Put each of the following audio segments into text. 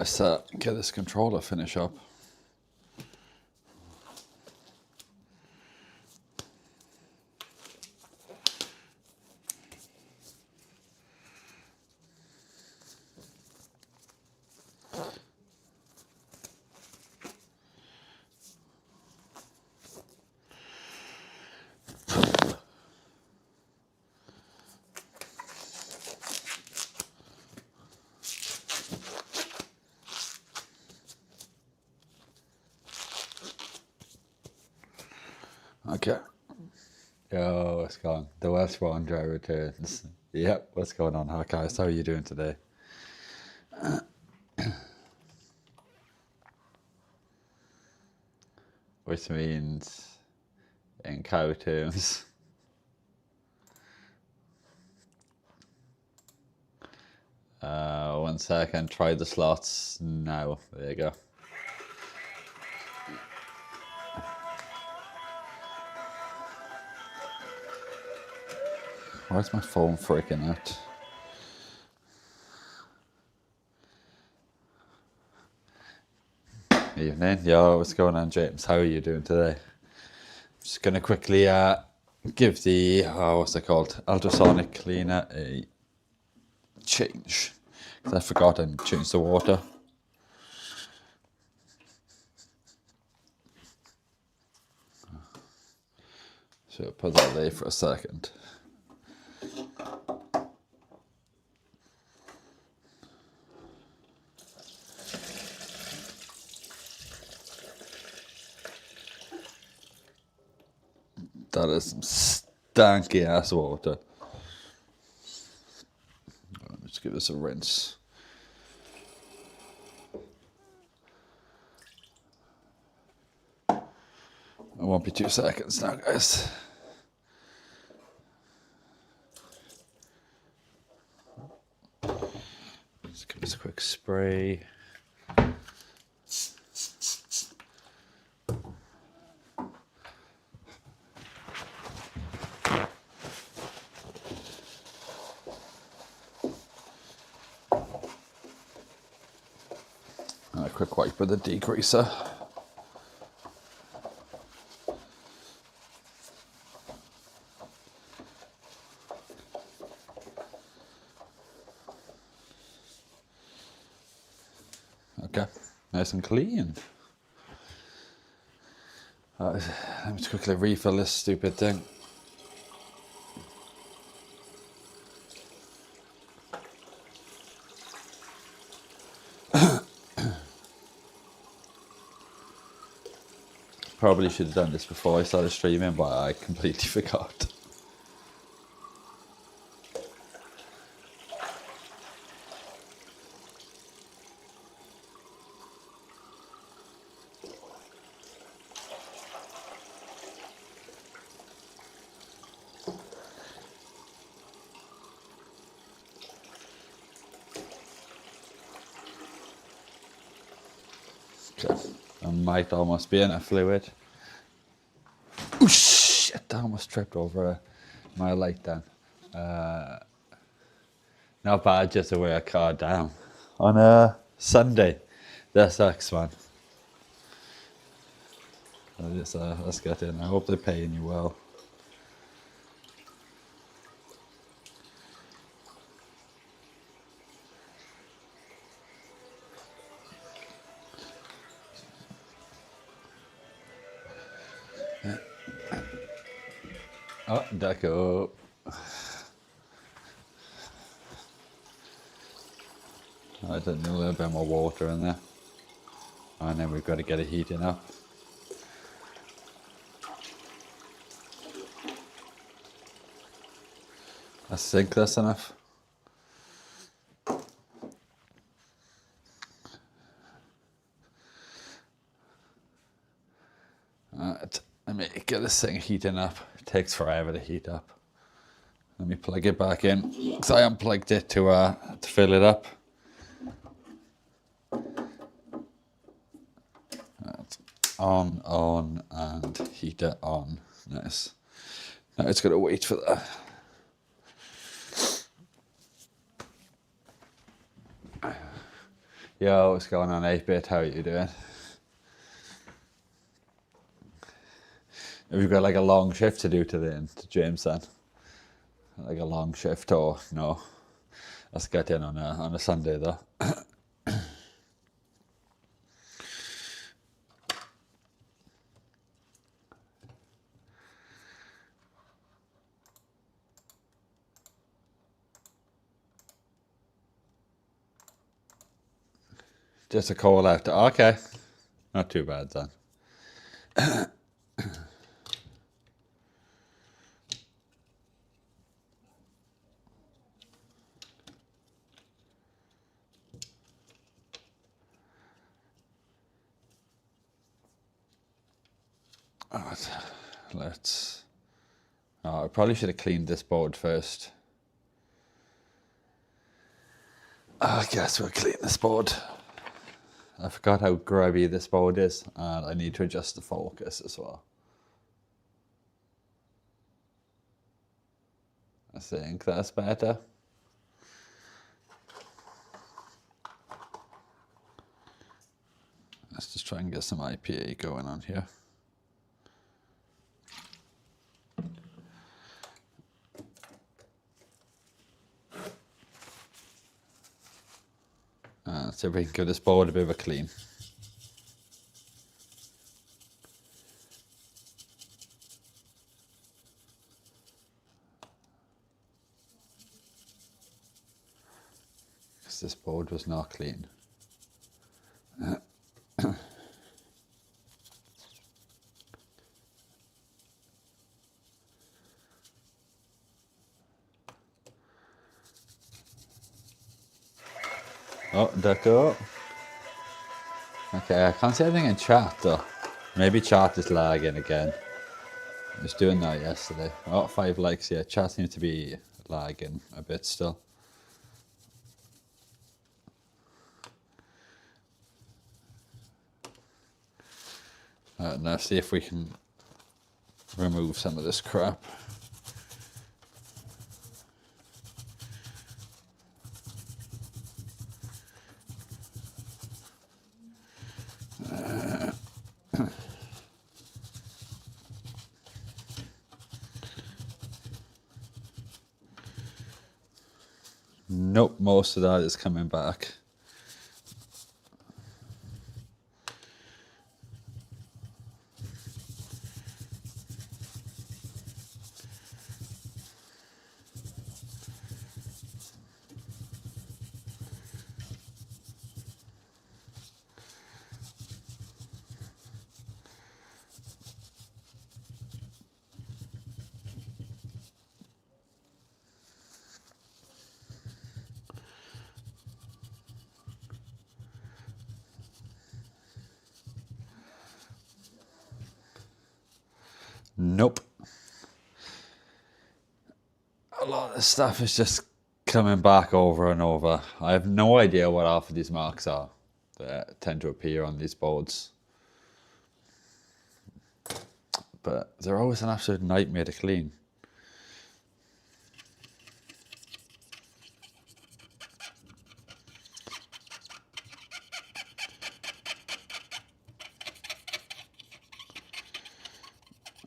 let's get this controller finish up. Okay. Yo, what's going on? The West One driver returns. Yep, what's going on, Hawkeyes? How are you doing today? Which means, in cow terms, 1 second, try the slots now. There you go. Why's my phone freaking out? Evening. Yo, what's going on, James? How are you doing today? Just going to quickly give the, what's it called? Ultrasonic cleaner a change. Because I forgot I changed the water. So put that there for a second. That is some stanky ass water. Let's give this a rinse. It won't be 2 seconds now, guys. Let's give this a quick spray. And a quick wipe with a degreaser. Okay, nice and clean. Let me just quickly refill this stupid thing. Probably should have done this before I started streaming, but I completely forgot. Okay, I might almost be in a fluid. Oh shit, I almost tripped over my light then. Not bad, just to wear a car down on a Sunday. That sucks, man. Let's get in. I hope they're paying you well. Oh, Deco. I did a little bit more water in there. And then we've got to get it heating up. I think that's enough. Alright, let me get this thing heating up. It takes forever to heat up. Let me plug it back in, because I unplugged it to fill it up. Right. On, and heater on. Nice. Now it's got to wait for that. Yo, what's going on, 8-bit? How are you doing? Have you got like a long shift to do today, to James then? Like a long shift or no? Let's get in on a Sunday though. Just a call out. Okay. Not too bad then. Alright, let's... Oh, I probably should have cleaned this board first. I guess we'll clean this board. I forgot how grubby this board is, and I need to adjust the focus as well. I think that's better. Let's just try and get some IPA going on here. So we can give this board a bit of a clean. Because this board was not clean. Oh, Deco. Okay, I can't see anything in chat though. Maybe chat is lagging again. I was doing that yesterday. Oh, 5 likes, yeah. Chat seems to be lagging a bit still. Now see if we can remove some of this crap. Nope, most of that is coming back. Nope. A lot of stuff is just coming back over and over. I have no idea what half of these marks are that tend to appear on these boards. But they're always an absolute nightmare to clean.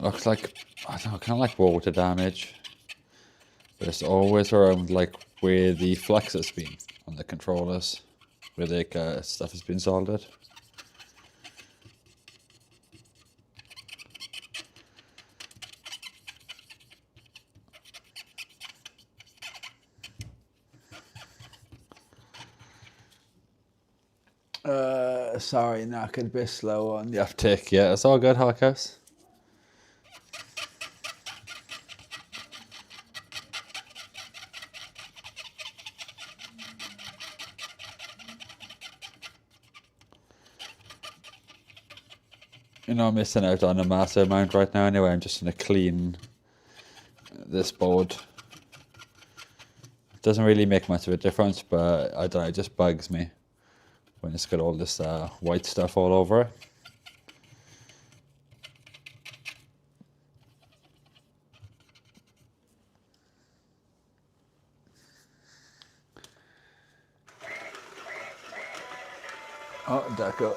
Looks like, I don't know, kind of like water damage. But it's always around like where the flex has been on the controllers, where the stuff has been soldered. Sorry, knackered, a bit slow on the uptick. Yeah, it's all good, Hawkhouse. You know, I'm missing out on a massive amount right now anyway. I'm just going to clean this board. It doesn't really make much of a difference, but I don't know, it just bugs me when it's got all this white stuff all over it. go.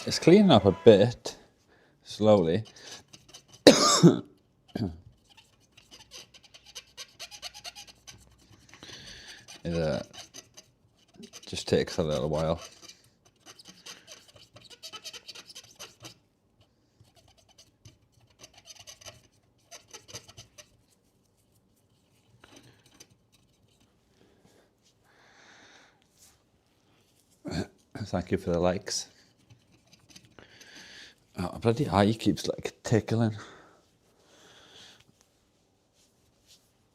It's cleaning up a bit, slowly. It just takes a little while. Thank you for the likes. Oh, bloody eye keeps like tickling.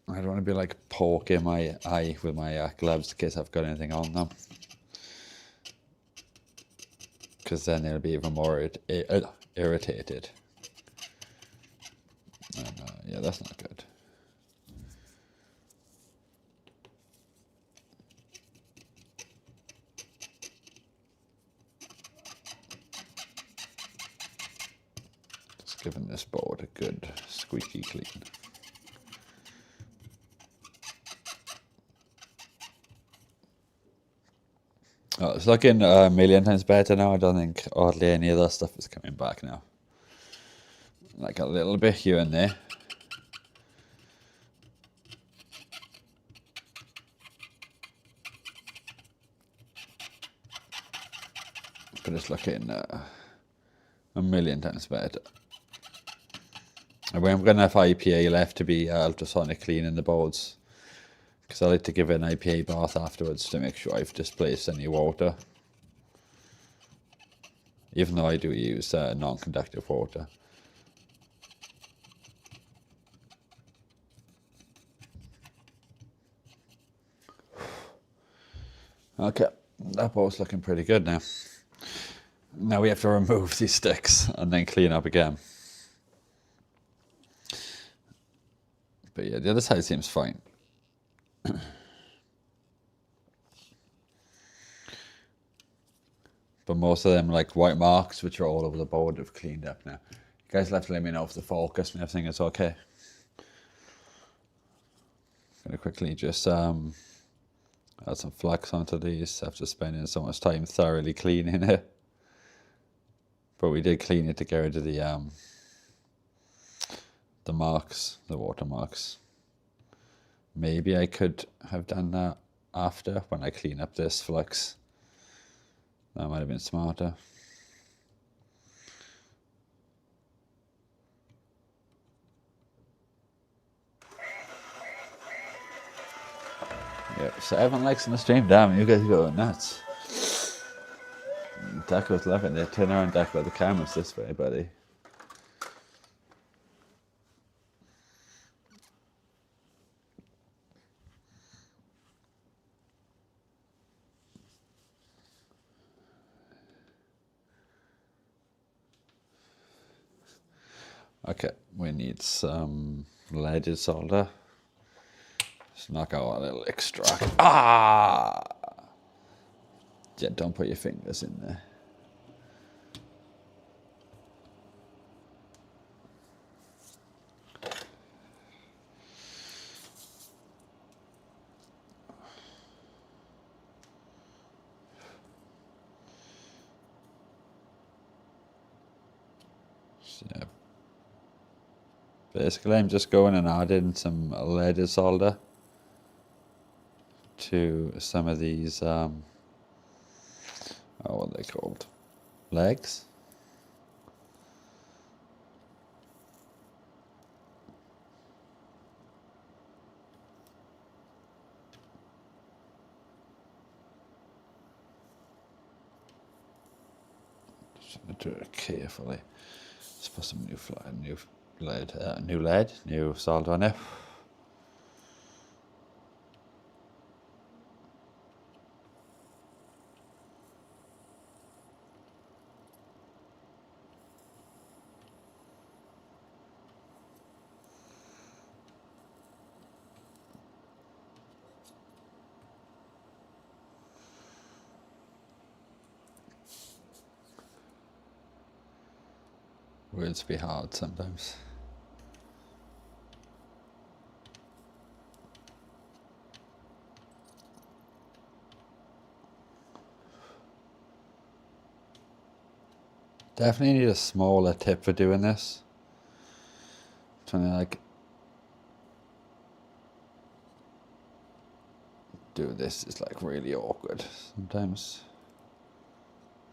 I don't want to be like poking my eye with my gloves in case I've got anything on them. Because then they'll be even more irritated. And, yeah, that's not good. Just giving this board a good squeaky clean. Oh, it's looking a million times better now. I don't think hardly any of that stuff is coming back now. Like a little bit here and there. But it's looking a million times better. And we're going to have IPA left to be ultrasonic cleaning the boards. Because I like to give it an IPA bath afterwards to make sure I've displaced any water. Even though I do use non-conductive water. Okay, that board's looking pretty good now. Now we have to remove these sticks and then clean up again. But yeah, the other side seems fine. But most of them, like white marks, which are all over the board, have cleaned up now. You guys will have to let me know if the focus and everything is okay. Gonna quickly just add some flux onto these after spending so much time thoroughly cleaning it. But we did clean it to get rid of the marks, the watermarks. Maybe I could have done that after when I clean up this flux. That might have been smarter. Yeah, 7 likes on the stream. Damn, you guys are going nuts. Daco's loving it. Turn around, Daco. The camera's this way, buddy. Okay, we need some leaded solder. Just knock out a little extract. Ah! Yeah, don't put your fingers in there. So, basically, I'm just going and adding some leaded solder to some of these, what are they called? Legs? Just gonna do it carefully. Let's put some new solder on it. Words be hard sometimes. Definitely need a smaller tip for doing this. Trying to like do this is like really awkward sometimes.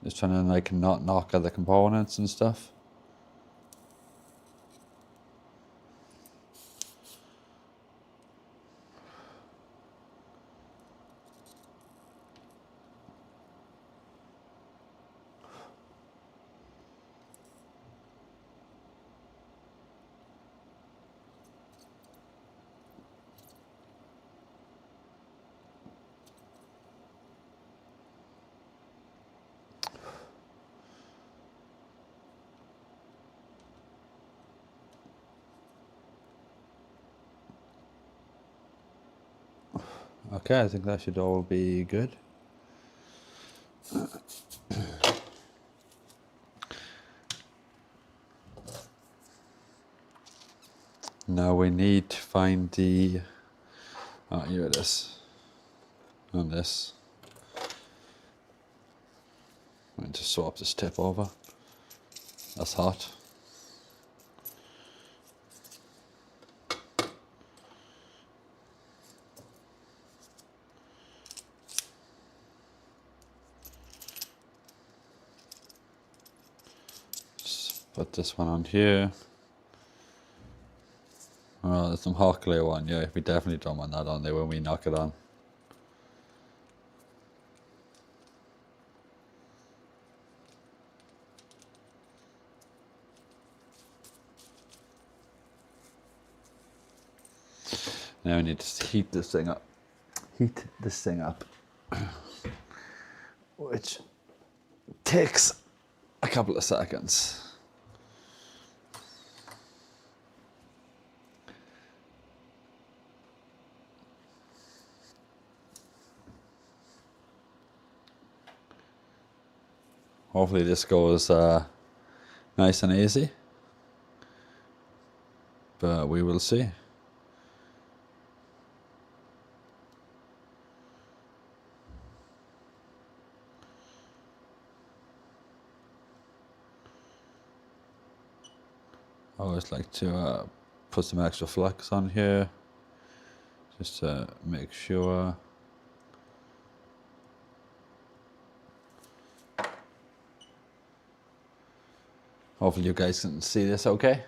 Just trying to like not knock other components and stuff. Okay, I think that should all be good. Now we need to find the, oh, here it is, on this. I'm going to swap this tip over. That's hot. Just put this one on here. Oh, there's some hot glue on. Yeah, we definitely don't want that on there when we knock it on. Now we need to heat this thing up. Which takes a couple of seconds. Hopefully this goes nice and easy, but we will see. I always like to put some extra flux on here, just to make sure. Hopefully you guys can see this okay.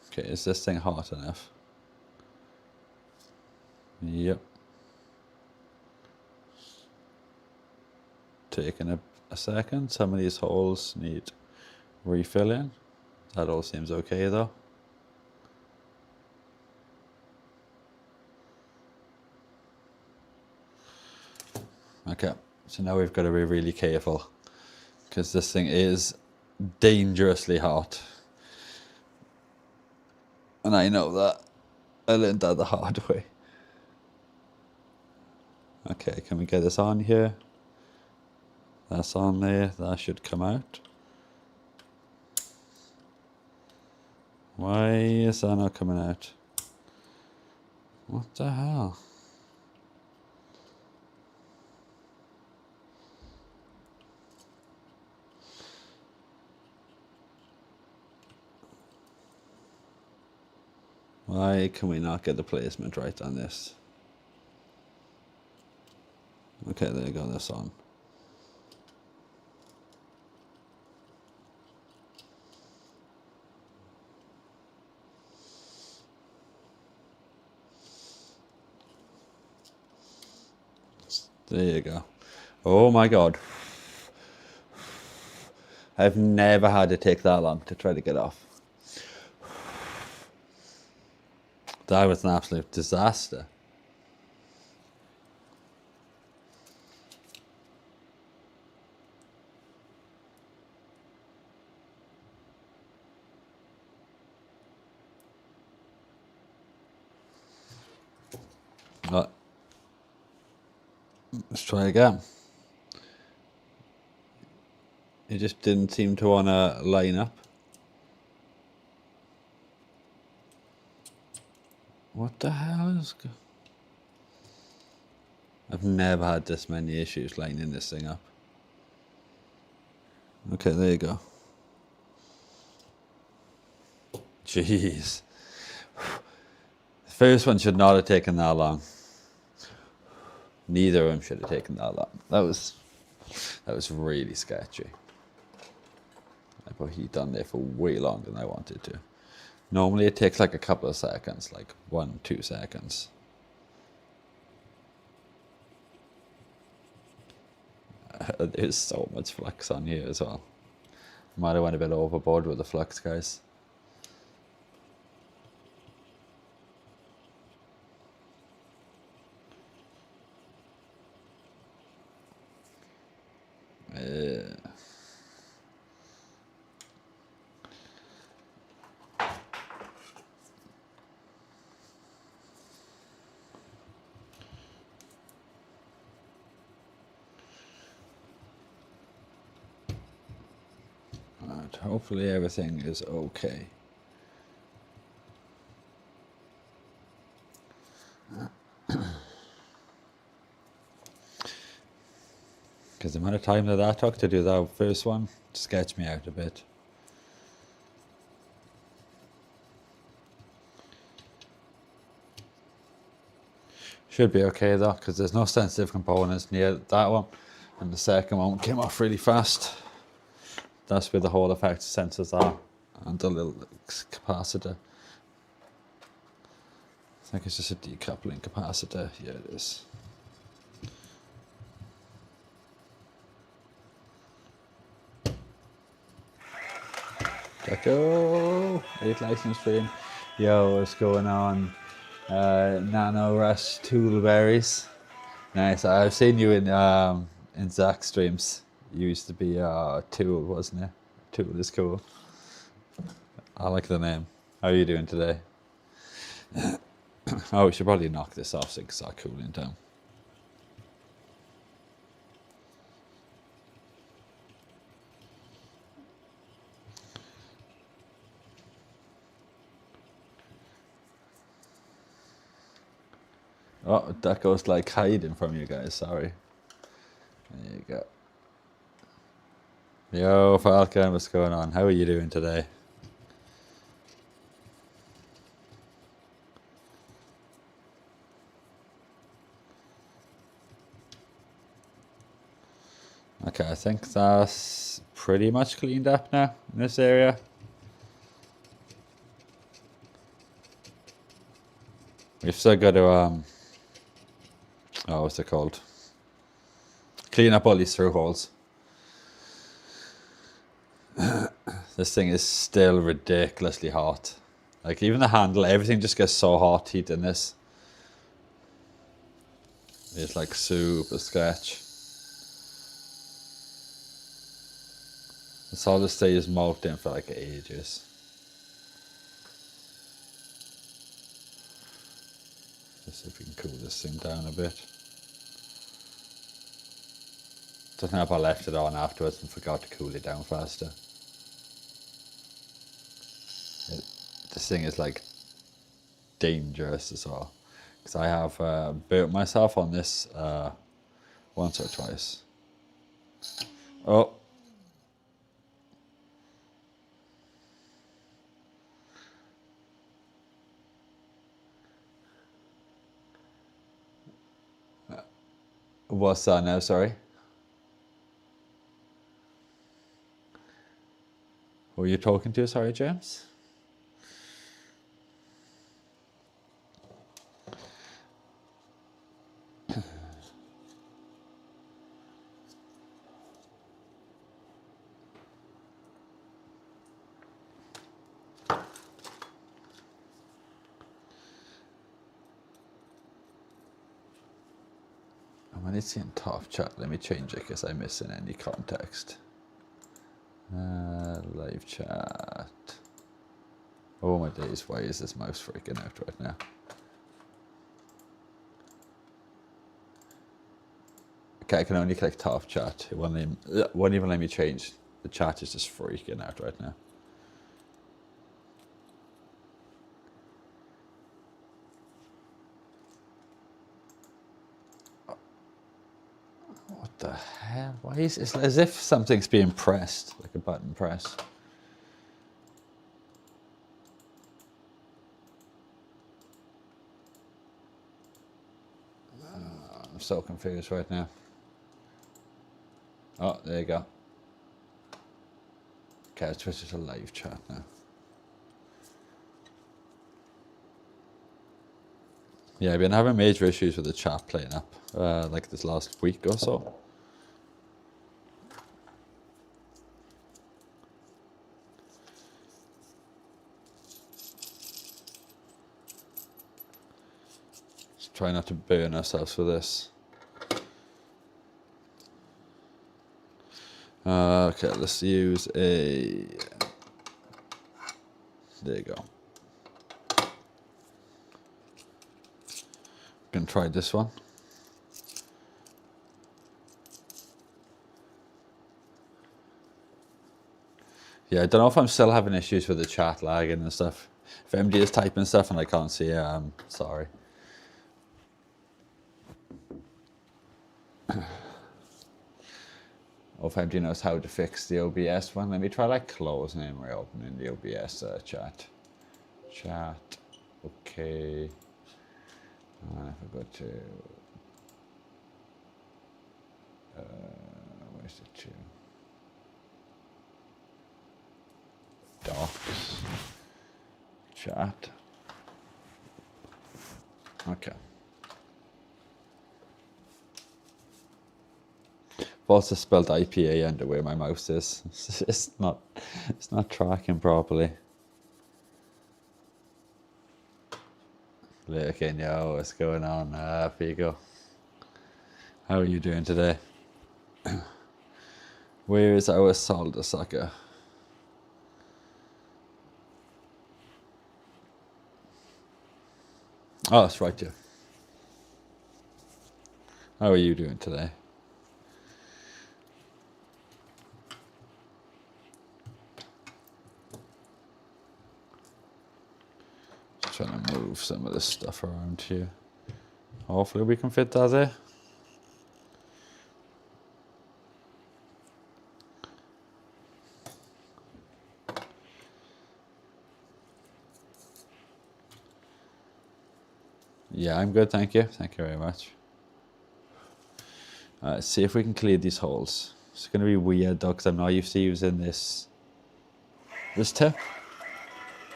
Okay, is this thing hot enough? Yep. Taking a second. Some of these holes need refilling. That all seems okay though. Okay, so now we've got to be really careful because this thing is dangerously hot. And I know that. I learned that the hard way. Okay, can we get this on here? That's on there. That should come out. Why is that not coming out? What the hell? Why can we not get the placement right on this? Okay, there you go, that's on. There you go. Oh my God. I've never had it take that long to try to get off. That was an absolute disaster. Right. Let's try again. It just didn't seem to want to line up. What the hell is... I've never had this many issues lining this thing up. Okay, there you go. Jeez. The first one should not have taken that long. Neither of them should have taken that long. That was really sketchy. I put heat on there for way longer than I wanted to. Normally it takes like a couple of seconds, like 1-2 seconds. There's so much flux on here as well. Might have went a bit overboard with the flux, guys. Right, hopefully everything is okay. Because the amount of time that took to do that first one sketched me out a bit. Should be okay though, because there's no sensitive components near that one, and the second one came off really fast. That's where the Hall effect sensors are, and the little capacitor. I think it's just a decoupling capacitor. Yeah, it is. Deco, 8 license stream. Yo, what's going on? Nano Rush Toolberries. Nice. I've seen you in Zach's streams. You used to be Tool, wasn't it? Tool is cool. I like the name. How are you doing today? Oh, we should probably knock this off so it can start cooling down. Oh, that goes like hiding from you guys, sorry. There you go. Yo, Falcon, what's going on? How are you doing today? Okay, I think that's pretty much cleaned up now in this area. We've still got to, oh, what's it called? Clean up all these through holes. This thing is still ridiculously hot. Like even the handle, everything just gets so hot heating this. It's like super sketch. The solid state is molten for like ages. Let's see if we can cool this thing down a bit. Doesn't help I left it on afterwards and forgot to cool it down faster. This thing is like dangerous as well. Because I have burnt myself on this once or twice. Oh. What's that now, sorry? Who are you talking to, sorry, James? When it's in top chat, let me change it because I'm missing any context. Live chat. Oh my days, why is this mouse freaking out right now? Okay, I can only click top chat. It won't even let me change. The chat is just freaking out right now. The hell? Why is it as if something's being pressed, like a button press? I'm so confused right now. Oh, there you go. Okay, I'll switch to live chat now. Yeah, I've been having major issues with the chat playing up, like this last week or so. Just try not to burn ourselves with this. Okay, let's use a... There you go. Gonna try this one. Yeah, I don't know if I'm still having issues with the chat lagging and stuff. If MD is typing stuff and I can't see it, I'm sorry. Or if MD knows how to fix the OBS one, let me try like closing and reopening the OBS chat. Chat, okay. And if I go to, where's the two? Docs, chat. Okay. I've also spelled IPA under where my mouse is. It's not tracking properly. Looking, yo, what's going on? Figo. How are you doing today? Where is our solder sucker? Oh, that's right, yeah. How are you doing today? Just trying to move some of this stuff around here. Hopefully we can fit that there. Yeah, I'm good, thank you. Thank you very much. Let's see if we can clear these holes. It's going to be weird though, because I'm not used to using this tip.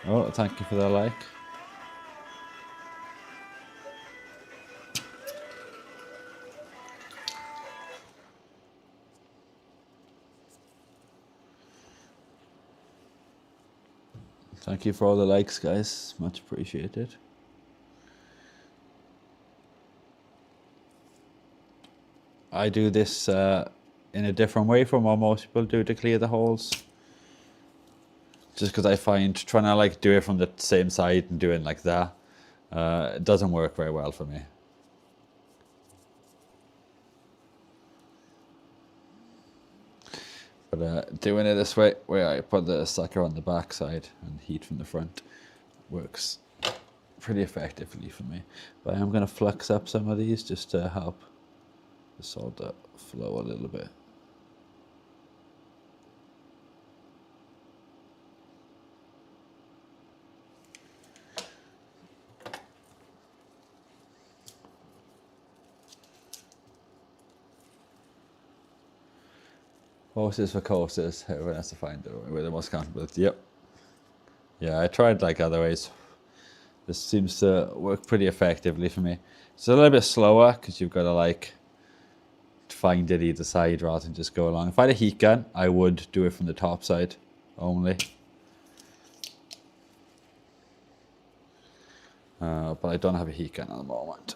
Oh, thank you for that like. Thank you for all the likes, guys. Much appreciated. I do this in a different way from what most people do to clear the holes. Just because I find trying to like do it from the same side and doing like that, it doesn't work very well for me. But doing it this way, where I put the sucker on the back side and heat from the front, works pretty effectively for me. But I am going to flux up some of these just to help the solder flow a little bit. Horses for courses, everyone has to find where the most comfortable. Yep. Yeah, I tried like other ways. This seems to work pretty effectively for me. It's a little bit slower because you've got to like find it either side rather than just go along. If I had a heat gun, I would do it from the top side only. But I don't have a heat gun at the moment.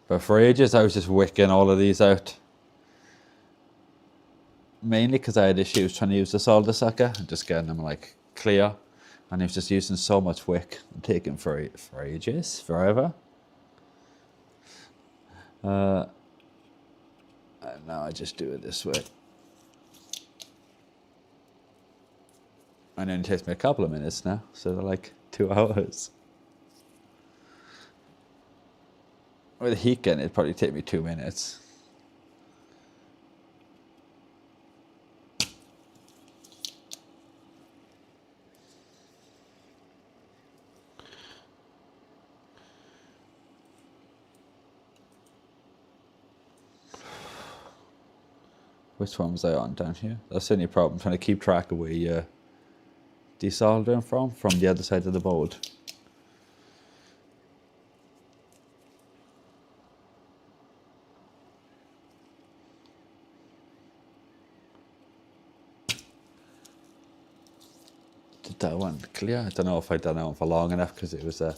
But for ages, I was just wicking all of these out. Mainly because I had issues trying to use the solder sucker and just getting them like clear. And I was just using so much wick and taking for ages, forever. And now I just do it this way. And it only takes me a couple of minutes now, so they're like 2 hours. With a heat gun, it'd probably take me 2 minutes. Which one was I on down here? That's the only problem, trying to keep track of where you're desoldering from the other side of the board. Did that one clear? I don't know if I'd done that one for long enough because it was a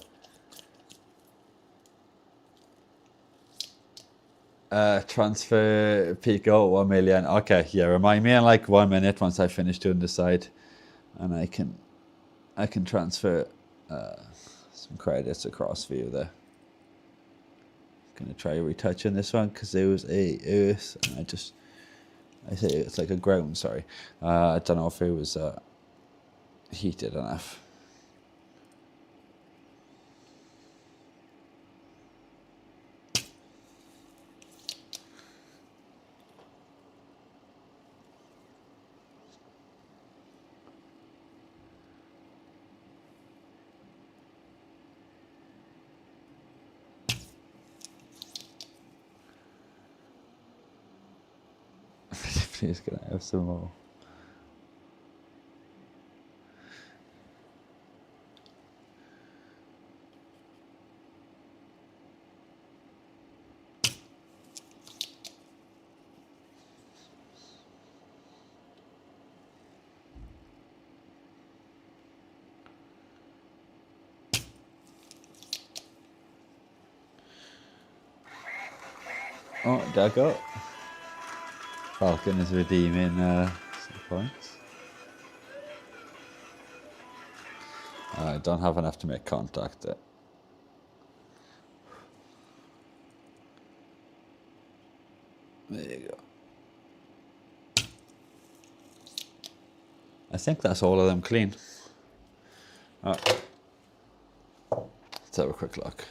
transfer Pico 1 million. Okay, yeah, remind me in like 1 minute once I finish doing this side, and I can transfer some credits across for you there. Gonna try retouching this one because there was a earth, and I say it's like a ground. Sorry, I don't know if it was heated enough. Please, can I have some more? Oh, there I go. Falcon is redeeming some points. I don't have enough to make contact there. There you go. I think that's all of them clean. Let's have a quick look.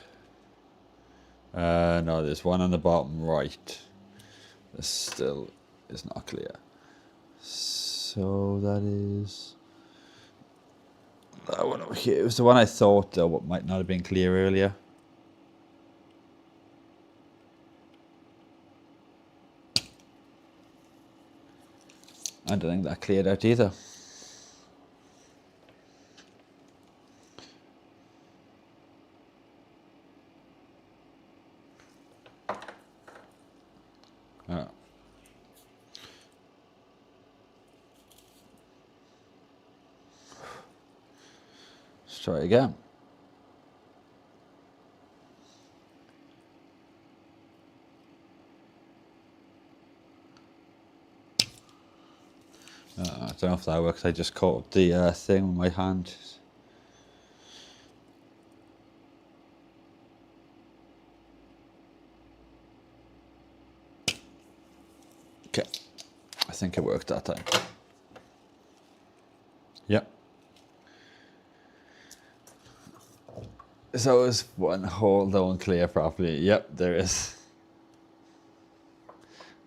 No, there's one on the bottom right. This still is not clear. So that is that one over here. It was the one I thought what might not have been clear earlier. I don't think that cleared out either. Oh. Let's try again. I don't know if that works. I just caught the thing with my hand. Okay, I think it worked that time. Yep. So is one hole that won't clear properly. Yep, there is.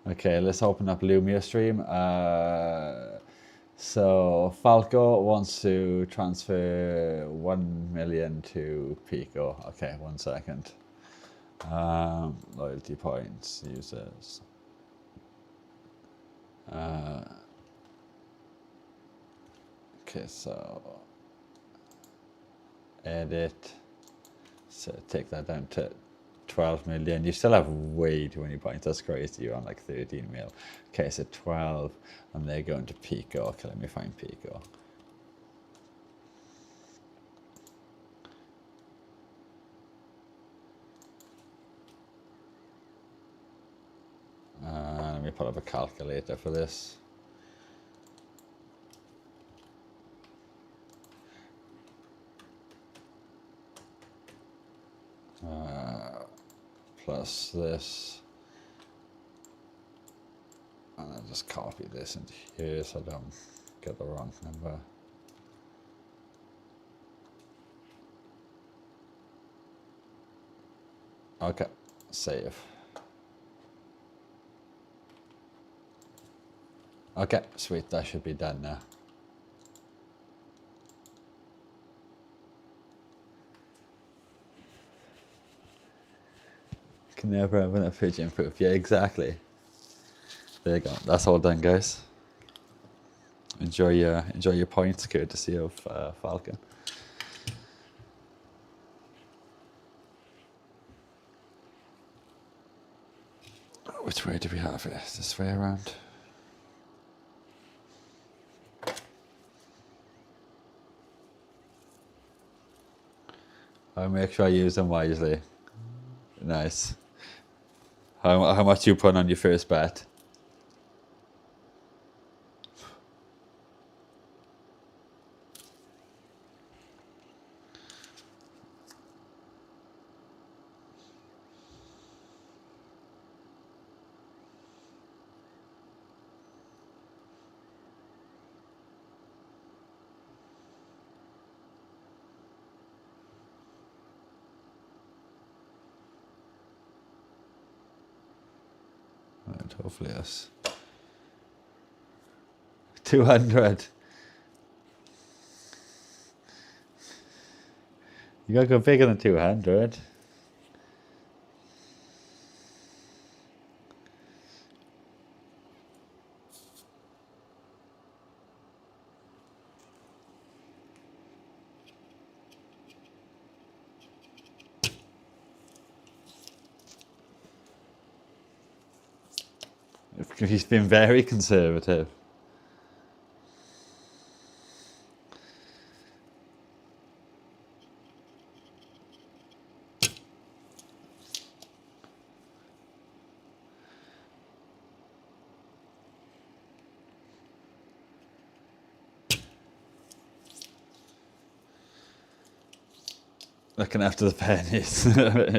Okay, let's open up Lumia Stream. So Falco wants to transfer 1 million to Pico. Okay, 1 second. Loyalty points, users. Okay, so edit. So take that down to 12 million. You still have way too many points. That's crazy. You're on like 13 mil. Okay, so 12, and they're going to Pico. Okay, let me find Pico. Let me put up a calculator for this. Plus this. And I'll just copy this into here so I don't get the wrong number. Okay, save. Okay, sweet, that should be done now. Can never have enough pigeon proof. Yeah, exactly. There you go. That's all done, guys. Enjoy your points, courtesy of Falcon. Which way do we have it? This way around? I'll make sure I use them wisely. Nice. How much you put on your first bet? Right, hopefully yes. 200. You gotta go bigger than 200. He's been very conservative. Looking after the pennies.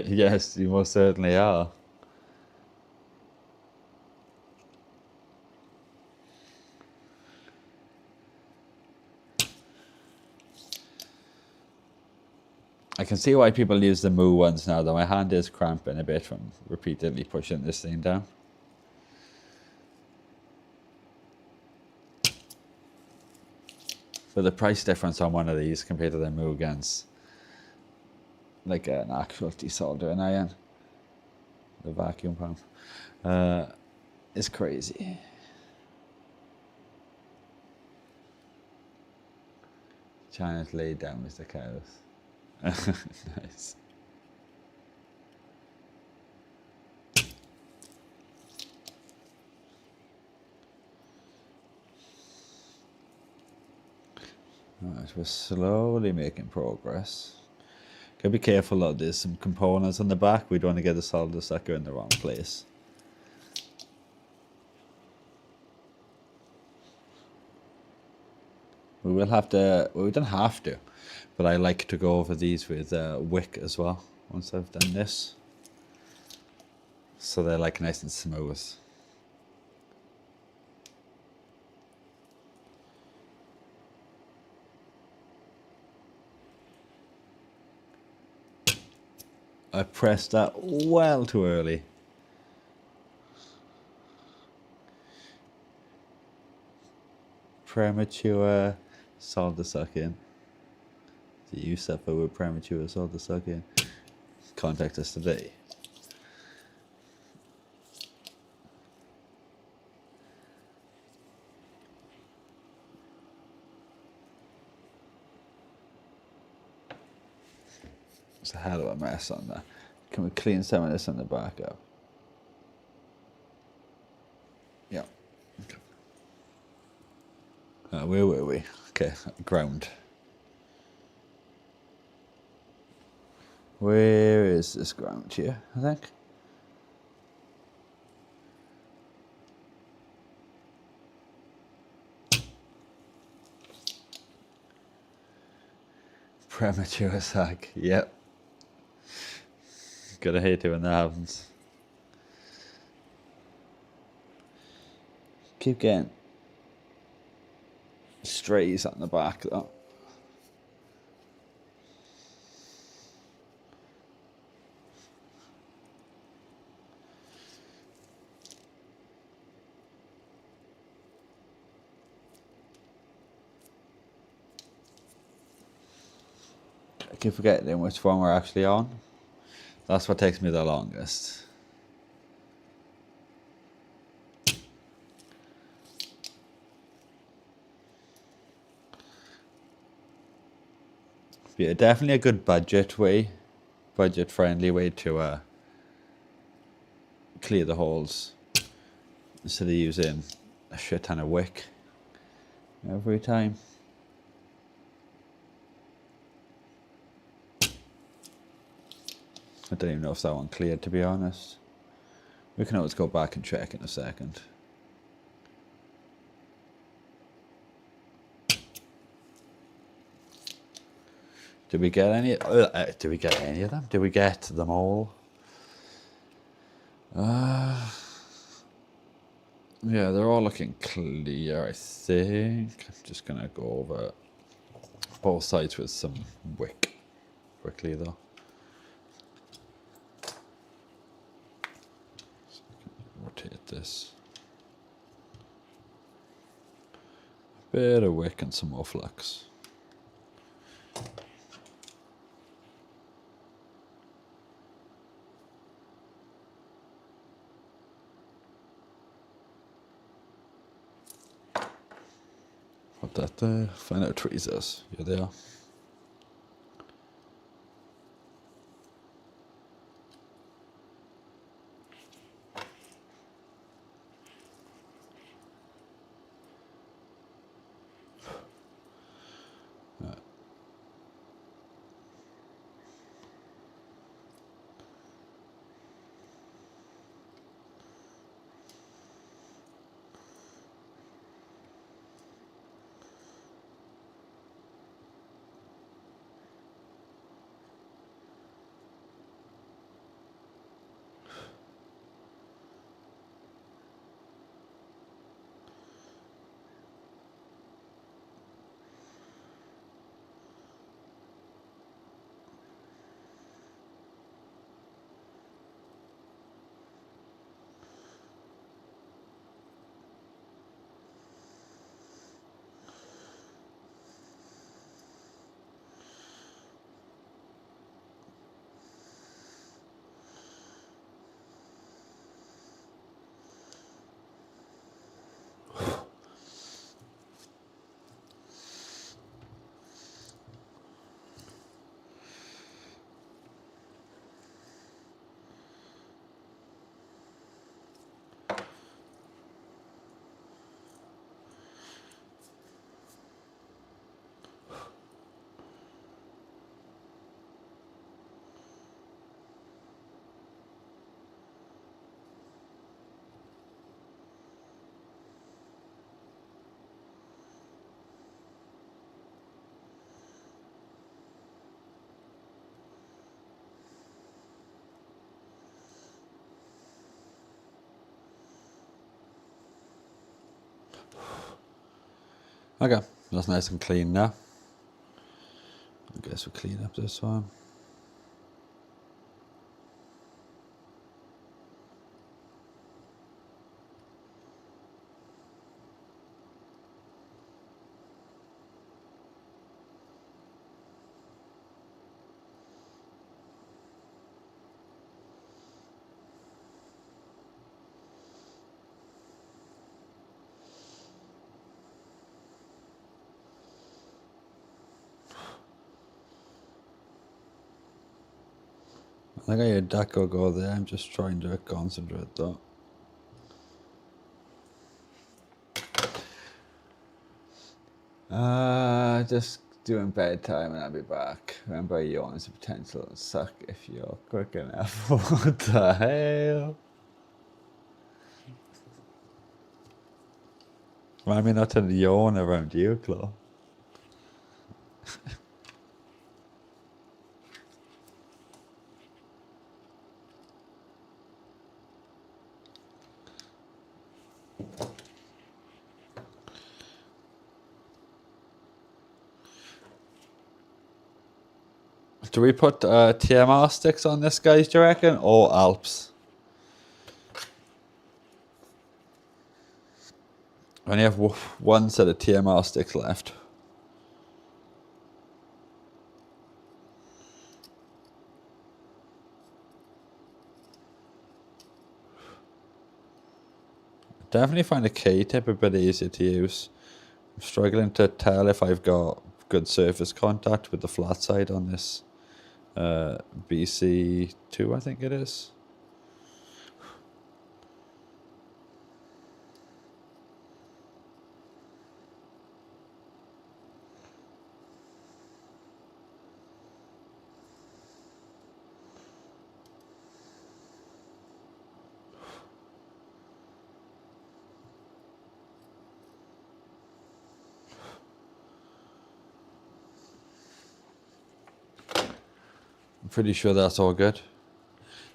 Yes, you most certainly are. I can see why people use the moo ones now, though my hand is cramping a bit from repeatedly pushing this thing down. But the price difference on one of these compared to the moo guns, like an actual desoldering iron, the vacuum pump, is crazy. China's laid down with the cows. Nice. Alright, we're slowly making progress. Gotta be careful though, there's some components on the back. We don't want to get the solder sucker in the wrong place. We will have to, well, we don't have to, but I like to go over these with wick as well once I've done this. So they're like nice and smooth. I pressed that well too early. Premature solder sucking. Do you suffer with premature solder sucking? Contact us today. It's a hell of a mess on that. Can we clean some of this on the back up? Yeah. Okay. Where were we? Okay, ground. Where is this ground here, I think? Premature sack, yep. Gotta hate it when that happens. Keep getting strays on the back though. keep forgetting which one we're actually on. That's what takes me the longest. Yeah, definitely a good budget-friendly way to clear the holes instead of using a shit ton of wick every time. I don't even know if that one cleared, to be honest. We can always go back and check in a second. Did we get any? Did we get any of them? Did we get them all? Yeah, they're all looking clear, I think. I'm just gonna go over both sides with some wick quickly though. Rotate this. A bit of wick and some more flux. Put that there. Find out tweezers. You're there. Okay, that's nice and clean now. I guess we'll clean up this one. I think I heard that go there. I'm just trying to concentrate though. Just doing bedtime and I'll be back. Remember, yawn is a potential suck if you're quick enough. What the hell? Remind me not to yawn around you, Claw. Do we put TMR sticks on this, guys, do you reckon? Or Alps? I only have one set of TMR sticks left. Definitely find the key tip a bit easier to use. I'm struggling to tell if I've got good surface contact with the flat side on this BC2, I think it is. I'm pretty sure that's all good.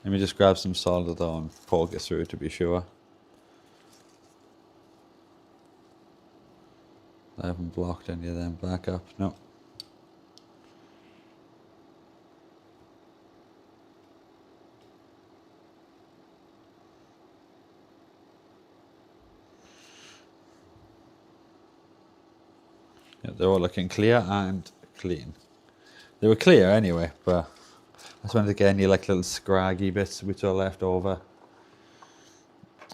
Let me just grab some solder though and poke it through to be sure. I haven't blocked any of them back up, no. Yeah, they're all looking clear and clean. They were clear anyway, but I just wanted to get any like little scraggy bits which are left over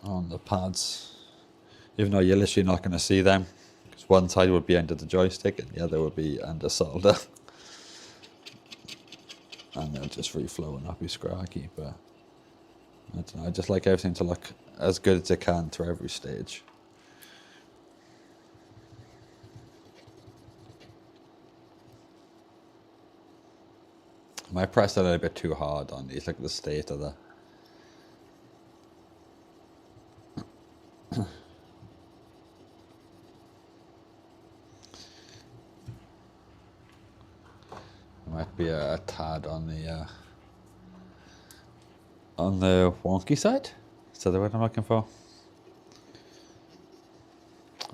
on the pads. Even though you're literally not going to see them, because one side would be under the joystick and the other would be under solder. And they'll just free flow and not be scraggy, but I don't know, I just like everything to look as good as it can through every stage. I might press a little bit too hard on these, look at the state of the might be a tad on the wonky side. Is that the word I'm looking for?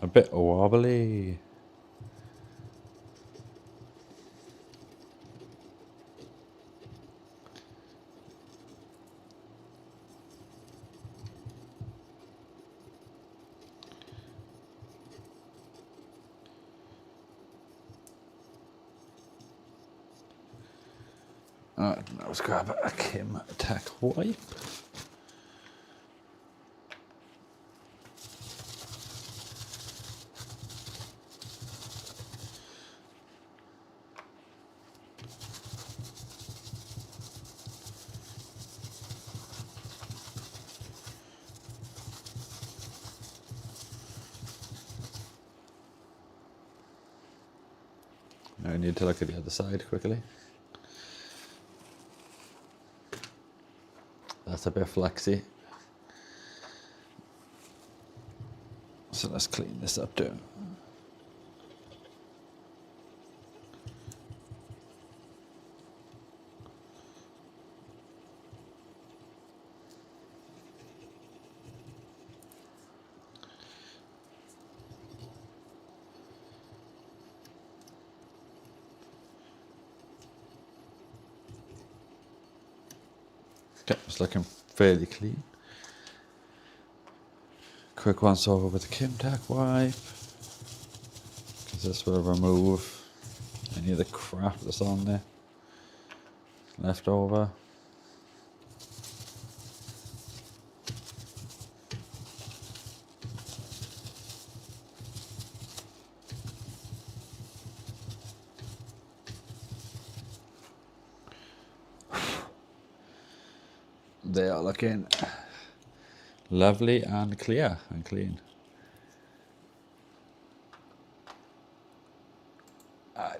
A bit wobbly. Let's grab a Kim Tech wipe. Now I need to look at the other side quickly. That's a bit flexy. So let's clean this up too. Okay, it's looking fairly clean. Quick once over with the Kimtac wipe, because this will remove any of the crap that's on there left over. They are looking lovely and clear and clean.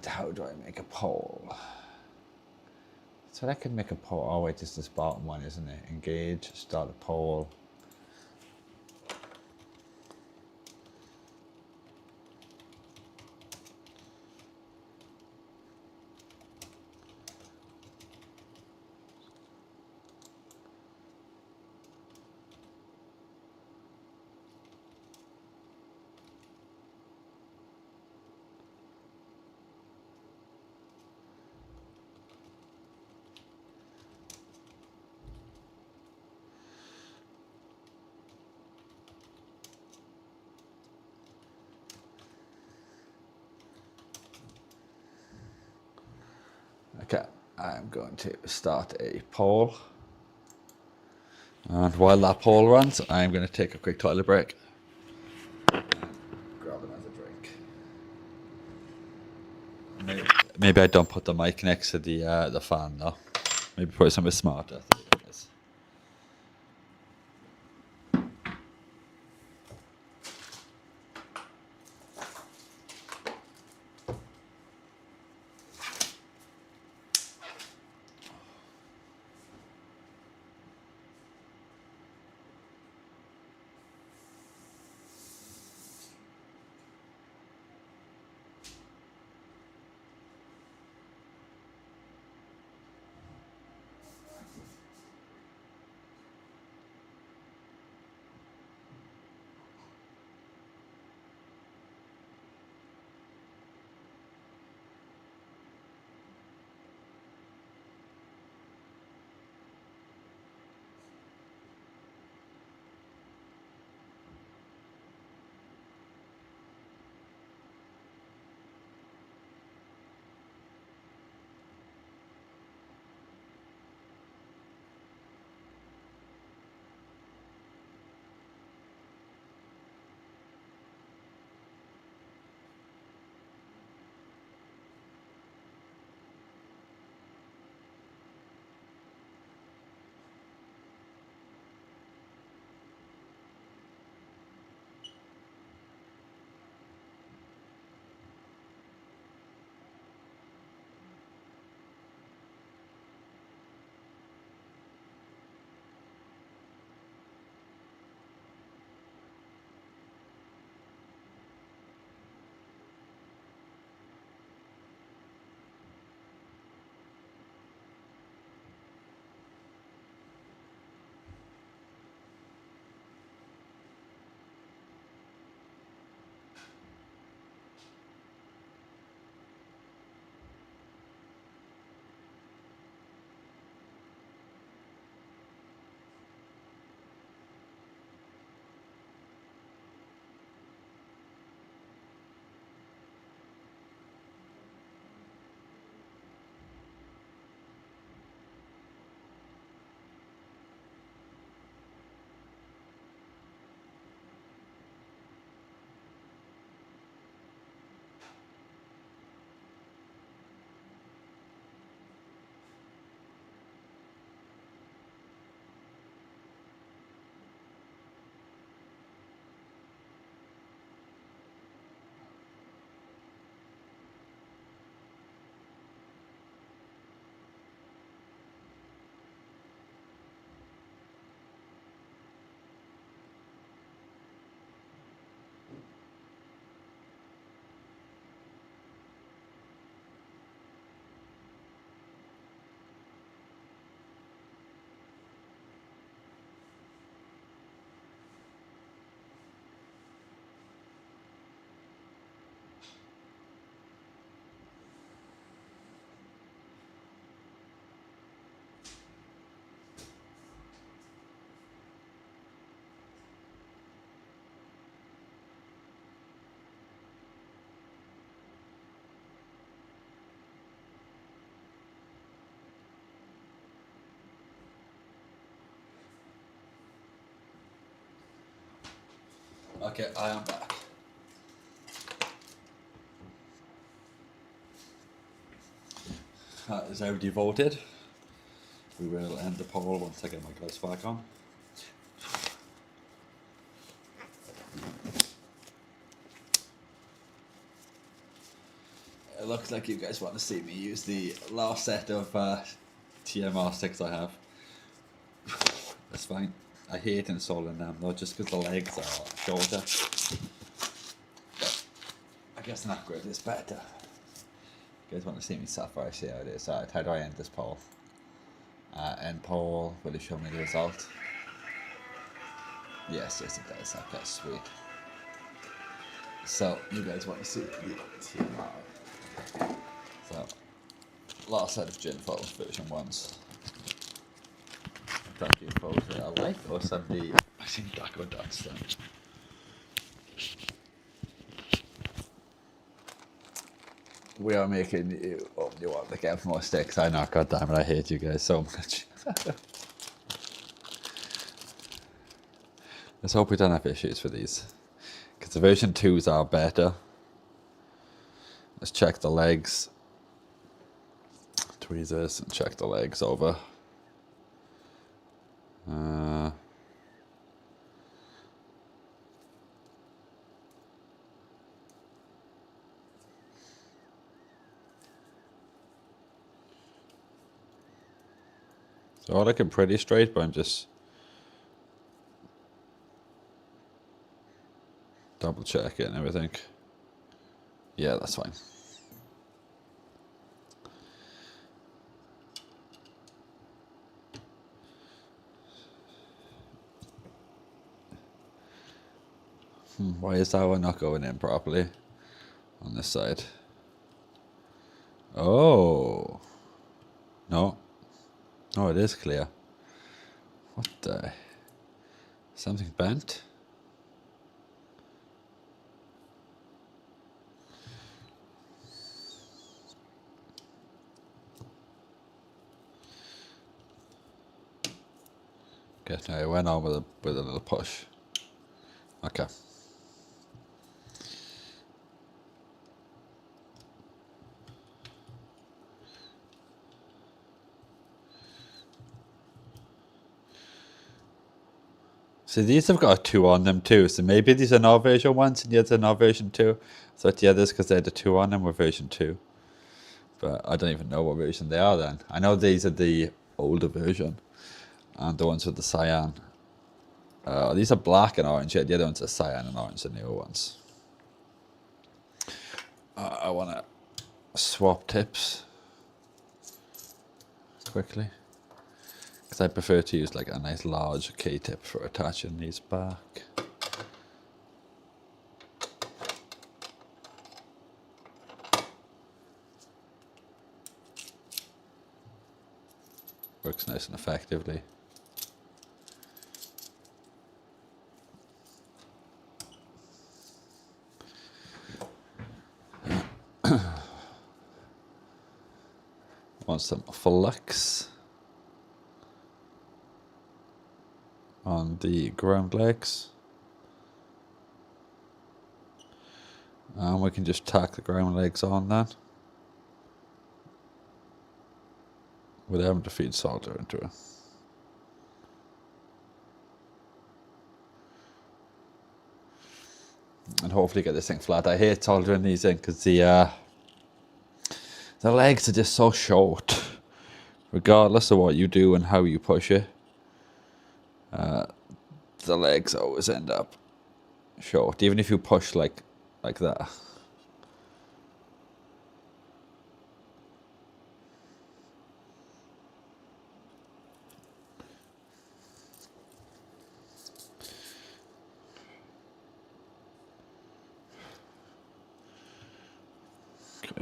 How do I make a pole? So I can make a pole. Oh wait, it's this bottom one, isn't it? Engage, start a pole. Okay, I'm going to start a pole. And while that pole runs, I'm going to take a quick toilet break. maybe I don't put the mic next to the fan though. Maybe put it somewhere smarter. Okay, I am back. That is already voted. We will end the poll once I get my gloves back on. It looks like you guys want to see me use the last set of TMR sticks I have. That's fine. I hate installing them though, just because the legs are shorter. But I guess an upgrade is better. You guys want to see me suffer? I see how it is. Alright, how do I end this poll? End poll. Will it show me the result? Yes, it does. Okay, sweet. So, you guys want to see the TMR. So, last set of gin bottles, version 1s. Thank you for a like or somebody. I think that would dance then. We are making you. Oh, you want to get more sticks? I know, God damn it, I hate you guys so much. Let's hope we don't have issues for these. Because the version 2s are better. Let's check the legs. tweezers and check the legs over. So all looking pretty straight, but I'm just double check it and everything. Yeah, that's fine. Why is that one not going in properly on this side? Oh. No. No, it is clear. What the? Something bent? Okay, no, it went on with a little push. Okay. So these have got a 2 on them too, so maybe these are not version 1 and the others are not version 2. So the others, because they had the 2 on them, were version 2. But I don't even know what version they are then. I know these are the older version, and the ones with the cyan. These are black and orange, yet the other ones are cyan and orange, the newer ones. I want to swap tips quickly, because I prefer to use like a nice large K-tip for attaching these back. Works nice and effectively. Want some flux on the ground legs, and we can just tack the ground legs on then without having to feed solder into it. And hopefully get this thing flat. I hate soldering these in because the legs are just so short, regardless of what you do and how you push it. The legs always end up short, even if you push like that.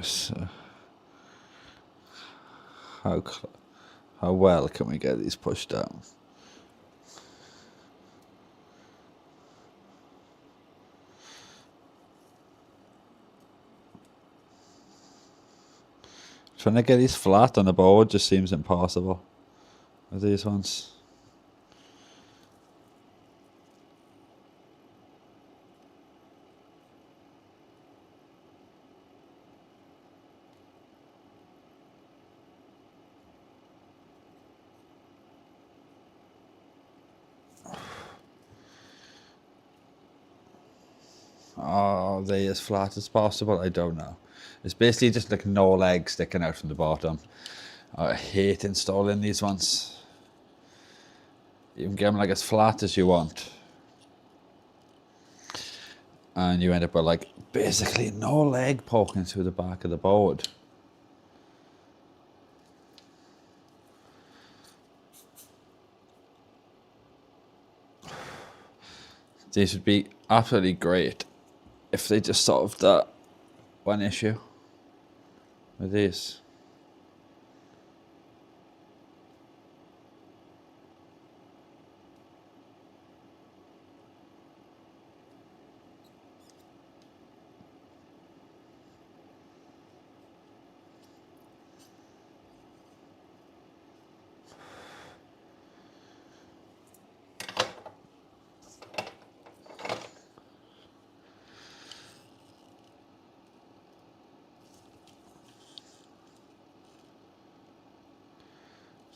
So how well can we get these pushed down? Trying to get these flat on the board just seems impossible with these ones. Are they as flat as possible? I don't know. It's basically just like no legs sticking out from the bottom. I hate installing these ones. You can get them like as flat as you want, and you end up with like basically no leg poking through the back of the board. These would be absolutely great if they just solved that one issue with these.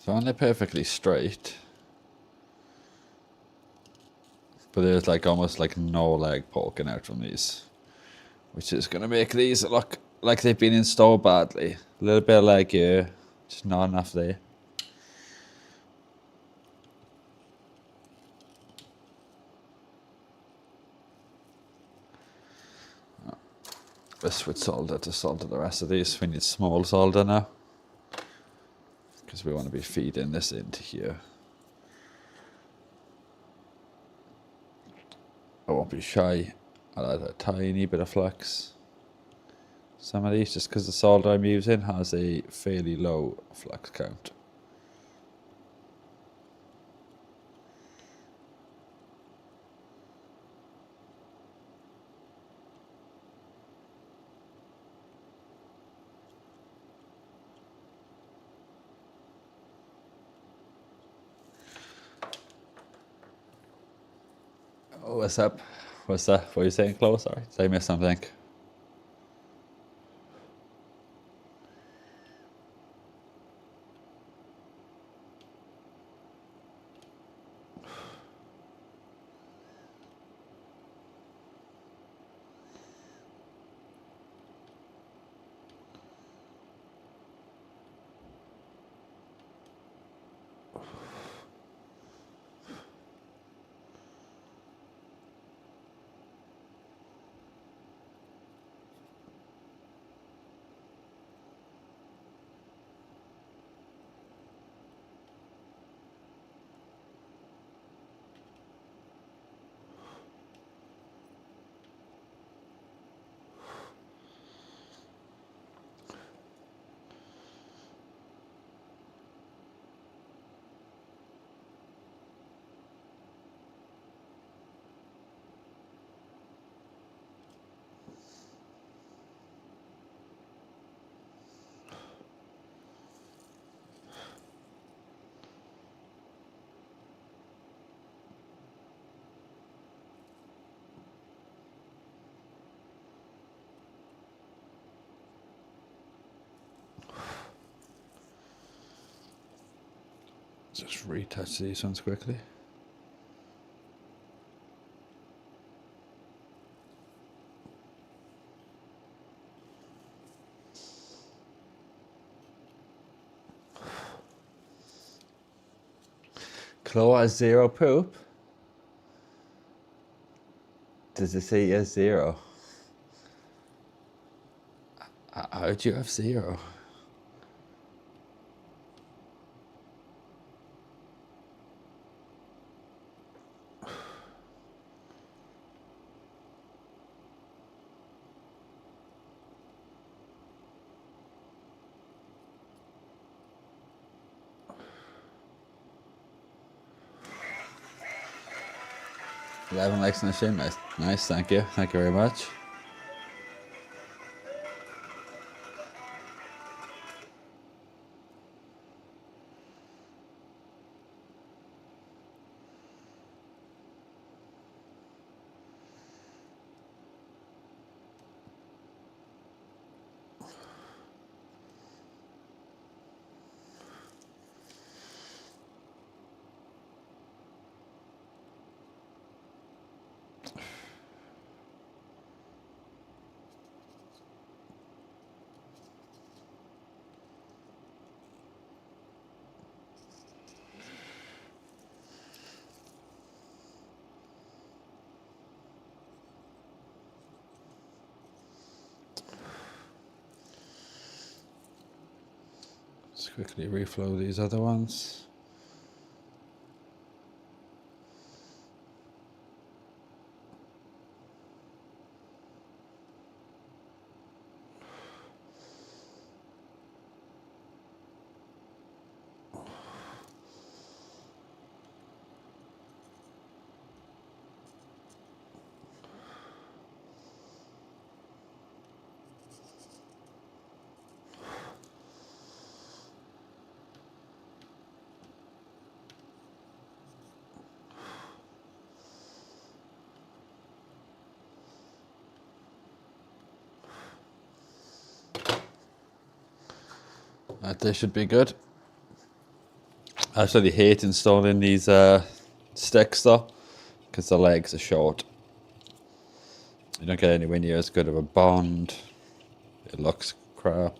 Found they're perfectly straight. But there's like almost like no leg poking out from these. Which is going to make these look like they've been installed badly. A little bit of leg here, just not enough there. This would solder to solder the rest of these. We need small solder now. Because we want to be feeding this into here. I won't be shy. I'll add a tiny bit of flux. Some of these, just because the solder I'm using has a fairly low flux count. Oh, what's up? What's that? What are you saying, Chloe? Sorry, did I miss something? Just retouch these ones quickly. Chloe has zero poop. Does it say yes, zero? How'd you have zero? 11 likes on the stream. Nice, thank you. Thank you very much. Let's quickly reflow these other ones. They should be good. I actually hate installing these sticks though, because the legs are short. You don't get anywhere near as good of a bond. It looks crap.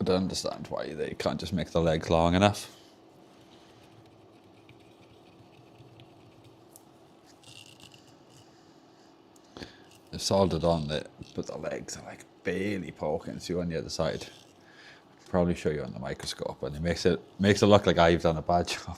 I don't understand why they can't just make the legs long enough. They've soldered on it, but the legs are like barely poking through on the other side. Probably show you on the microscope, and it makes it look like I've done a bad job.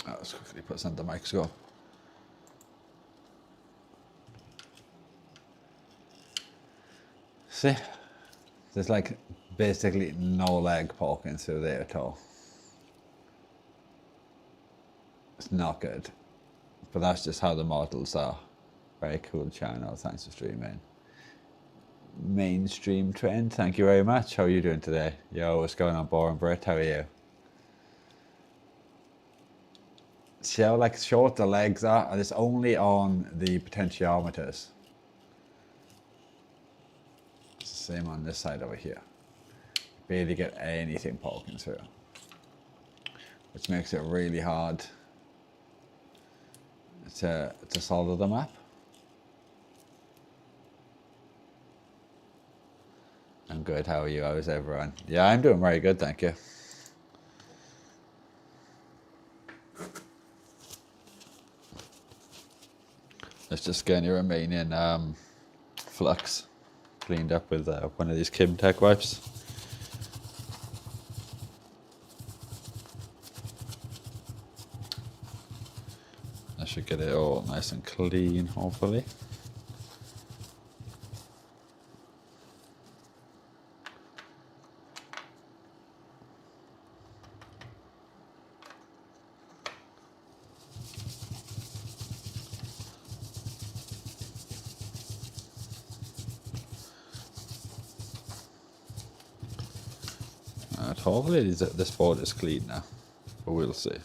Let's quickly put this under the microscope. See, there's like basically no leg poking through there at all. It's not good, but that's just how the models are. Very cool channel, thanks for streaming. Mainstream trend, thank you very much. How are you doing today? Yo, what's going on, Boring Brit? How are you? See how like short the legs are, and it's only on the potentiometers. It's the same on this side over here. Barely get anything poking through, which makes it really hard to solder them up. I'm good, how are you? How is everyone? Yeah, I'm doing very good, thank you. Let's just get your remaining flux cleaned up with one of these Kim Tech wipes. I should get it all nice and clean, hopefully. Hopefully this board is clean now, but we'll see.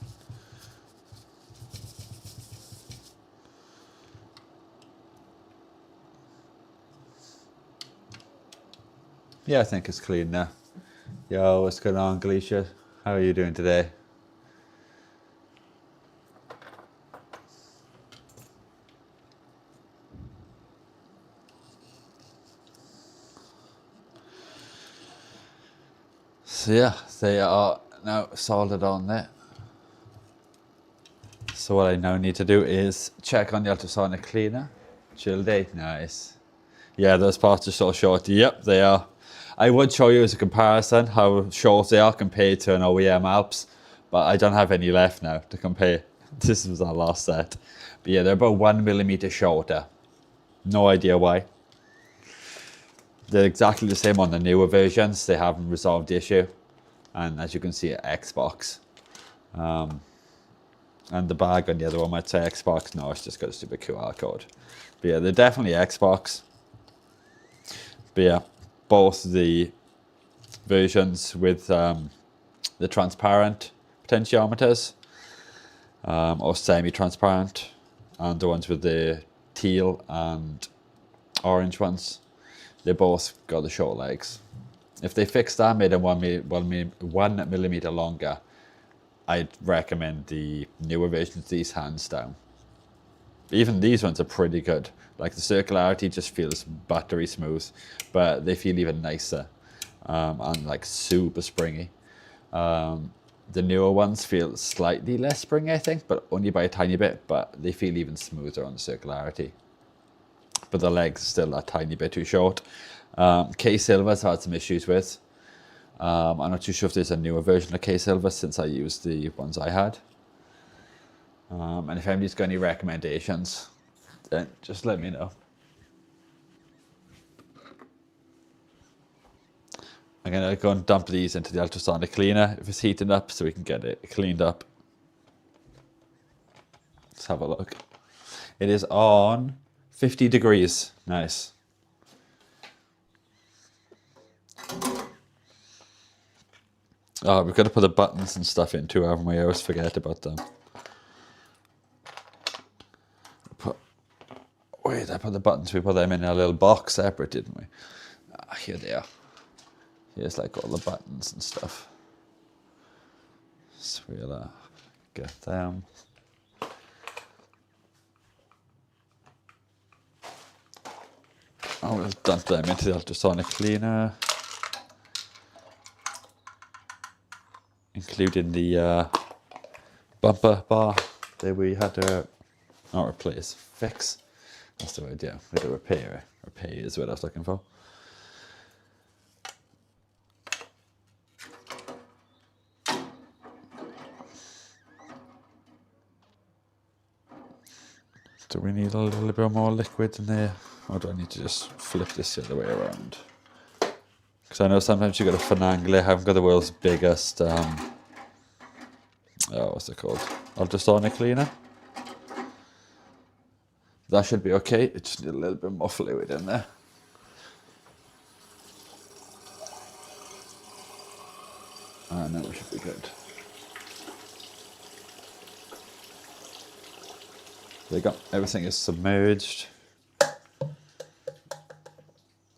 Yeah, I think it's clean now. Yo, what's going on, Galicia? How are you doing today? So yeah, they are now soldered on there. So what I now need to do is check on the ultrasonic cleaner. Chill day, nice. Yeah, those parts are so short. Yep, they are. I would show you as a comparison how short they are compared to an OEM Alps, but I don't have any left now to compare. This was our last set. But yeah, they're about 1 millimeter shorter. No idea why. They're exactly the same on the newer versions. They haven't resolved the issue. And as you can see, Xbox. And the bag on the other one might say Xbox. No, it's just got a stupid QR code. But yeah, they're definitely Xbox. But yeah, both the versions with the transparent potentiometers or semi-transparent, and the ones with the teal and orange ones, they both got the short legs. If they fixed that, made them 1 millimeter longer, I'd recommend the newer versions of these hands down. Even these ones are pretty good. Like the circularity just feels buttery smooth, but they feel even nicer and like super springy. The newer ones feel slightly less springy, I think, but only by a tiny bit, but they feel even smoother on the circularity. But the legs are still a tiny bit too short. K-Silver's had some issues with. I'm not too sure if there's a newer version of K-Silver since I used the ones I had. And if anybody's got any recommendations, then just let me know. I'm going to go and dump these into the ultrasonic cleaner if it's heating up so we can get it cleaned up. Let's have a look. It is on 50 degrees. Nice. Oh, we've got to put the buttons and stuff in too, haven't we? I always forget about them. Wait, I put the buttons, we put them in a little box separate, didn't we? Ah, here they are. Here's like all the buttons and stuff. So we'll get them. Oh, we'll dump them into the ultrasonic cleaner. Including the bumper bar that we had to not replace, fix. That's the word, yeah. We had to repair. Repair is what I was looking for. Do we need a little bit more liquid in there? Or do I need to just flip this the other way around? Because I know sometimes you got to finagle it. I haven't got the world's biggest, what's it called? Ultrasonic cleaner. That should be okay. It just need a little bit more fluid in there. And then we should be good. There you go. Everything is submerged.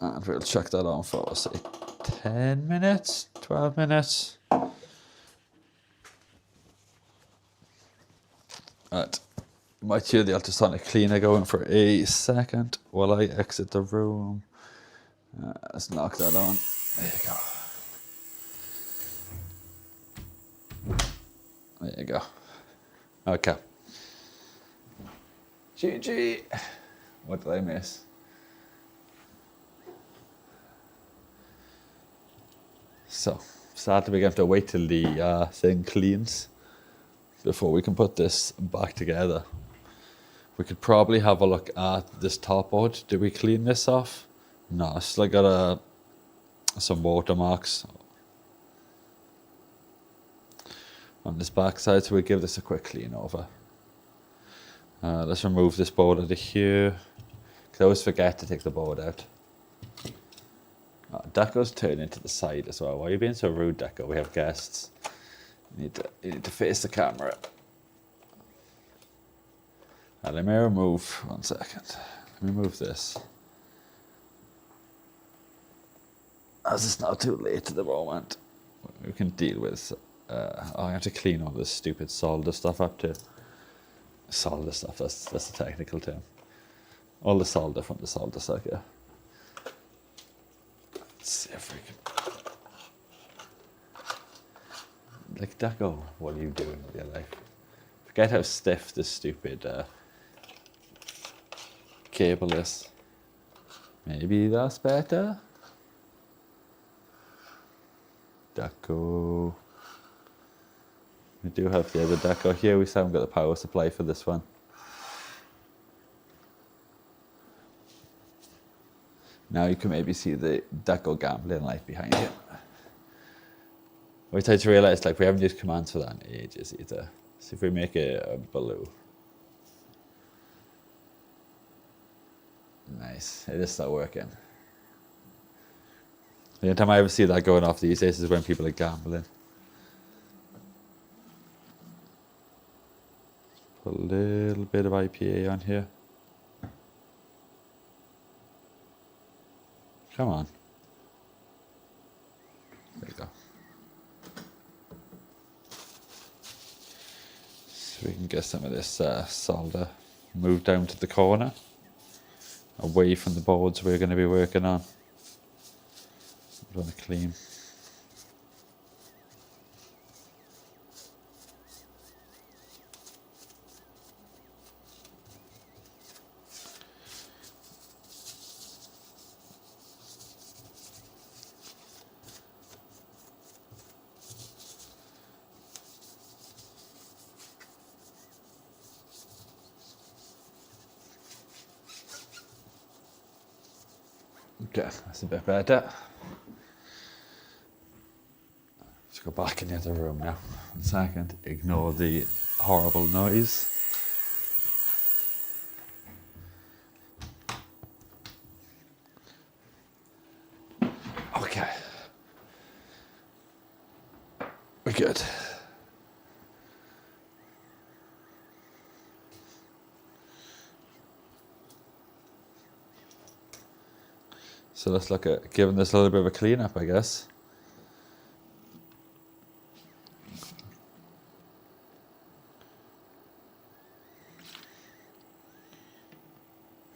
And we'll check that on for, say, 10 minutes, 12 minutes. Right. You might hear the ultrasonic cleaner going for a second while I exit the room. Let's knock that on. There you go. There you go. Okay. GG. What did I miss? So, sadly we're going to have to wait till the thing cleans before we can put this back together. We could probably have a look at this top board. Did we clean this off? No, it's still got some watermarks on this back side, so we'll give this a quick clean over. Let's remove this board out of here. I always forget to take the board out. Deco's turning to the side as well. Why are you being so rude, Deco? We have guests. You need to face the camera. Let me remove, 1 second. Let me move this. As it's not too late at the moment, we can deal with, I have to clean all this stupid solder stuff up too. Solder stuff, that's the technical term. All the solder from the solder sucker. Let's see if we can. Like, Deco, what are you doing with your life? Forget how stiff this stupid cable is. Maybe that's better. Deco. We do have the other Deco here. We still haven't got the power supply for this one. Now you can maybe see the Deco gambling light behind it. We tried to realise, like, we haven't used commands for that in ages either. See if we make it a blue. Nice. It is still working. The only time I ever see that going off these days is when people are gambling. Put a little bit of IPA on here. Come on. There you go. So we can get some of this solder moved down to the corner, away from the boards we're going to be working on. I'm going to clean. Okay, that's a bit better. Let's go back in the other room now. 1 second. Ignore the horrible noise. we're good. So let's look at giving this a little bit of a clean up, I guess.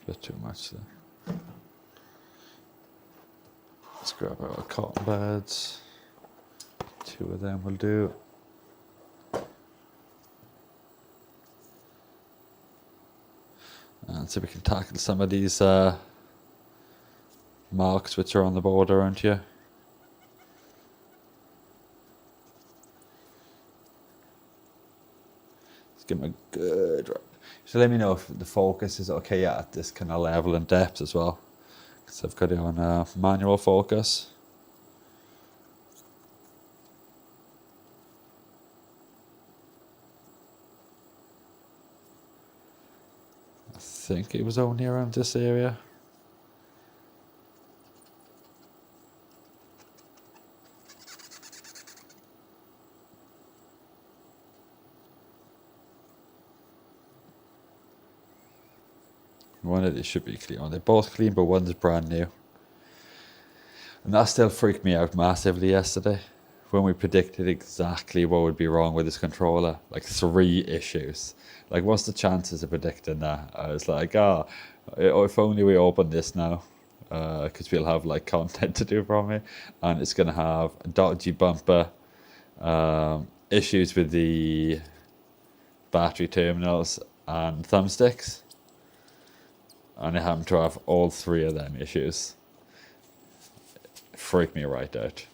A bit too much there. Let's grab our cotton buds. 2 of them will do. And so we can tackle some of these marks which are on the board around here. Let's give them a good rub. So let me know if the focus is okay at this kind of level and depth as well. Because I've got it on manual focus. I think it was only around this area. One of these should be clean. They're both clean, but one's brand new. And that still freaked me out massively yesterday when we predicted exactly what would be wrong with this controller. Like 3 issues. Like, what's the chances of predicting that? I was like, if only we open this now. Because we'll have like content to do from it. And it's going to have a dodgy bumper. Issues with the battery terminals and thumbsticks. And I happen to have all 3 of them issues. Freaked me right out.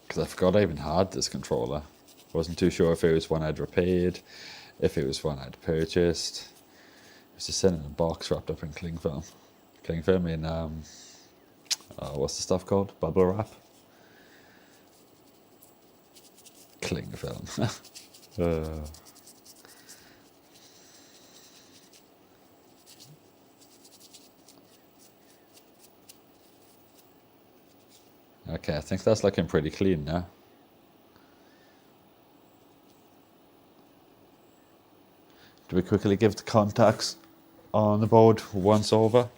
Because I forgot I even had this controller. Wasn't too sure if it was one I'd repaired, if it was one I'd purchased. It was just sitting in a box wrapped up in cling film. Cling film in, what's the stuff called? Bubble wrap? Cling film. Okay, I think that's looking pretty clean now. Do we quickly give the contacts on the board once over?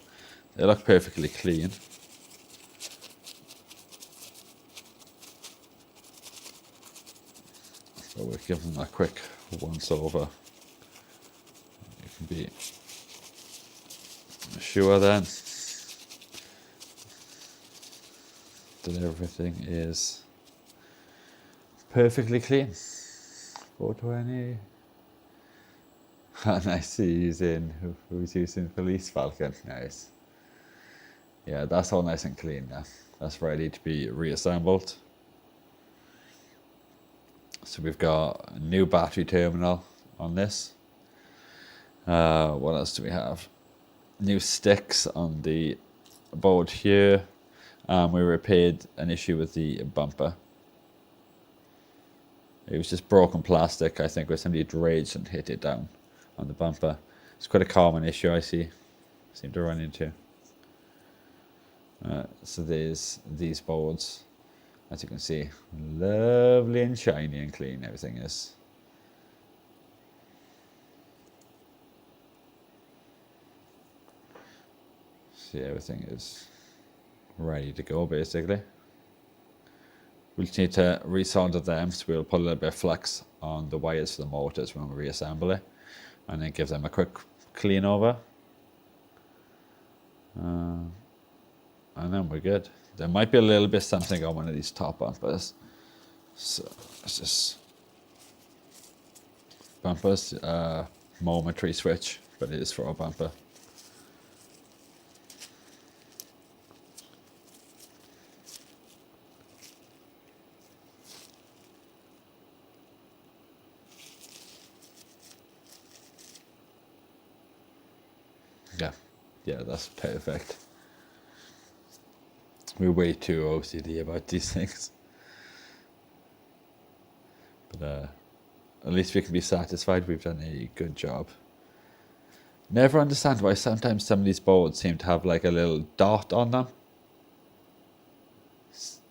They look perfectly clean. So we'll give them a quick once over. You can be sure then that everything is perfectly clean. 420. And I see who's using Police Falcon. Nice. Yeah, that's all nice and clean now. That's ready to be reassembled. So we've got a new battery terminal on this. What else do we have? New sticks on the board here. We repaired an issue with the bumper. It was just broken plastic, I think, where somebody had raged and hit it down on the bumper. It's quite a common issue I seem to run into. So there's these boards. As you can see, lovely and shiny and clean everything is. See, everything is ready to go basically. We'll need to resolder them, so we'll put a little bit of flux on the wires for the motors when we reassemble it, and then give them a quick clean over. And then we're good. There might be a little bit something on one of these top bumpers. So it's just bumpers, momentary switch, but it is for a bumper. Yeah, that's perfect. We're way too OCD about these things. But at least we can be satisfied we've done a good job. Never understand why sometimes some of these boards seem to have like a little dot on them.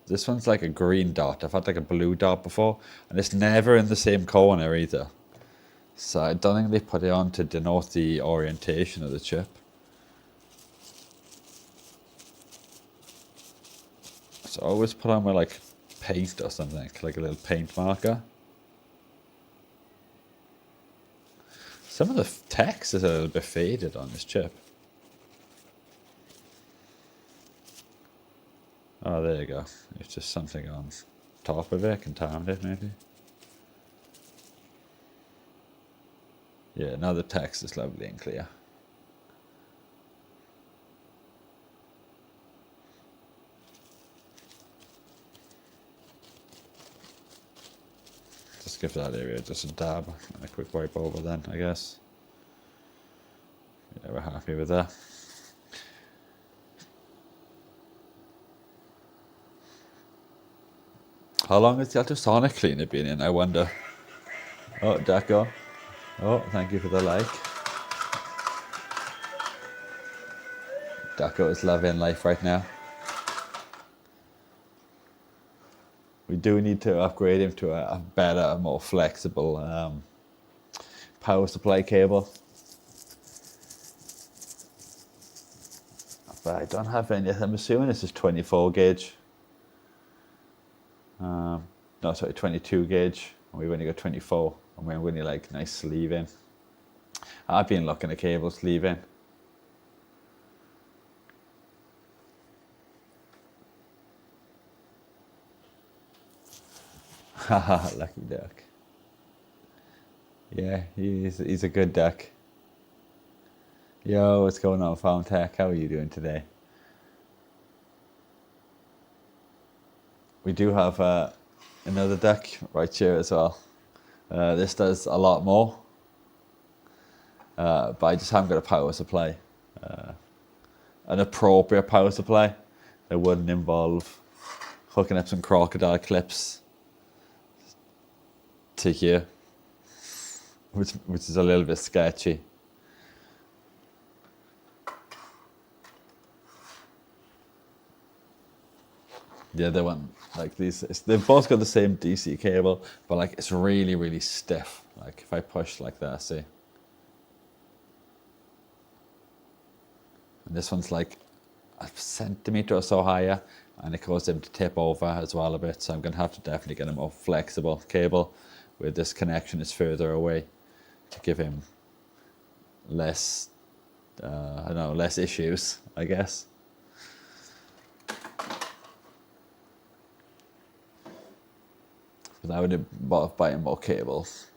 This one's like a green dot. I've had like a blue dot before, and it's never in the same corner either. So I don't think they put it on to denote the orientation of the chip. So I always put on with like paint or something, like a little paint marker. Some of the text is a little bit faded on this chip. Oh, there you go. It's just something on top of it, contaminated maybe. Yeah, now the text is lovely and clear. Just give that area just a dab and a quick wipe over then, I guess. Yeah, we're happy with that. How long has the ultrasonic cleaner been in, I wonder? Oh, Daco. Oh, thank you for the like. Daco is loving life right now. We do need to upgrade him to a better, more flexible power supply cable. But I don't have any. I'm assuming this is 24 gauge. No, sorry, 22 gauge. And we've only got 24. And we're only like nice sleeve in. I've been looking at cable sleeve in. Haha, lucky duck. Yeah, he's a good duck. Yo, what's going on, Farm Tech? How are you doing today? We do have another duck right here as well. This does a lot more, but I just haven't got a power supply. An appropriate power supply that wouldn't involve hooking up some crocodile clips to here, which is a little bit sketchy. The other one, like these, they've both got the same DC cable, but like it's really, really stiff. Like if I push like that, see? And this one's like a centimetre or so higher, and it causes them to tip over as well a bit. So I'm going to have to definitely get a more flexible cable where this connection is further away to give him less, I don't know, less issues, I guess. But I would involve buying more cables.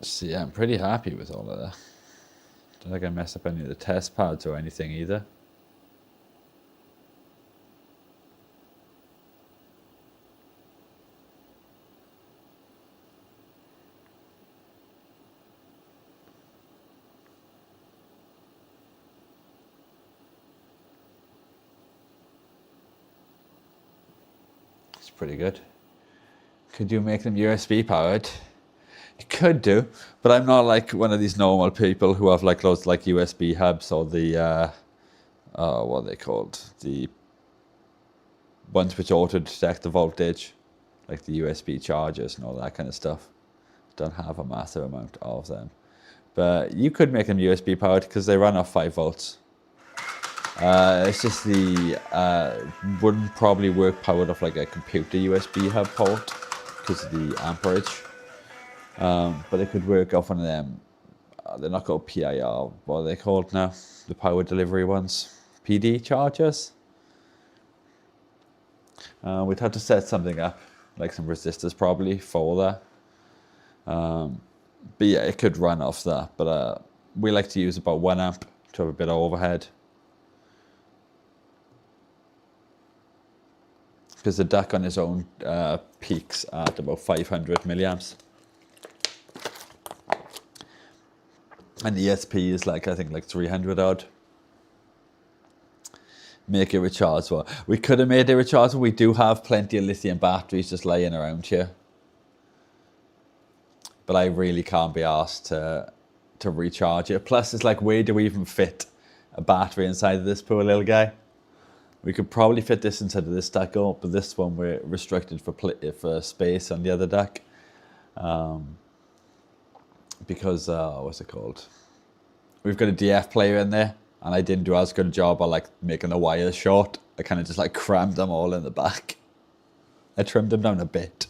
So yeah, I'm pretty happy with all of that. Don't think I messed up any of the test pads or anything either. It's pretty good. Could you make them USB powered? You could do, but I'm not like one of these normal people who have like loads like USB hubs or the, what are they called? The ones which auto detect the voltage, like the USB chargers and all that kind of stuff. Don't have a massive amount of them. But you could make them USB powered because they run off 5 volts. It's just the, wouldn't probably work powered off like a computer USB hub port because of the amperage. But it could work off one of them. They're not called PIR. What are they called now? The power delivery ones. PD chargers. We'd have to set something up, like some resistors probably for that. But yeah, it could run off that. But we like to use about 1 amp to have a bit of overhead. Because the duck on his own peaks at about 500 milliamps. And the ESP is like, I think like 300 odd. make it rechargeable. We could have made it rechargeable. We do have plenty of lithium batteries just laying around here. But I really can't be asked to recharge it. Plus, it's like, where do we even fit a battery inside of this poor little guy? We could probably fit this inside of this deck, but this one we're restricted for space on the other deck. Because, what's it called? We've got a DF player in there, and I didn't do as good a job of like making the wires short. I kind of just like crammed them all in the back. I trimmed them down a bit,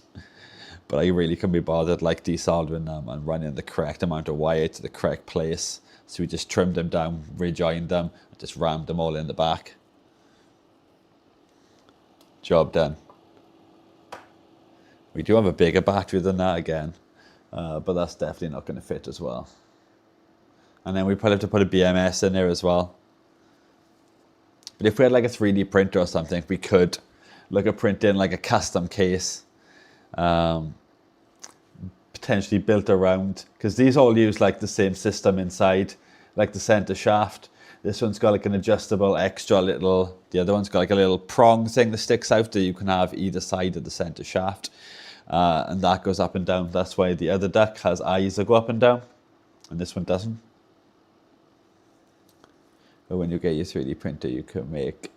but I really couldn't be bothered like desoldering them and running the correct amount of wire to the correct place. So we just trimmed them down, rejoined them, and just rammed them all in the back. Job done. We do have a bigger battery than that again, but that's definitely not going to fit as well. And then we probably have to put a BMS in there as well. But if we had like a 3D printer or something, we could look at printing like a custom case, potentially built around, because these all use like the same system inside, like the center shaft. This one's got like an adjustable extra little, the other one's got like a little prong thing that sticks out that you can have either side of the center shaft. And that goes up and down. That's why the other deck has eyes that go up and down, and this one doesn't. But when you get your 3D printer, you can make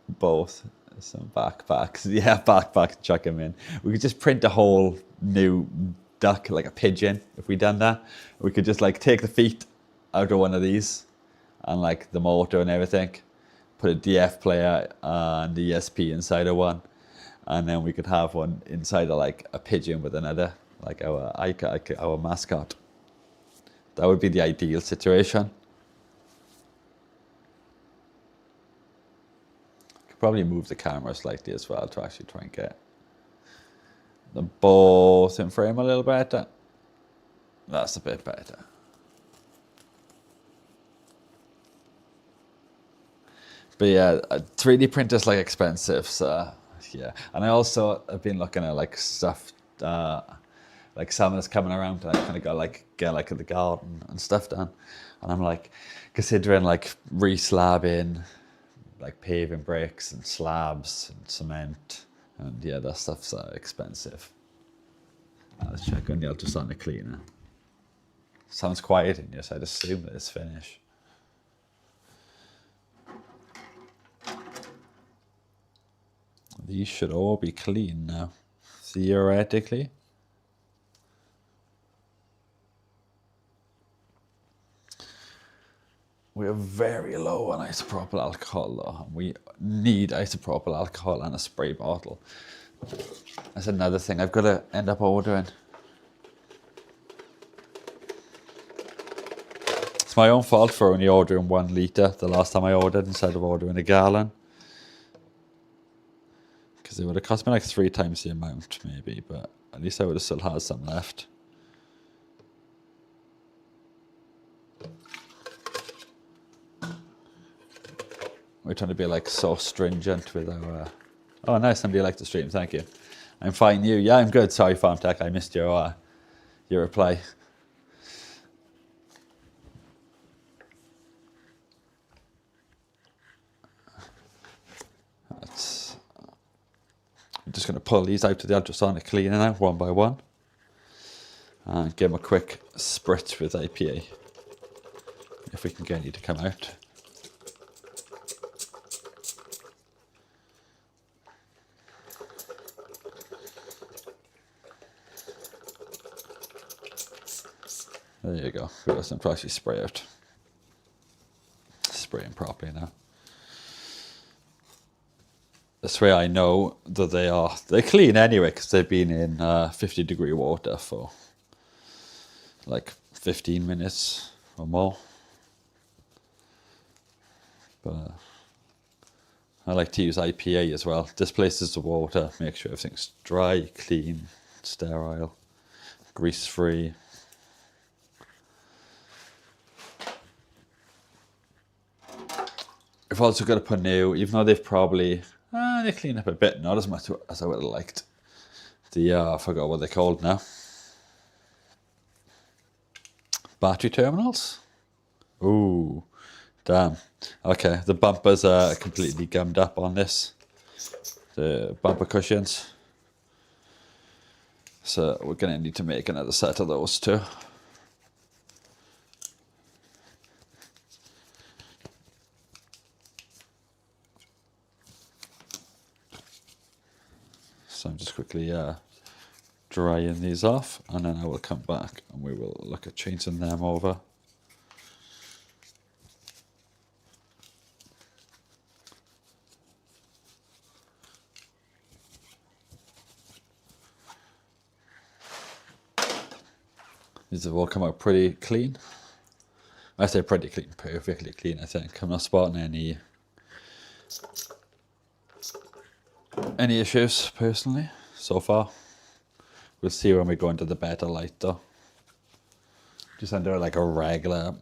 both. Some backpacks. Yeah, backpacks, chuck them in. We could just print a whole new duck, like a pigeon, if we done that. We could just like take the feet out of one of these and like the motor and everything, put a DF player and the ESP inside of one, and then we could have one inside of like a pigeon with another, like our mascot. That would be the ideal situation. Could probably move the camera slightly as well to actually try and get them both in frame a little better. That's a bit better. But yeah, 3D printers like expensive, so yeah. And I also have been looking at like stuff, like summer's coming around, and I kind of got like get like the garden and stuff done, and I'm like considering like re-slabbing, like paving bricks and slabs and cement, and yeah, that stuff's expensive. Let's check on the ultrasonic cleaner. Sounds quiet in here, so I'd assume that it's finished. These should all be clean now, theoretically. We're very low on isopropyl alcohol though. We need isopropyl alcohol and a spray bottle. That's another thing I've got to end up ordering. It's my own fault for only ordering 1 litre the last time I ordered instead of ordering a gallon. Because it would have cost me like 3 times the amount maybe, but at least I would have still had some left. We're trying to be like so stringent with our... Oh nice, somebody liked the stream, thank you. I'm fine, you? Yeah, I'm good. Sorry, Farm Tech, I missed your reply. I'm just going to pull these out to the ultrasonic cleaner now, one by one, and give them a quick spritz with IPA, if we can get any to come out. There you go. We've got some to actually spray out. Spraying properly now. This way I know that they're clean anyway, because they've been in 50-degree water for like 15 minutes or more. But I like to use IPA as well. Displaces the water, make sure everything's dry, clean, sterile, grease-free. We've also got to put new, even though they've probably, they clean up a bit, not as much as I would have liked. I forgot what they're called now. Battery terminals? Ooh, Damn. Okay, the bumpers are completely gummed up on this. The bumper cushions. So we're going to need to make another set of those too. So I'm just quickly drying these off, and then I will come back and we will look at changing them over. These have all come out pretty clean. I say pretty clean, perfectly clean, I think. I'm not spotting any issues personally so far. We'll see when we go into the better light though. Just under like a regular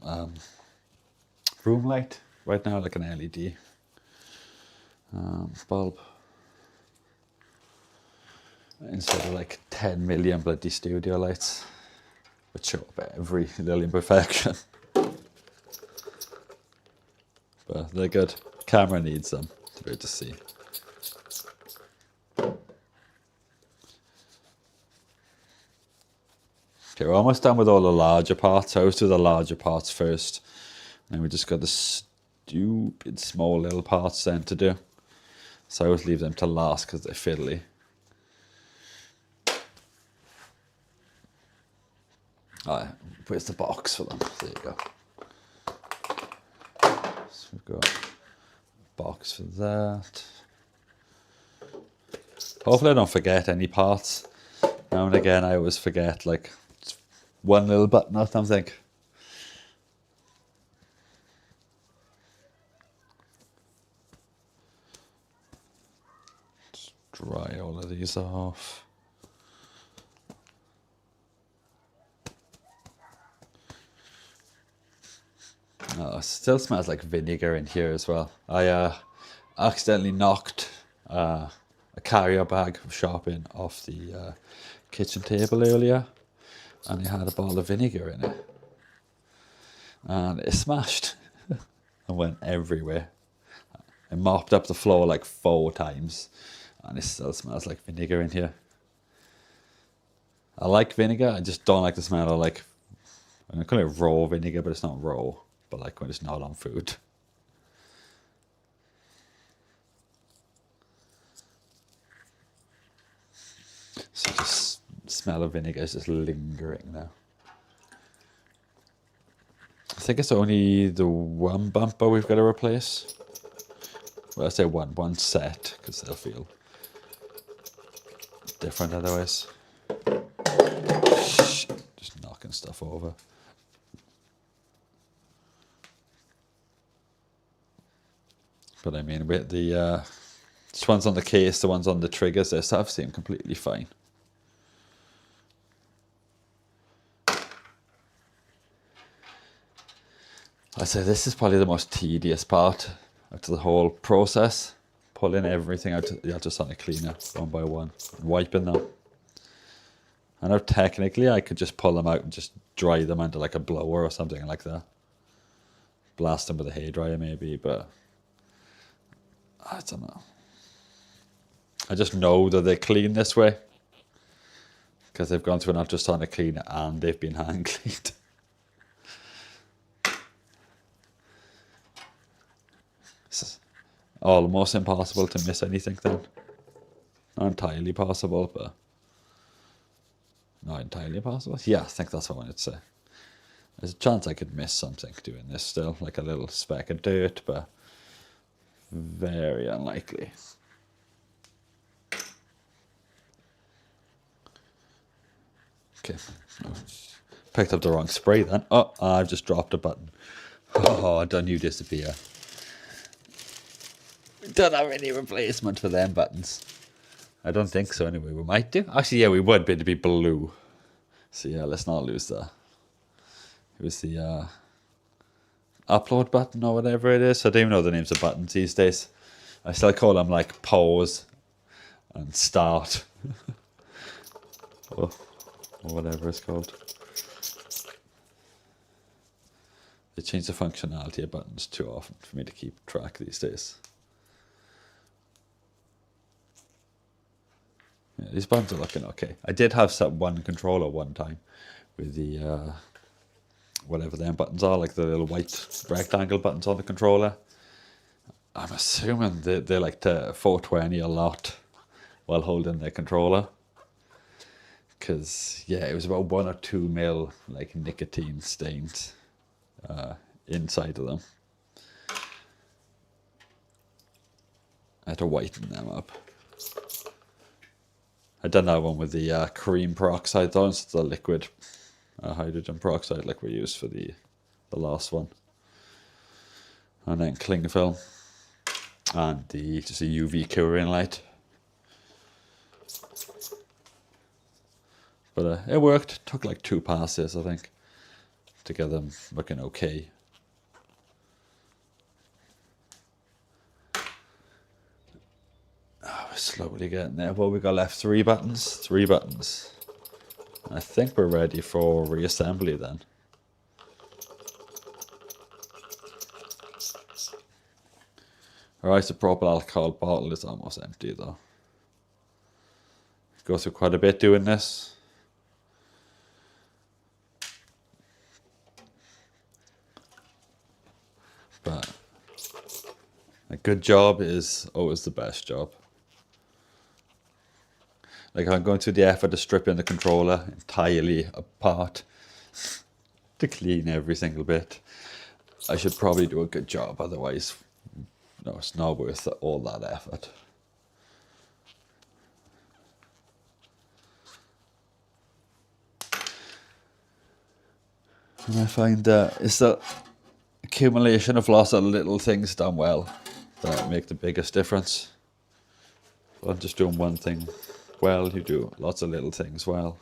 room light right now, like an LED bulb, instead of like 10 million bloody studio lights, which show up every little imperfection. But they're good. Camera needs them to be able to see. Okay, we're almost done with all the larger parts. I always do the larger parts first. And we just got the stupid small little parts then to do. So I always leave them to last because they're fiddly. Alright, where's the box for them? There you go. So we've got a box for that. Hopefully I don't forget any parts. Now and again I always forget like one little button or something. Just dry all of these off. Oh, it still smells like vinegar in here as well. I accidentally knocked a carrier bag of shopping off the kitchen table earlier, and it had a bottle of vinegar in it, and it smashed and went everywhere. I mopped up the floor like 4 times, and it still smells like vinegar in here. I like vinegar, I just don't like the smell of like, I call it raw vinegar, but it's not raw, but like when it's not on food. So just smell of vinegar is just lingering now. I think it's only the one bumper we've got to replace. Well, I say one set, because they'll feel different otherwise. Just knocking stuff over. But I mean, with the ones on the case, the ones on the triggers, their stuff seem completely fine. I say this is probably the most tedious part of the whole process. Pulling everything out of the ultrasonic cleaner one by one, wiping them. I know technically I could just pull them out and just dry them under like a blower or something like that. Blast them with a hairdryer maybe, but I don't know. I just know that they're clean this way because they've gone through an ultrasonic cleaner and they've been hand cleaned. It's almost impossible to miss anything then. Not entirely possible, but not entirely possible. Yeah, I think that's what I wanted to say. There's a chance I could miss something doing this still, like a little speck of dirt, but very unlikely. Okay, picked up the wrong spray then. Oh, I've just dropped a button. Oh, don't you disappear. We don't have any replacement for them buttons. I don't think so anyway. We might do. Actually, yeah, we would, but it'd be blue. So yeah, let's not lose that. It was the upload button or whatever it is. I don't even know the names of buttons these days. I still call them like pause and start. or whatever it's called. They change the functionality of buttons too often for me to keep track these days. Yeah, these buttons are looking okay. I did have one controller one time with the whatever them buttons are, like the little white rectangle buttons on the controller. I'm assuming they like to 420 a lot while holding their controller. Because, yeah, it was about 1 or 2 mil like nicotine stains inside of them. I had to whiten them up. I done that one with the cream peroxide though, instead of the liquid hydrogen peroxide like we used for the last one. And then cling film and just a UV curing light. But it worked. Took like 2 passes, I think, to get them looking okay. Oh, we're slowly getting there. Well, we got left 3 buttons. 3 buttons. I think we're ready for reassembly then. Alright, the propyl alcohol bottle is almost empty though. Go through quite a bit doing this. But a good job is always the best job. Like I'm going through the effort of stripping the controller entirely apart to clean every single bit. I should probably do a good job, otherwise, no, it's not worth all that effort. And I find it's the accumulation of lots of little things done well that make the biggest difference. If I'm just doing one thing well, you do lots of little things well.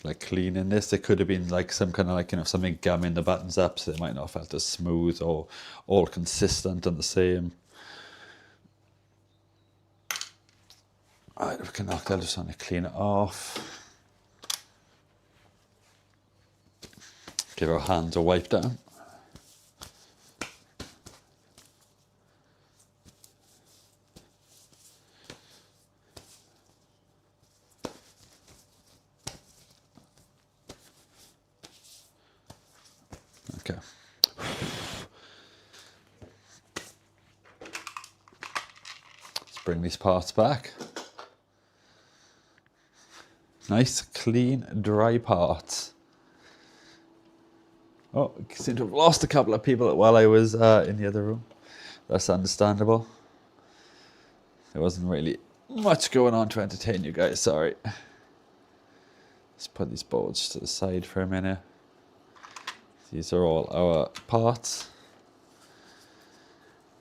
Like cleaning this, there could have been like some kind of like, something gumming the buttons up, so they might not have felt as smooth or all consistent and the same. Alright, we can knock that, just on to clean it off. Give our hands a wipe down. Okay. Let's bring these parts back. Nice, clean, dry parts. Oh, I seem to have lost a couple of people while I was in the other room. That's understandable. There wasn't really much going on to entertain you guys, sorry. Let's put these boards to the side for a minute. These are all our parts.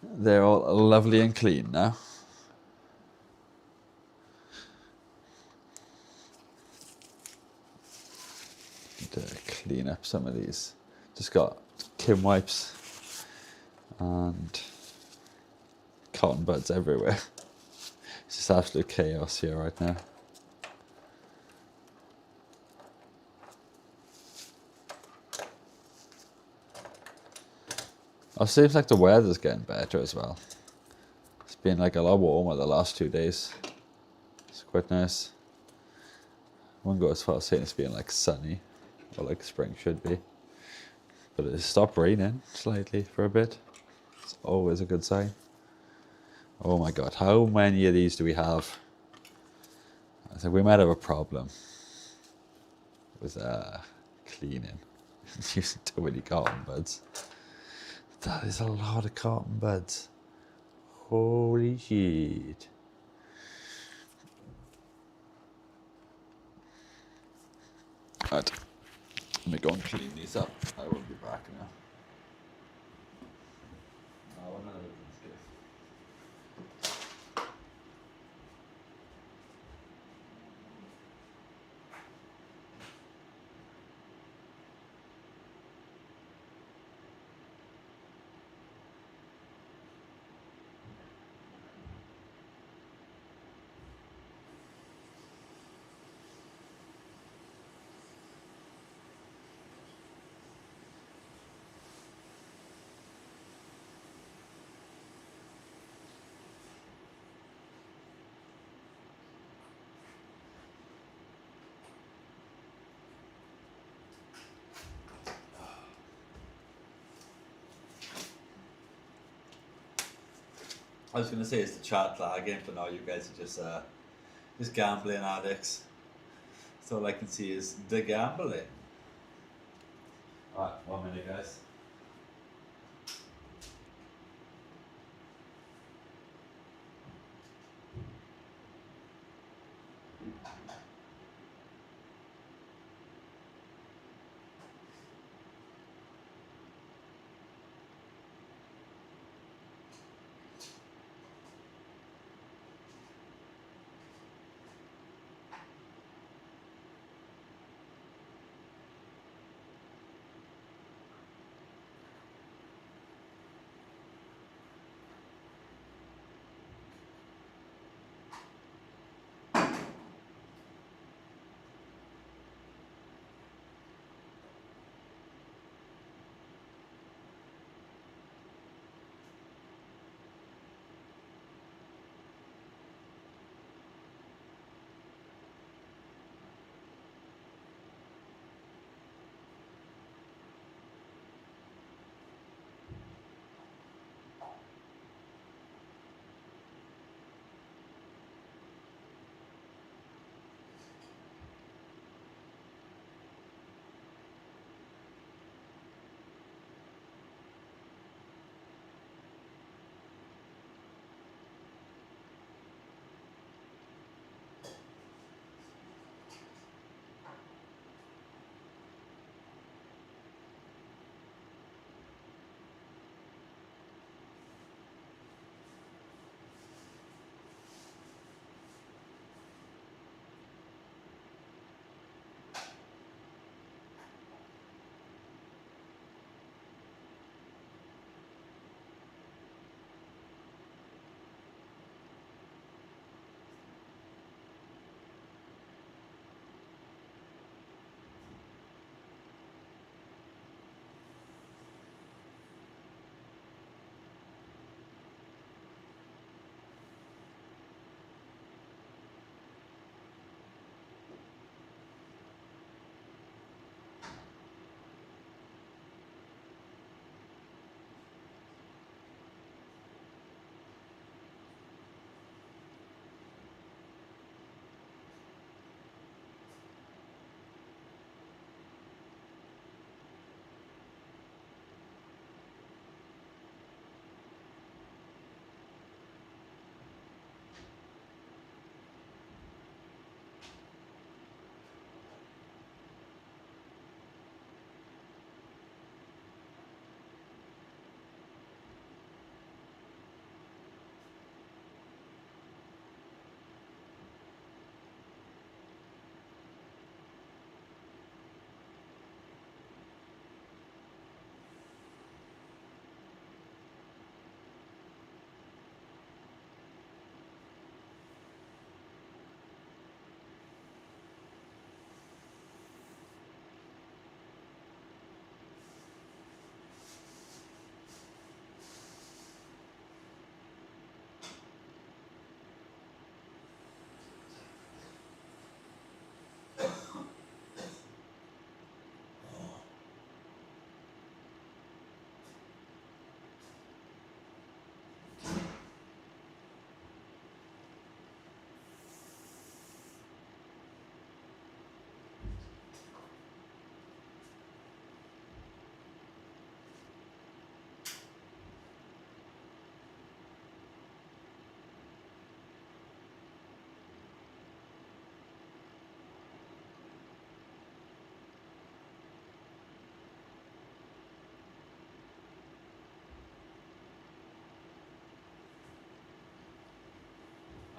They're all lovely and clean now. To clean up some of these. Just got Kim wipes and cotton buds everywhere. It's just absolute chaos here right now. Oh, it seems like the weather's getting better as well. It's been like a lot warmer the last 2 days. It's quite nice. I wouldn't go as far as saying it's been like sunny, or like spring should be. But it stopped raining slightly for a bit. It's always a good sign. Oh my god, how many of these do we have? I think we might have a problem with cleaning using too many cotton buds. That is a lot of cotton buds. Holy shit. Right, let me go and clean these up. I will be back now. I was gonna say it's the chat lagging, but now you guys are just gambling addicts. So all I can see is the gambling. Alright, 1 minute guys.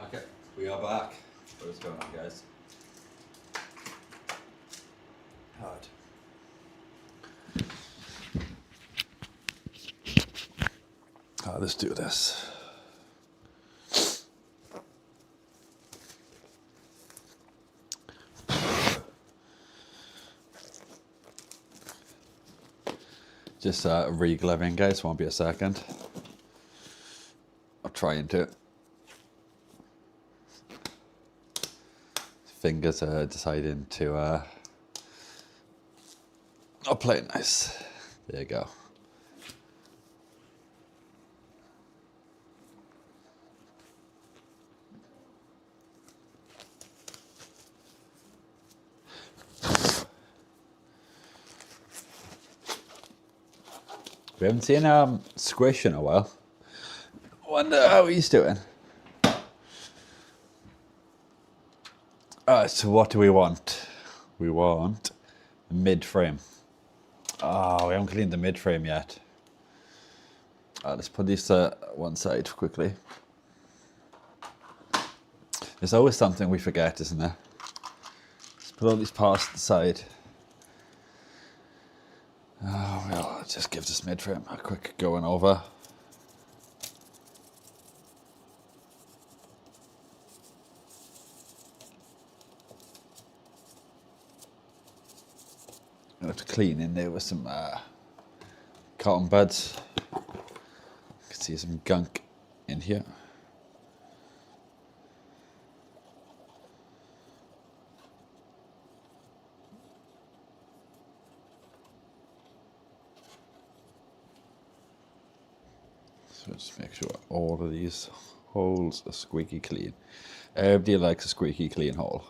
Okay, we are back. What is going on, guys? Hard. Let's do this. Just re-gloving, guys. Won't be a second. I'll try and do it. Fingers are deciding to not play it nice. There you go. We haven't seen Squish in a while. Wonder how he's doing. Alright, so what do we want? We want the mid-frame. Oh, we haven't cleaned the mid-frame yet. Let's put these to one side quickly. There's always something we forget, isn't there? Let's put all these parts to the side. Oh, well, let's just give this mid-frame a quick going over. I have to clean in there with some cotton buds. You can see some gunk in here. So just make sure all of these holes are squeaky clean. Everybody likes a squeaky clean hole.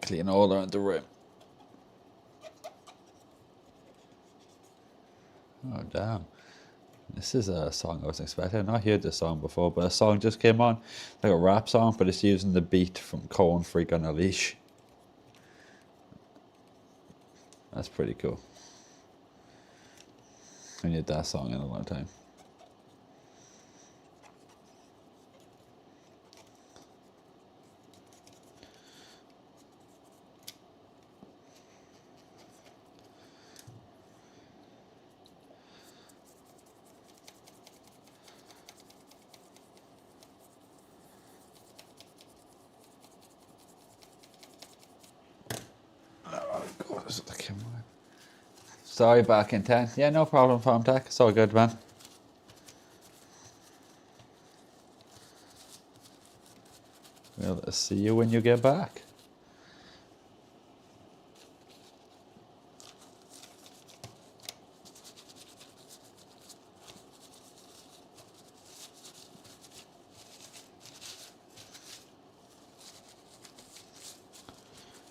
Clean all around the rim. Oh damn. This is a song I wasn't expecting. I've not heard this song before, but a song just came on. Like a rap song, but it's using the beat from Corn Freak on a Leash. That's pretty cool. I need that song in a long time. Oh god, is it the camera? Sorry, back in 10. Yeah, no problem, Farm Tech. It's all good, man. Well, I'll see you when you get back.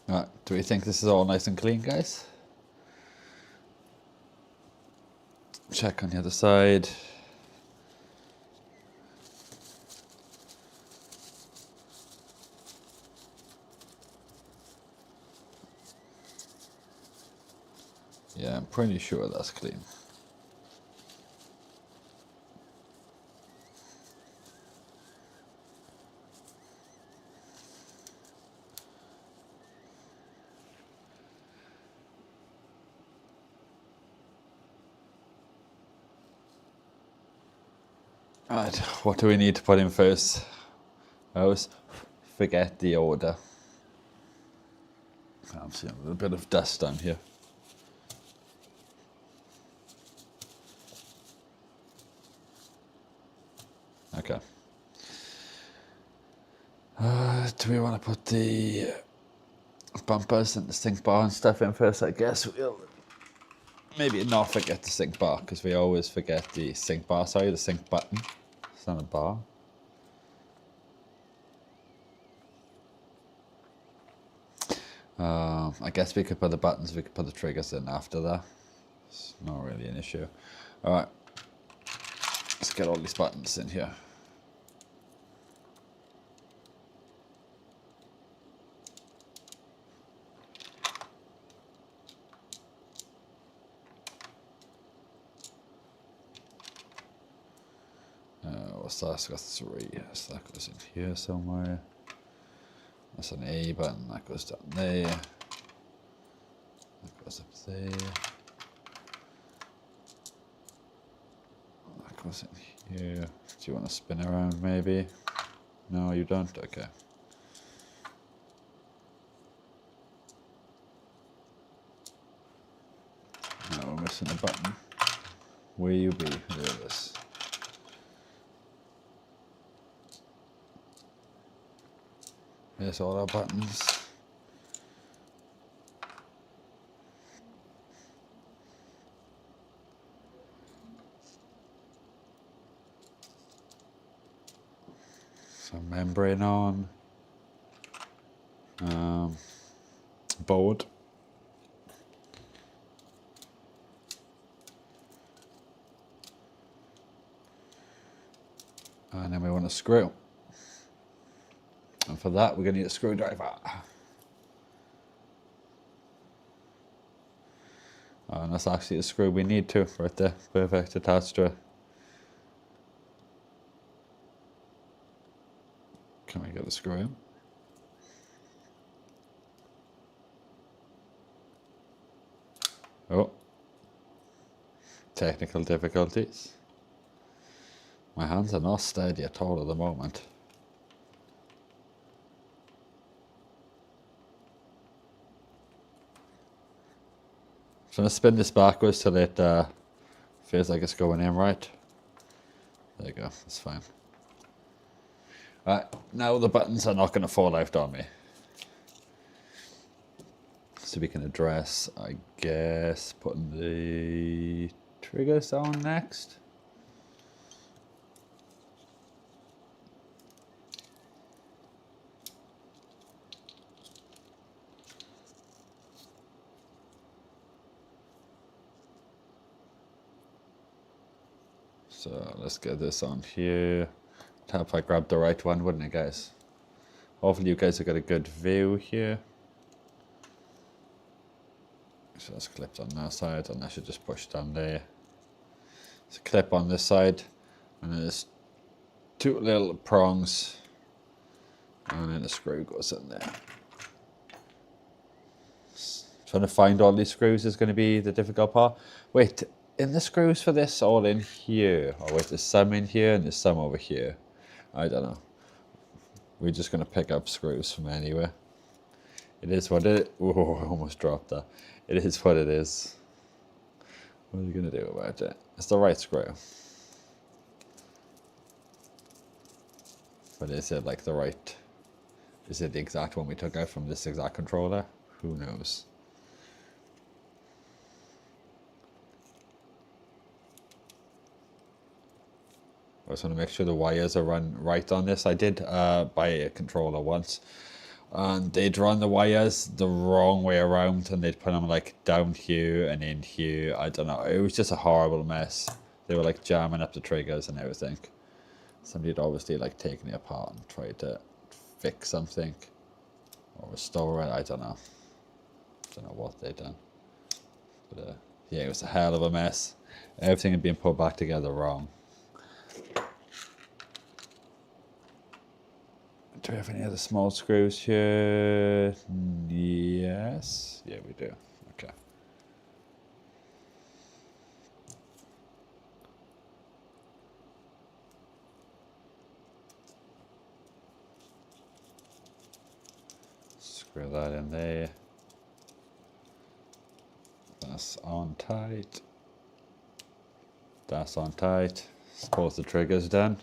Right, do we think this is all nice and clean, guys? Check on the other side. Yeah, I'm pretty sure that's clean. Right, what do we need to put in first? I always forget the order. I'm seeing a little bit of dust down here. Okay. Do we want to put the bumpers and the sync bar and stuff in first? I guess we'll maybe not forget the sync bar, because we always forget the sync bar, sorry, the sync button. It's not a bar. I guess we could put the buttons, we could put the triggers in after that. It's not really an issue. Alright, let's get all these buttons in here. What's that? It's got 3. So that goes in here somewhere. That's an A button, that goes down there. That goes up there. That goes in here. Do you want to spin around maybe? No, you don't? Okay. Now we're missing a button. Where you be? There it is. There's all our buttons. Some membrane on. Board. And then we want a screw. And for that, we're going to need a screwdriver. And that's actually the screw we need to, right there. Perfect, attached to it. Can we get the screw in? Oh. Technical difficulties. My hands are not steady at all at the moment. I'm trying to spin this backwards till it feels like it's going in right. There you go, that's fine. Alright, now the buttons are not going to fall out on me. So we can address, I guess, putting the triggers on next. So let's get this on here. Hope I grabbed the right one, wouldn't it, guys? Hopefully you guys have got a good view here. So that's clipped on that side, and I should just push down there. It's a clip on this side, and there's two little prongs, and then a screw goes in there. Trying to find all these screws is going to be the difficult part. Wait, in the screws for this all in here? Oh wait, there's some in here and there's some over here. I don't know. We're just going to pick up screws from anywhere. It is what it. Oh, I almost dropped that. It is what it is. What are you going to do about it? It's the right screw. But is it like the right? Is it the exact one we took out from this exact controller? Who knows? I just want to make sure the wires are run right on this. I did buy a controller once, and they'd run the wires the wrong way around, and they'd put them like down here and in here. I don't know. It was just a horrible mess. They were like jamming up the triggers and everything. Somebody had obviously like taken it apart and tried to fix something or restore it. I don't know. Don't know what they'd done. But yeah, it was a hell of a mess. Everything had been put back together wrong. Do we have any other small screws here? Yes. Yeah, we do. Okay. Screw that in there. That's on tight. That's on tight. Suppose the trigger's done.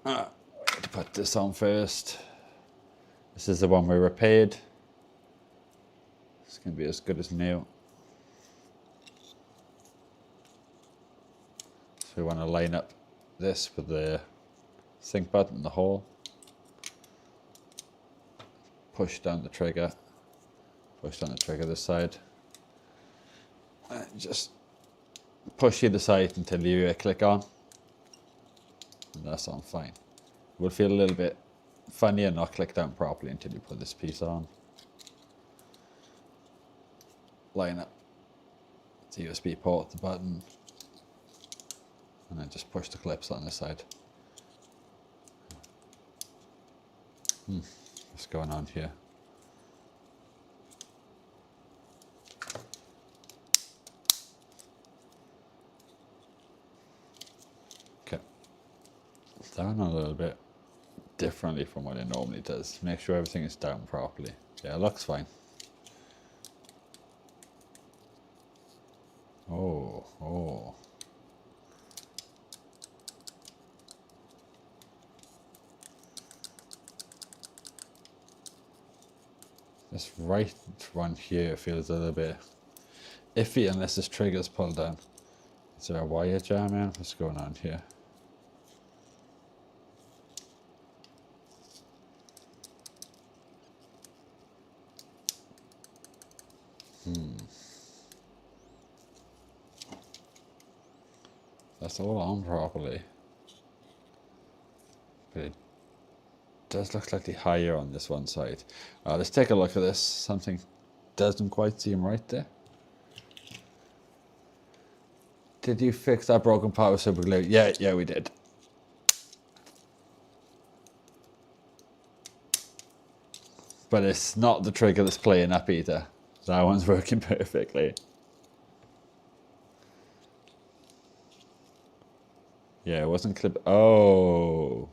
To put this on first. This is the one we repaired. It's going to be as good as new. So we want to line up this with the sync button, the hole. Push down the trigger. Push down the trigger this side. And just push either side until you click on. And that's on fine. It will feel a little bit funny and not click down properly until you put this piece on. Line up the USB port, the button, and then just push the clips on this side. What's going on here? Okay. Down a little bit differently from what it normally does. Make sure everything is down properly. Yeah, it looks fine. Oh. This right one here feels a little bit iffy unless this trigger's pulled down. Is there a wire jam in? What's going on here? That's all on properly. But it does look slightly higher on this one side. Let's take a look at this. Something doesn't quite seem right there. Did you fix that broken part with super glue? Yeah, we did. But it's not the trigger that's playing up either. That one's working perfectly. Yeah, it wasn't clip. Oh.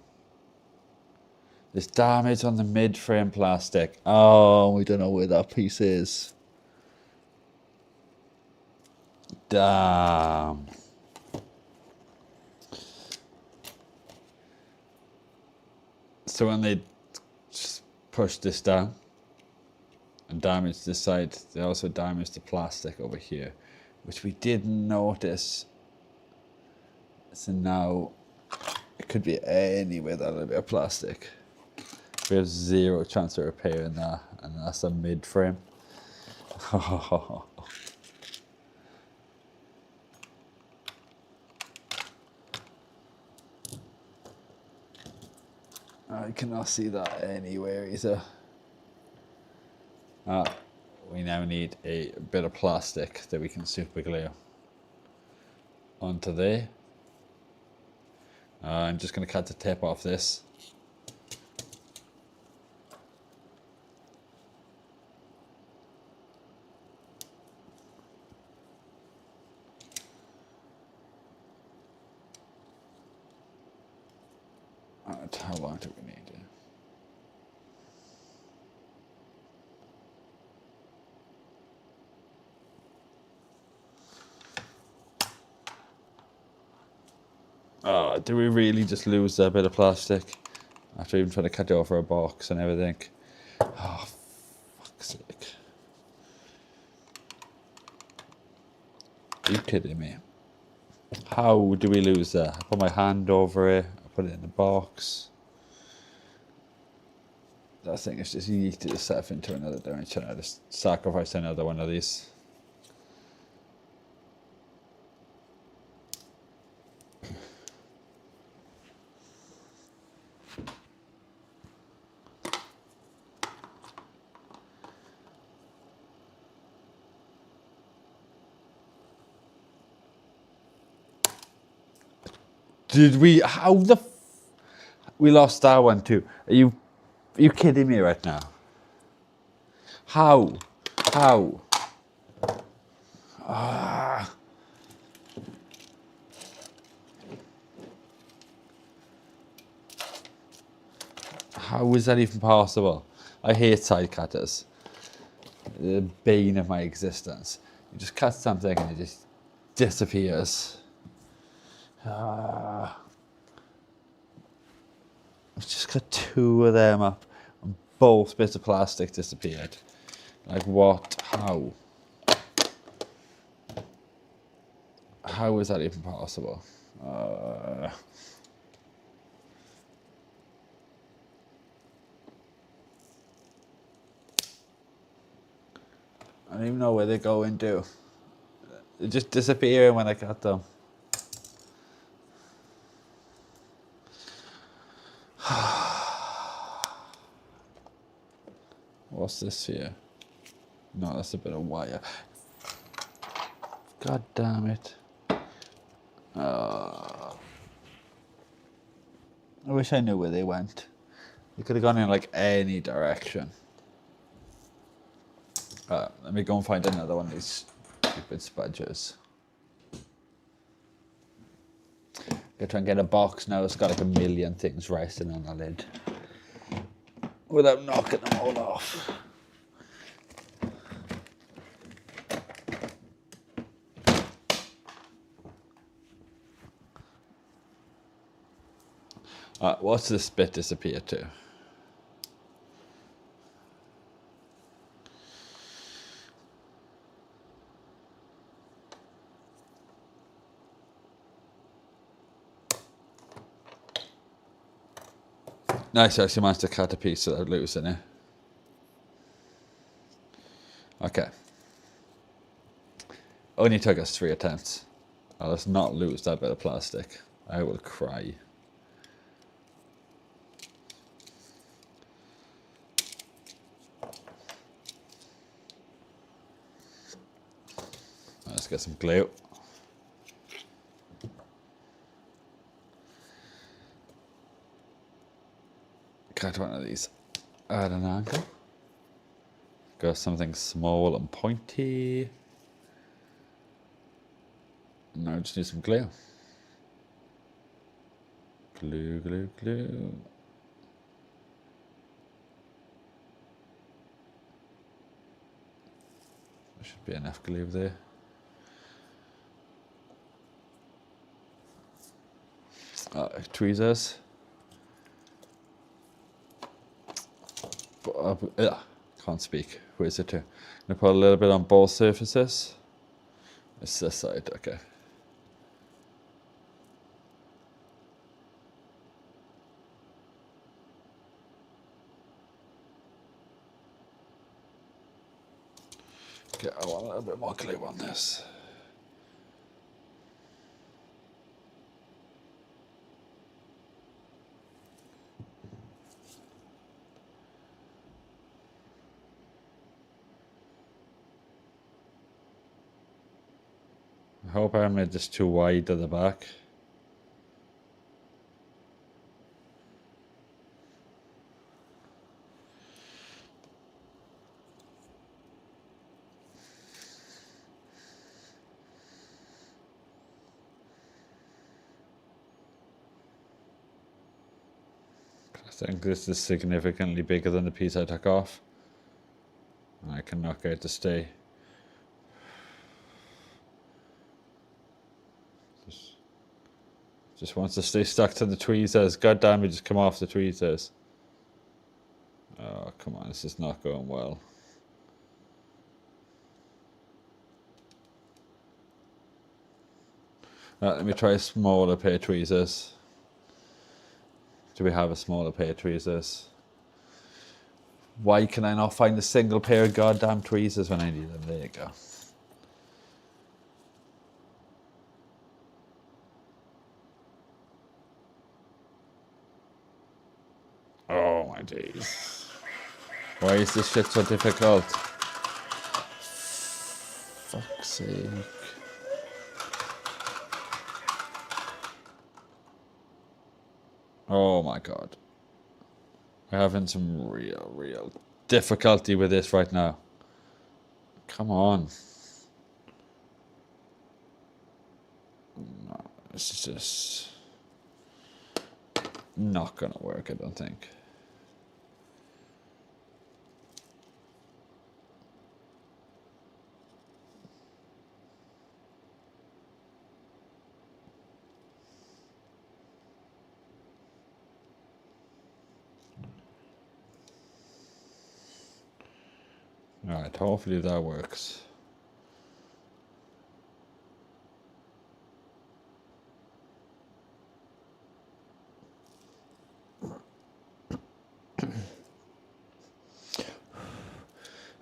There's damage on the mid-frame plastic. Oh, we don't know where that piece is. Damn. So when they push this down and damage this side, they also damage the plastic over here, which we didn't notice. So now it could be anywhere that little bit of plastic. We have zero chance of repairing that, and that's a mid-frame. I cannot see that anywhere either. We now need a bit of plastic that we can super glue onto there. I'm just going to cut the tip off this. How long do we need? Do we really just lose that bit of plastic after even trying to cut it off our box and everything? Oh, fuck's sake. Are you kidding me? How do we lose that? I put my hand over it, I put it in the box. That thing is just yeeted itself into another dimension. I just sacrificed another one of these. Did we? How the? We lost that one too. Are you kidding me right now? How? How? How is that even possible? I hate side cutters. The bane of my existence. You just cut something and it just disappears. I've just cut two of them up and both bits of plastic disappeared. Like what? How? How is that even possible? I don't even know where they go into. They just disappear when I cut them. What's this here? No, that's a bit of wire. God damn it. I wish I knew where they went. They could have gone in like any direction. Let me go and find another one of these stupid spudgers. Gonna try and get a box now. It's got like a million things resting on the lid without knocking them all off. What's this bit disappear to? Nice, I actually managed to cut a piece without losing it. Okay. Only took us 3 attempts. Oh, let's not lose that bit of plastic. I will cry. Let's get some glue. Cut one of these at an angle. Got something small and pointy. Now just need some glue. Glue, glue, glue. There should be enough glue there. Tweezers. Can't speak. Where's it to? I'm gonna put a little bit on both surfaces. It's this side, okay. Okay, I want a little bit more glue on this. I hope I made this too wide at the back. I think this is significantly bigger than the piece I took off. I can knock out to stay. Just wants to stay stuck to the tweezers. God damn it, just come off the tweezers. Oh, come on, this is not going well. Let me try a smaller pair of tweezers. Do we have a smaller pair of tweezers? Why can I not find a single pair of goddamn tweezers when I need them? There you go. Oh my days. Why is this shit so difficult? Fuck's sake. Oh my god. We're having some real difficulty with this right now. Come on. No, this is just not gonna work, I don't think. Alright, hopefully that works.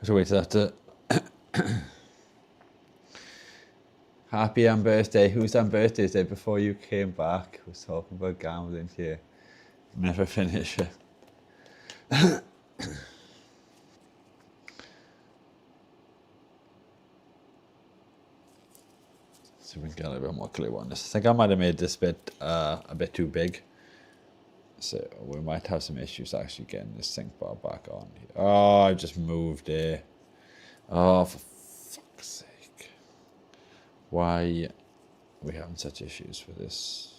So wait till that. Happy on birthday. Who's on birthday day before you came back? I was talking about gambling here. Never finish it. So we can get a little bit more glue on this. I think I might have made this bit a bit too big. So we might have some issues actually getting this sink bar back on here. Oh, I just moved it. Oh, for fuck's sake. Why are we having such issues with this?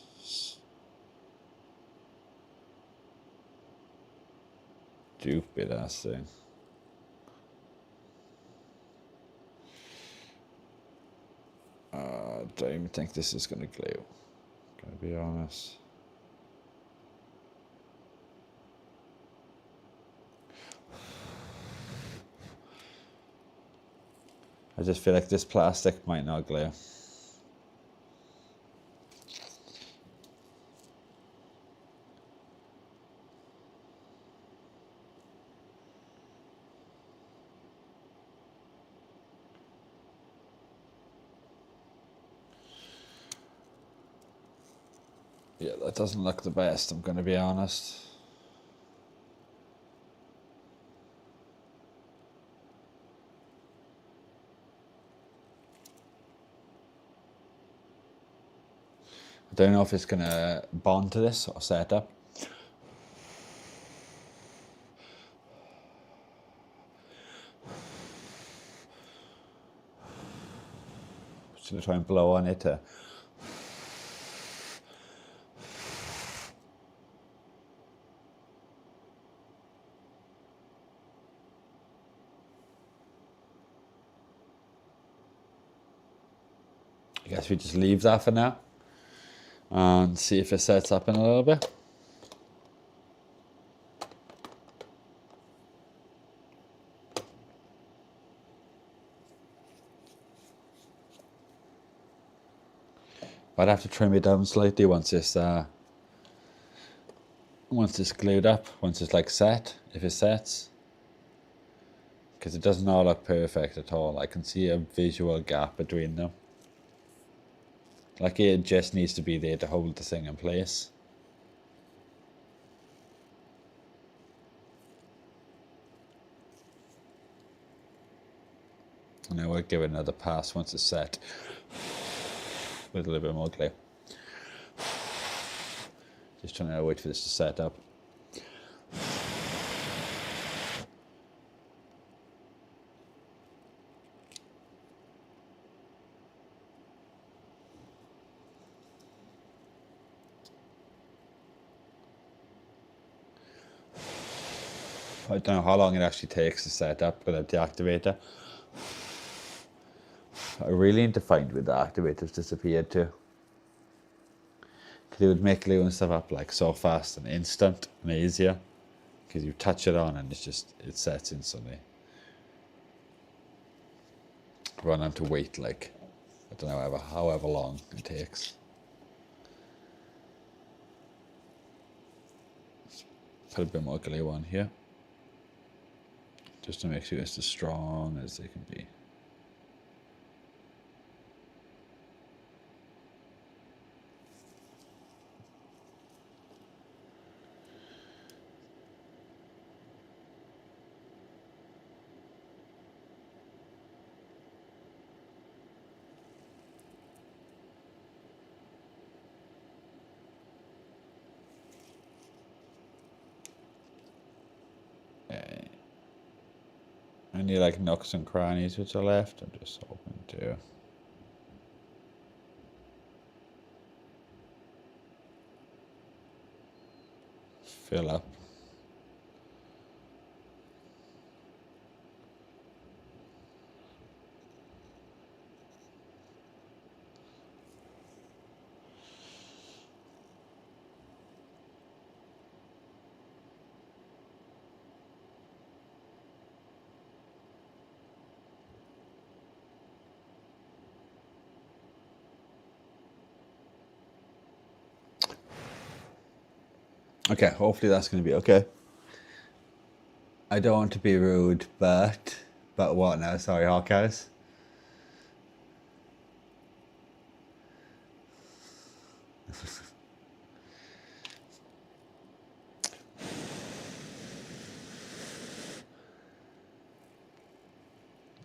Stupid ass thing. I don't even think this is going to glue. Gotta be honest. I just feel like this plastic might not glue. Yeah, that doesn't look the best, I'm going to be honest. I don't know if it's going to bond to this or set up. Just going to try and blow on it to... I guess we just leave that for now and see if it sets up in a little bit. I'd have to trim it down slightly once it's glued up, once it's like set, if it sets. Because it doesn't all look perfect at all. I can see a visual gap between them. Like it just needs to be there to hold the thing in place. And then we'll give it another pass once it's set. With a little bit more glue. Just trying to wait for this to set up. I don't know how long it actually takes to set up without the activator. I really need to find where the activator's disappeared to. Because it would make gluing stuff up like so fast and instant and easier. Because you touch it on and it sets instantly. Rather than have to wait like, I don't know, however long it takes. Put a bit more glue on here. Just to make sure it's as strong as they can be. Any like nooks and crannies which are left, I'm just hoping to fill up. Okay, hopefully that's going to be okay. I don't want to be rude, but what now? Sorry, Hawkeyes.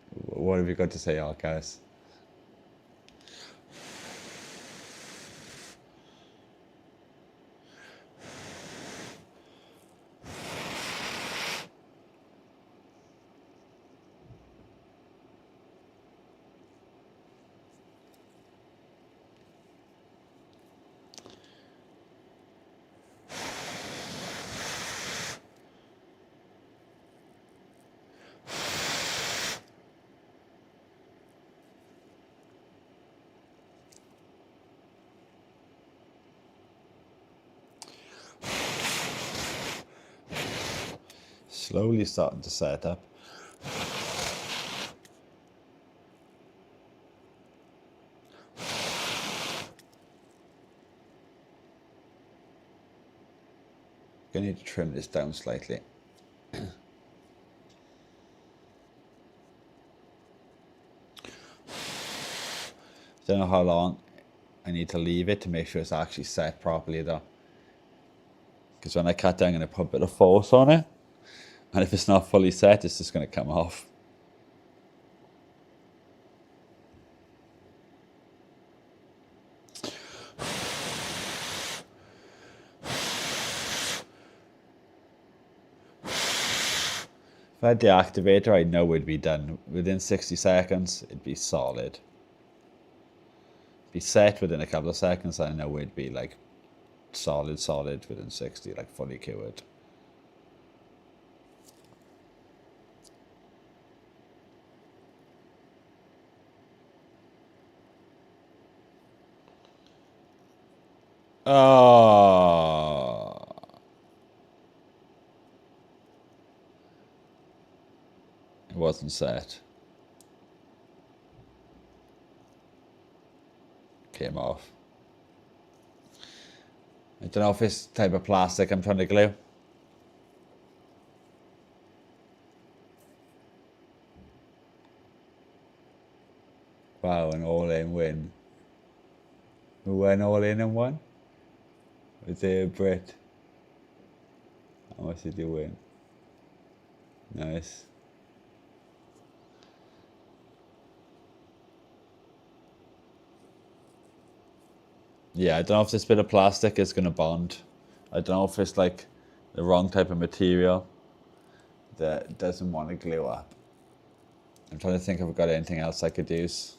What have you got to say, Hawkeyes? Slowly starting to set up. Gonna need to trim this down slightly. Don't know how long I need to leave it to make sure it's actually set properly though. Because when I cut down, I'm going to put a bit of force on it. And if it's not fully set, it's just going to come off. If I had the activator, I know it'd be done. Within 60 seconds, it'd be solid. Be set within a couple of seconds, I know it'd be like solid within 60, like fully cured. Oh. It wasn't set. Came off. I don't know if it's type of plastic I'm trying to glue. Wow, an all-in win. Who went all in and won? Was it a Brit? How much did you win? Nice. Yeah, I don't know if this bit of plastic is going to bond. I don't know if it's like the wrong type of material that doesn't want to glue up. I'm trying to think if I've got anything else I could use.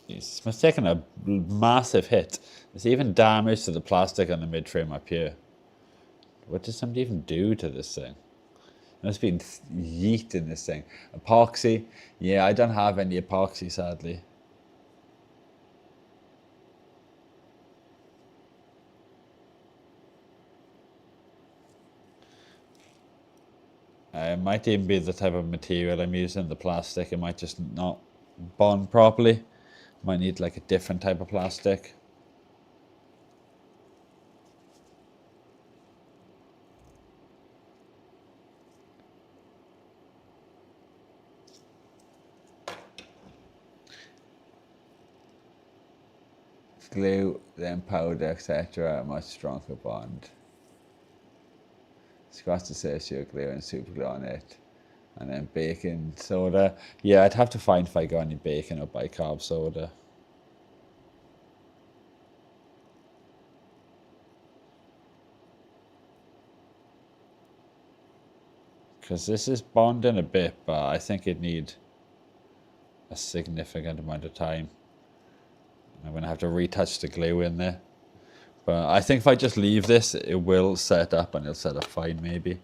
Jeez, it's taken a massive hit. There's even damage to the plastic on the mid-frame up here. What did somebody even do to this thing? Must have been yeeting this thing. Epoxy. Yeah, I don't have any epoxy, sadly. It might even be the type of material I'm using, the plastic. It might just not bond properly. Might need like a different type of plastic. Glue, then powder, etc. A much stronger bond. Scotch associate glue and super glue on it. And then baking soda. Yeah, I'd have to find if I got any baking or bicarb soda. Because this is bonding a bit, but I think it'd need a significant amount of time. I'm going to have to retouch the glue in there. But I think if I just leave this, it will set up and it'll set up fine maybe.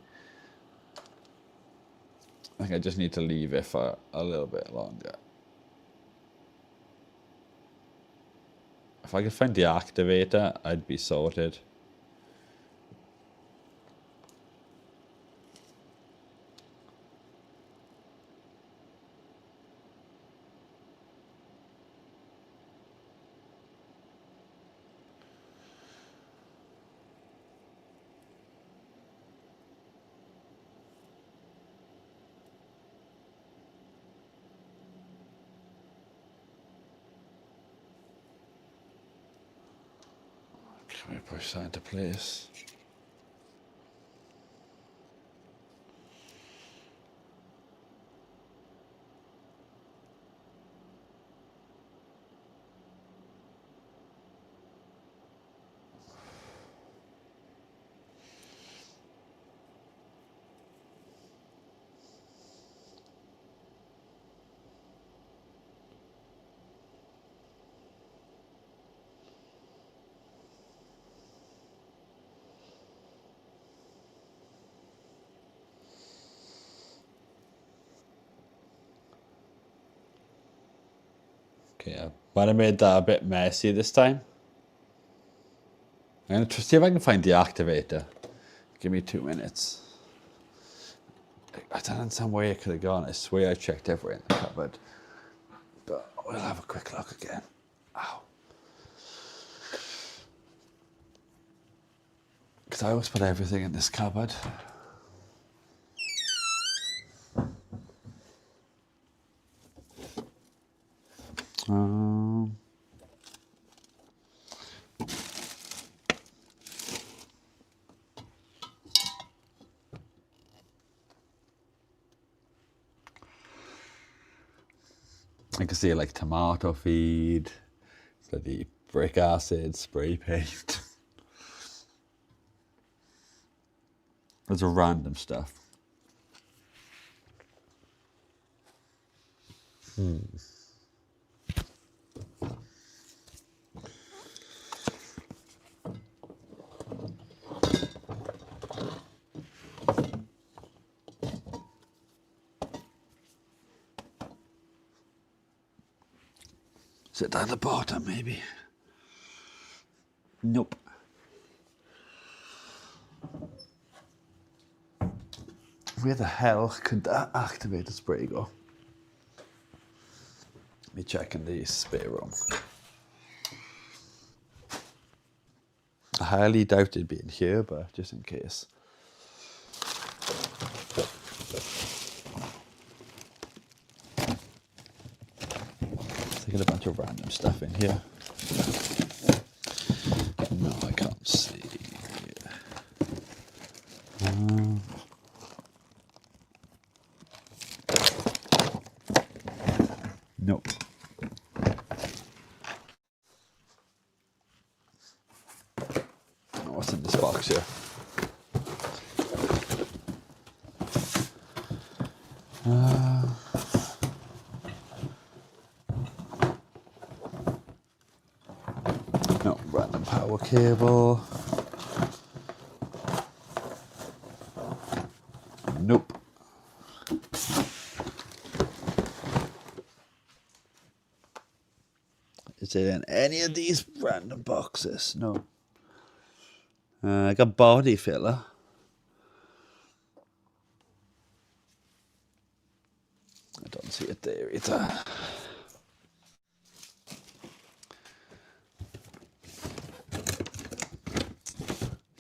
I think I just need to leave it for a little bit longer. If I could find the activator, I'd be sorted. Can we push that into place? Okay, but I made that a bit messy this time. I'm going to see if I can find the activator. Give me 2 minutes. I don't understand where it could have gone. I swear I checked everywhere in the cupboard. But we'll have a quick look again. Ow. Because I always put everything in this cupboard. I can see like tomato feed, bloody brick acid, spray paint. There's a random stuff. Is it down the bottom, maybe? Nope. Where the hell could that activated spray go? Let me check in the spare room. I highly doubt it'd be in here, but just in case. Taking a bunch of random stuff in here. No, I can't see. Nope. Oh, what's in this box here? No, random power cable. Nope. Is it in any of these random boxes? No. I got body filler. I don't see it there either.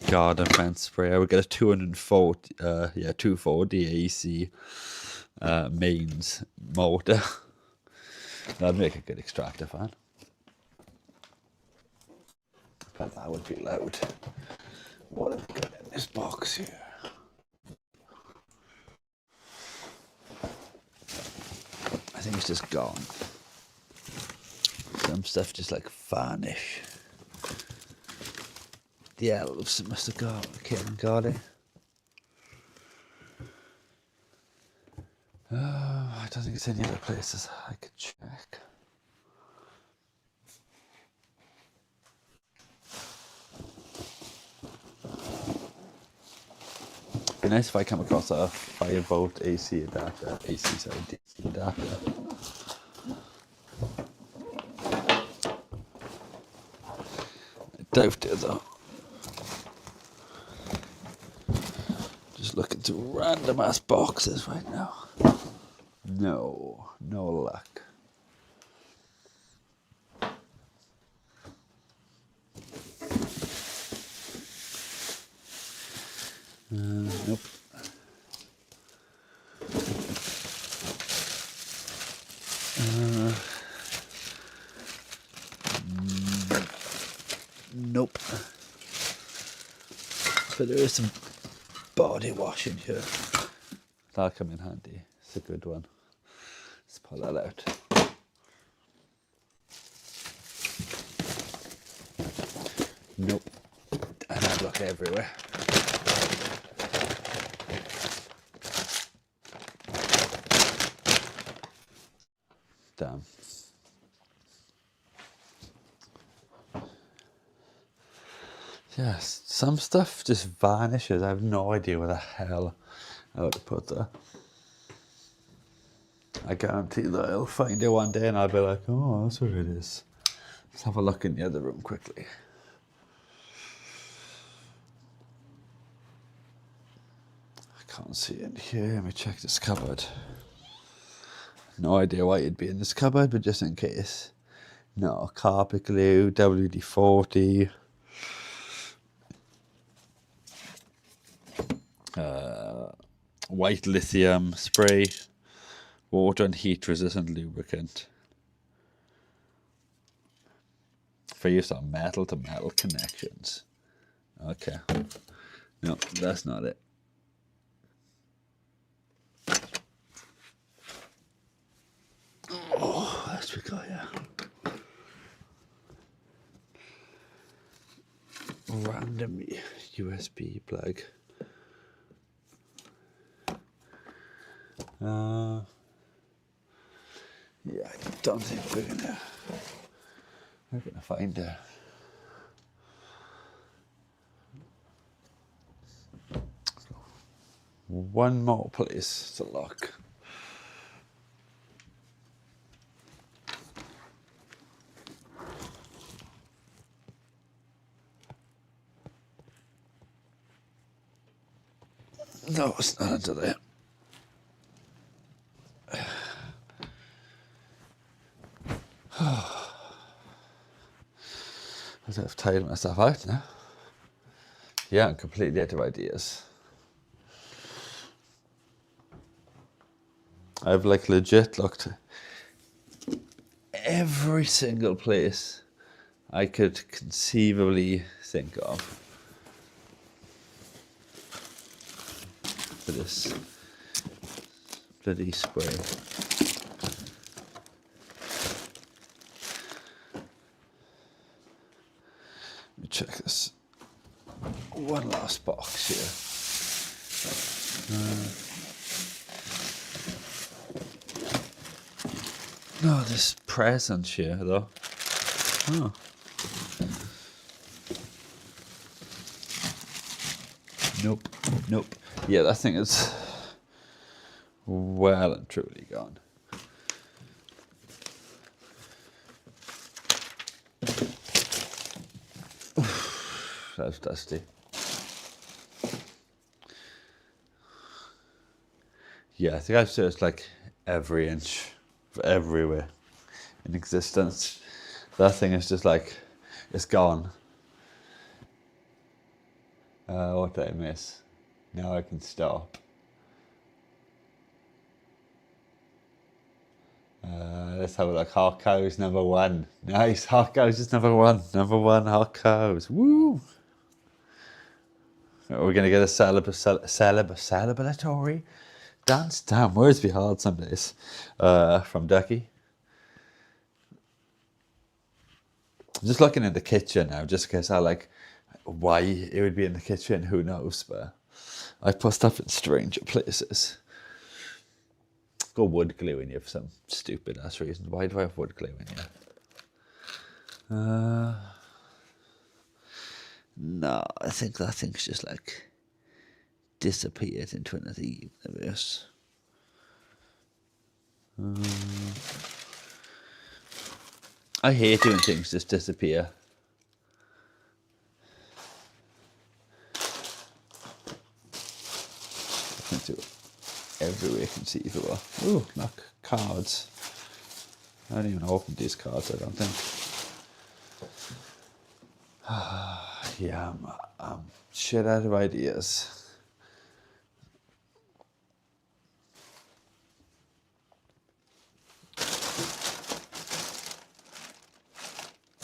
Garden fence sprayer. We get a 240 AC mains motor. That'd make a good extractor fan. But that would be loud. What have we got in this box here? I think it's just gone. Some stuff just like vanish. The elves must have came and got it. I don't think it's any other places I could check. It'd be nice if I come across a 5-volt AC adapter. DC adapter. I doubt it though. Just looking through random ass boxes right now. No luck. Nope. Nope. But there is some body wash in here. That'll come in handy. It's a good one. Let's pull that out. Nope. And I'd look everywhere. Damn. Yes, some stuff just vanishes. I have no idea where the hell I would have put that. I guarantee that I'll find it one day and I'll be like, oh, that's where it is. Let's have a look in the other room quickly. I can't see it in here. Let me check this cupboard. No idea why it'd be in this cupboard, but just in case. No, carpet glue, WD-40. white lithium spray, water and heat resistant lubricant for use on metal to metal connections. Okay. No, that's not it. Oh, that's we got, yeah. Random USB plug. Yeah, I don't think we're gonna find a. One more place to look. No, it's not under there. I've tired myself out now. Yeah, I'm completely out of ideas. I've like legit looked every single place I could conceivably think of for this bloody spray. Let me check this. One last box here. No, this present here though. Oh. Nope. Yeah, that thing is well and truly gone. That's dusty. Yeah, I think I've searched like every inch of everywhere in existence. That thing is just like, it's gone. What did I miss? Now I can stop. Let's have a look. Hot cows number 1. Nice. Hot cows is number 1. Number 1 hot cows. Woo! We're going to get a celebratory dance. Damn, words be hard some days. From Ducky. I'm just looking in the kitchen now, just in case I like why it would be in the kitchen, who knows, but I put stuff in stranger places. Go wood glue in you for some stupid ass reason. Why do I have wood glue in here? No, I think that thing's just like disappeared into another universe. I hate doing things just disappear. I can do it everywhere conceivable. Ooh, look, cards. I don't even open these cards, I don't think. Yeah, I'm shit out of ideas.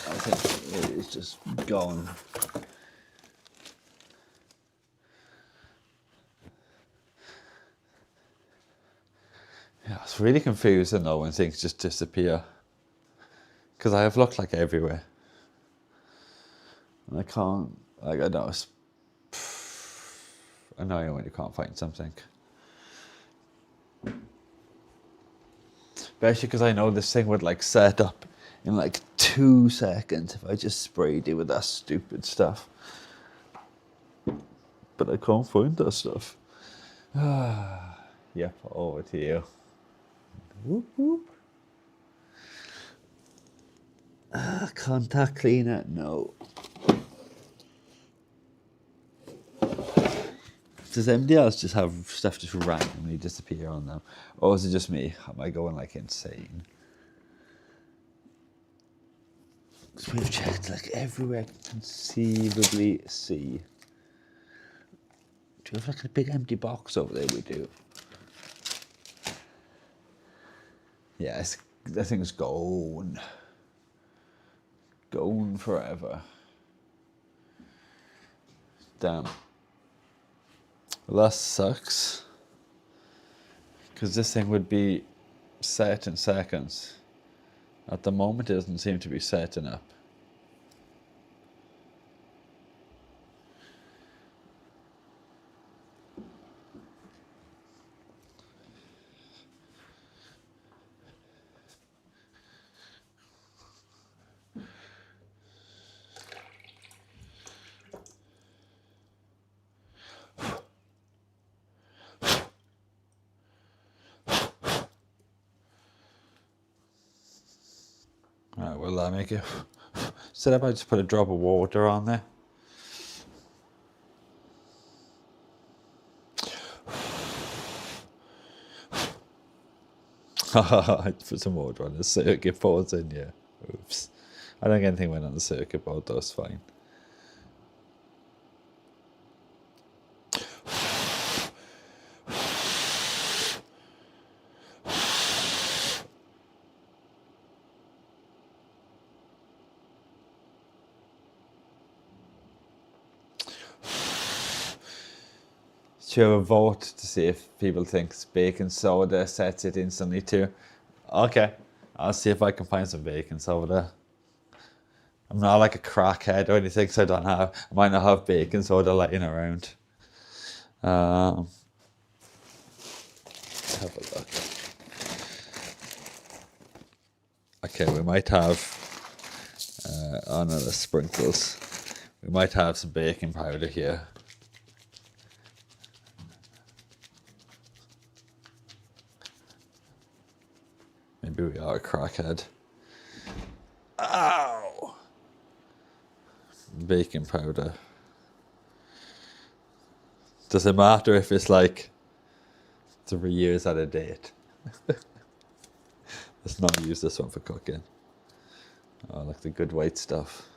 I think it is just gone. Yeah, it's really confusing though when things just disappear. Because I have looked like everywhere. And I can't, like, I know it's annoying when you can't find something. Especially because I know this thing would like set up in like 2 seconds if I just sprayed it with that stupid stuff. But I can't find that stuff. Yep, over to you. Whoop, whoop. Contact cleaner, no. Does anybody else just have stuff just randomly disappear on them? Or is it just me? Am I going like insane? Because we've checked like everywhere I can conceivably see. Do we have like a big empty box over there? We do. Yeah, that thing's gone. Gone forever. Damn. Well, that sucks. Because this thing would be set in seconds. At the moment, it doesn't seem to be setting up. Right, will that make it? Instead of I just put a drop of water on there. I put some water on the circuit boards in, yeah. Oops. I don't think anything went on the circuit board, though, it's fine. Should have a vote to see if people think baking soda sets it instantly too. Okay, I'll see if I can find some baking soda. I'm not like a crackhead or anything, so I might not have baking soda laying around. Let's have a look. Okay, we might have, oh no, the sprinkles. We might have some baking powder here. Maybe we are a crackhead. Ow! Baking powder. Does it matter if it's like 3 years out of date? Let's not use this one for cooking. Oh, like the good white stuff.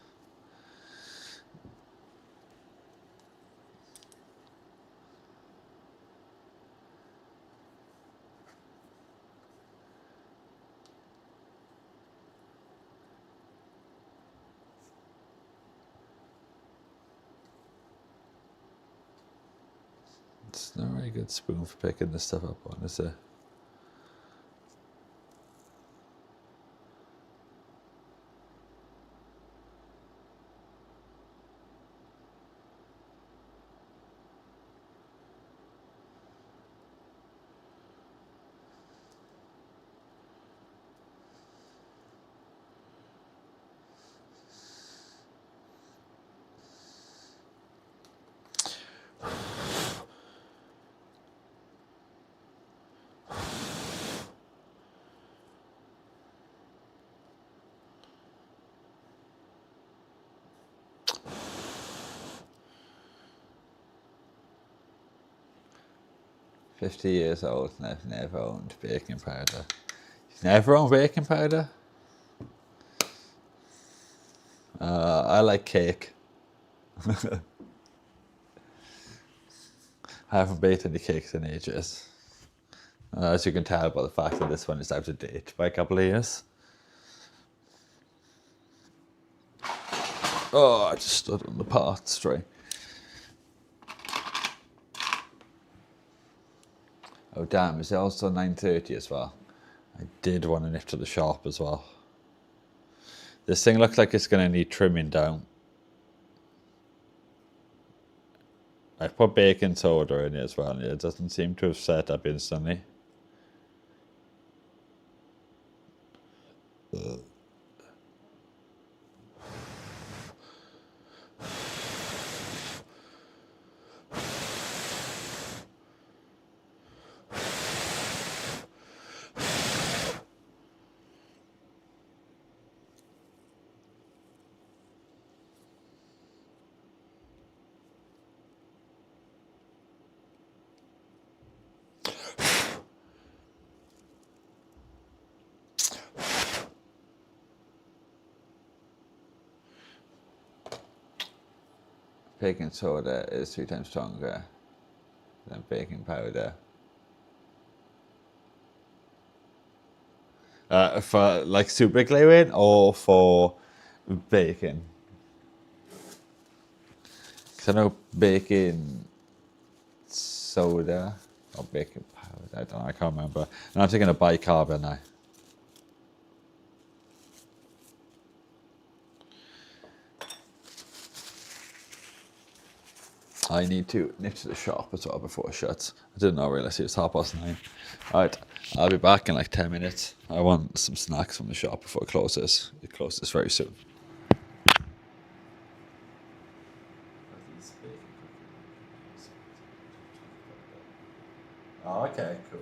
It's not a very good spoon for picking this stuff up on, is it? "50 years old and I've never owned baking powder." You've never owned baking powder? I like cake. I haven't baked any cakes in ages. As you can tell by the fact that this one is out of date by a couple of years. Oh, I just stood on the parts tray. Oh damn, is it also 9:30 as well? I did want to nip to the shop as well. This thing looks like it's going to need trimming down. I put baking soda in it as well, and it doesn't seem to have set up instantly. Baking soda is 3 times stronger. then baking powder. For like super gluing or for baking? Because I know baking soda or baking powder, I don't know, I can't remember. And I'm taking a bicarb now. I need to nip to the shop as well before it shuts. I did not realise it was 9:30. Alright, I'll be back in like 10 minutes. I want some snacks from the shop before it closes. It closes very soon. Oh, okay, cool.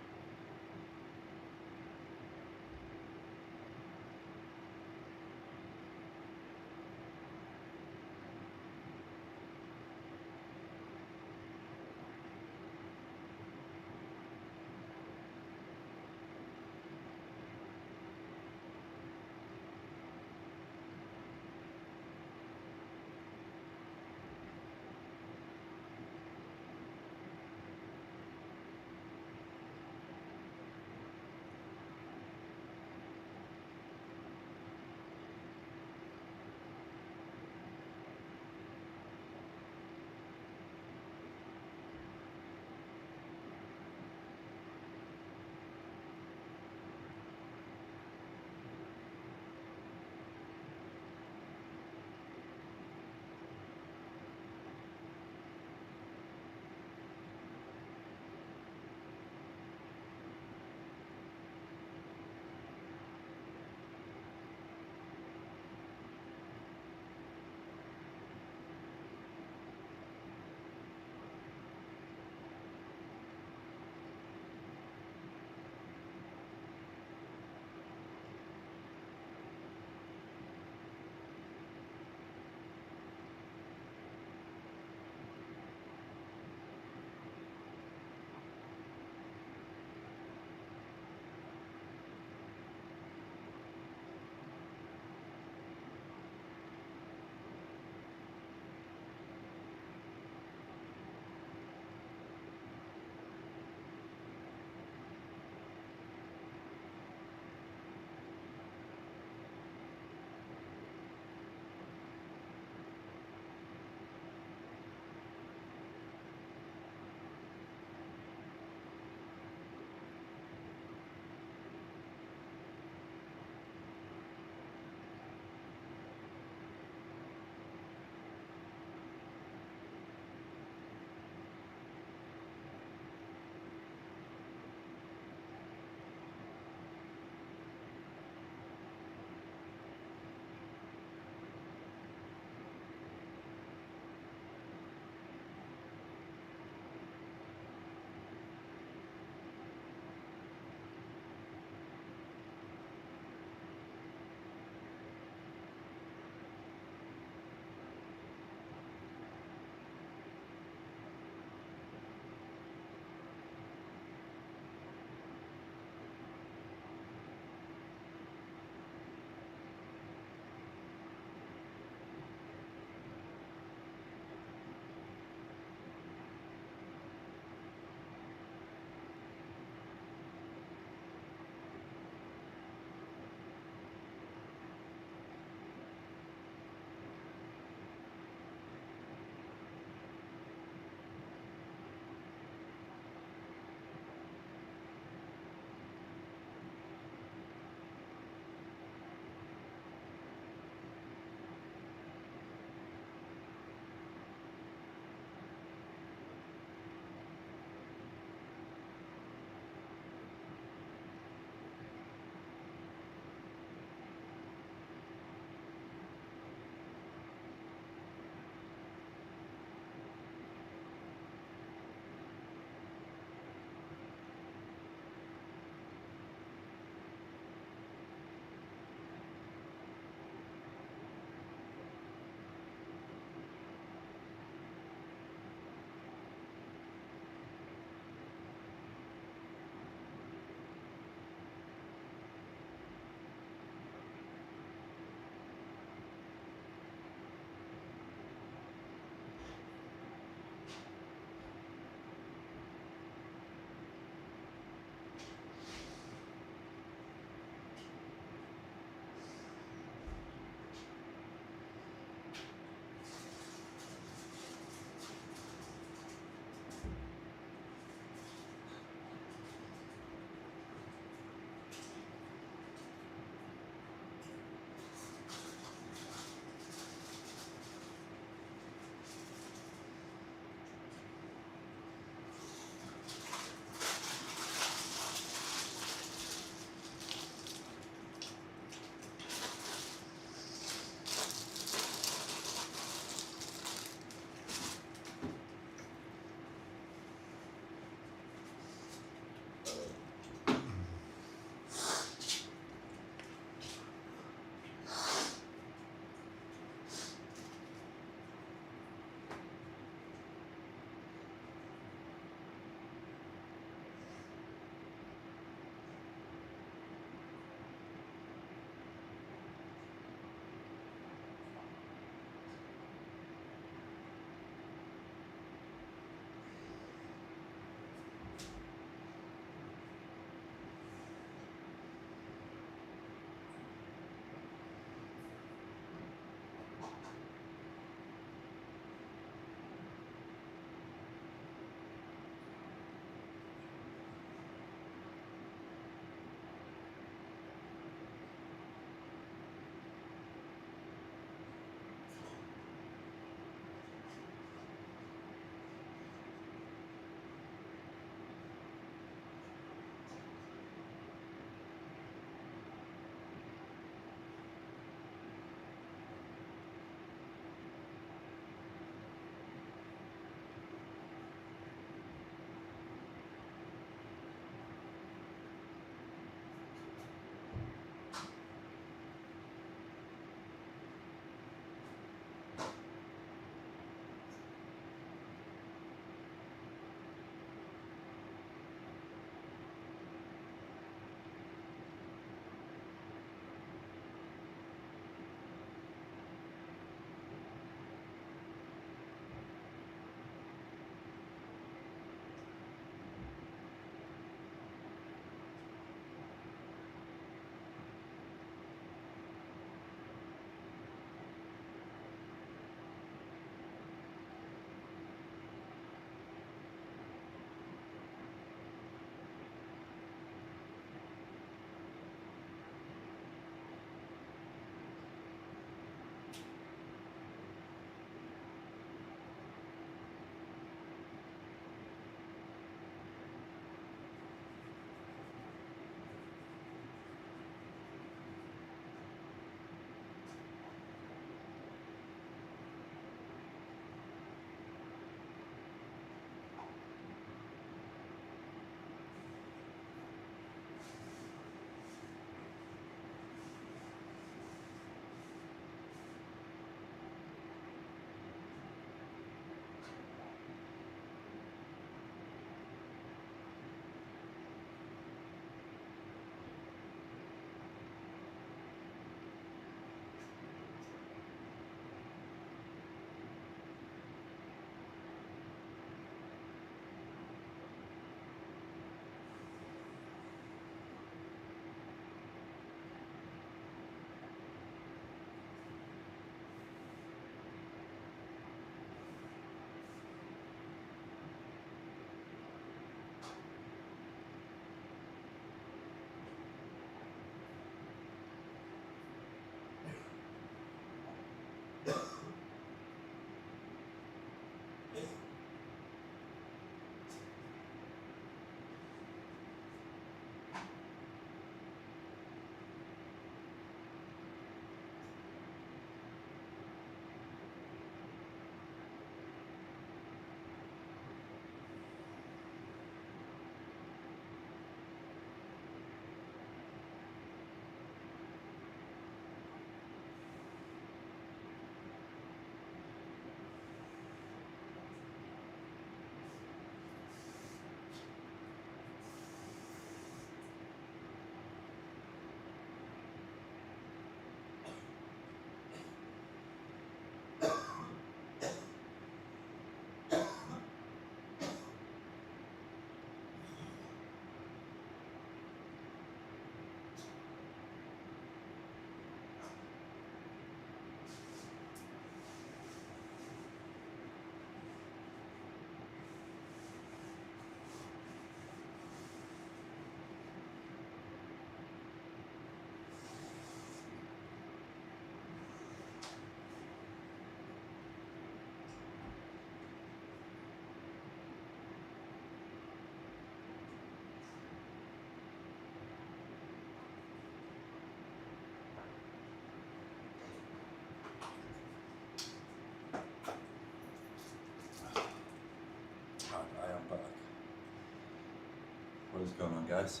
What's going on, guys?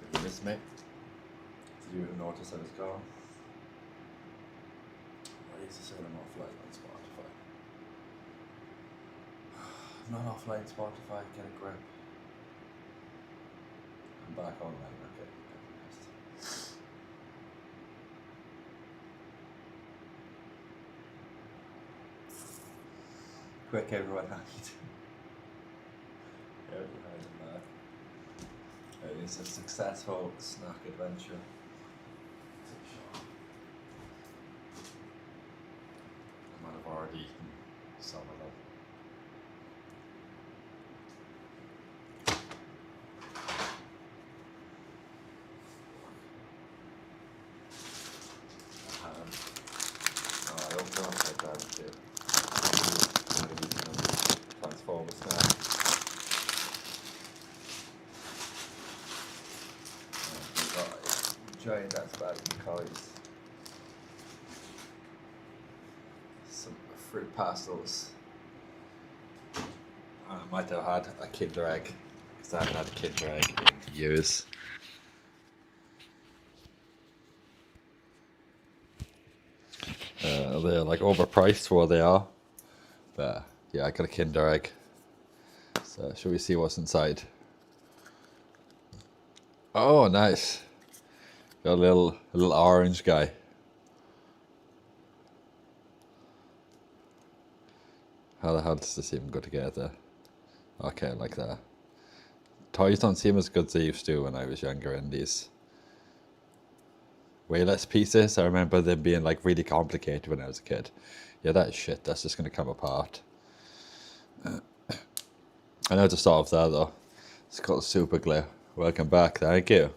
Did you miss me? Did you notice I was gone? I used to say I'm offline on Spotify. I'm not offline Spotify, get a grip. I'm back online, okay. Quick, everyone, how you doing? I'm back. It was a successful snack adventure. I might have already eaten some of them. I opened up like that too. I'm going to eat them Transformers now. Enjoying that bad because some fruit pastels. I might have had a Kinder Egg because I haven't had a Kinder Egg in years. They're like overpriced for what they are, but yeah, I got a Kinder Egg. So should we see what's inside? Oh, nice. Got a little orange guy. How the hell does this even go together? Okay, like that. Toys don't seem as good as they used to when I was younger in these. Way less pieces. I remember them being like really complicated when I was a kid. Yeah, that is shit. That's just going to come apart. I know how to solve that though. It's called super glue. Welcome back. Thank you.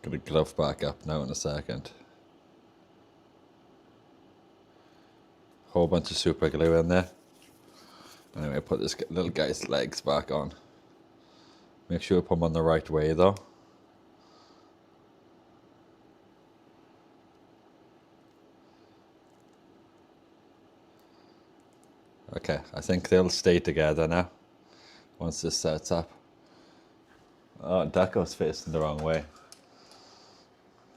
Gonna glove back up now in a second. Whole bunch of super glue in there. Anyway, put this little guy's legs back on. Make sure you put them on the right way though. Okay, I think they'll stay together now once this sets up. Oh, Daco's facing the wrong way.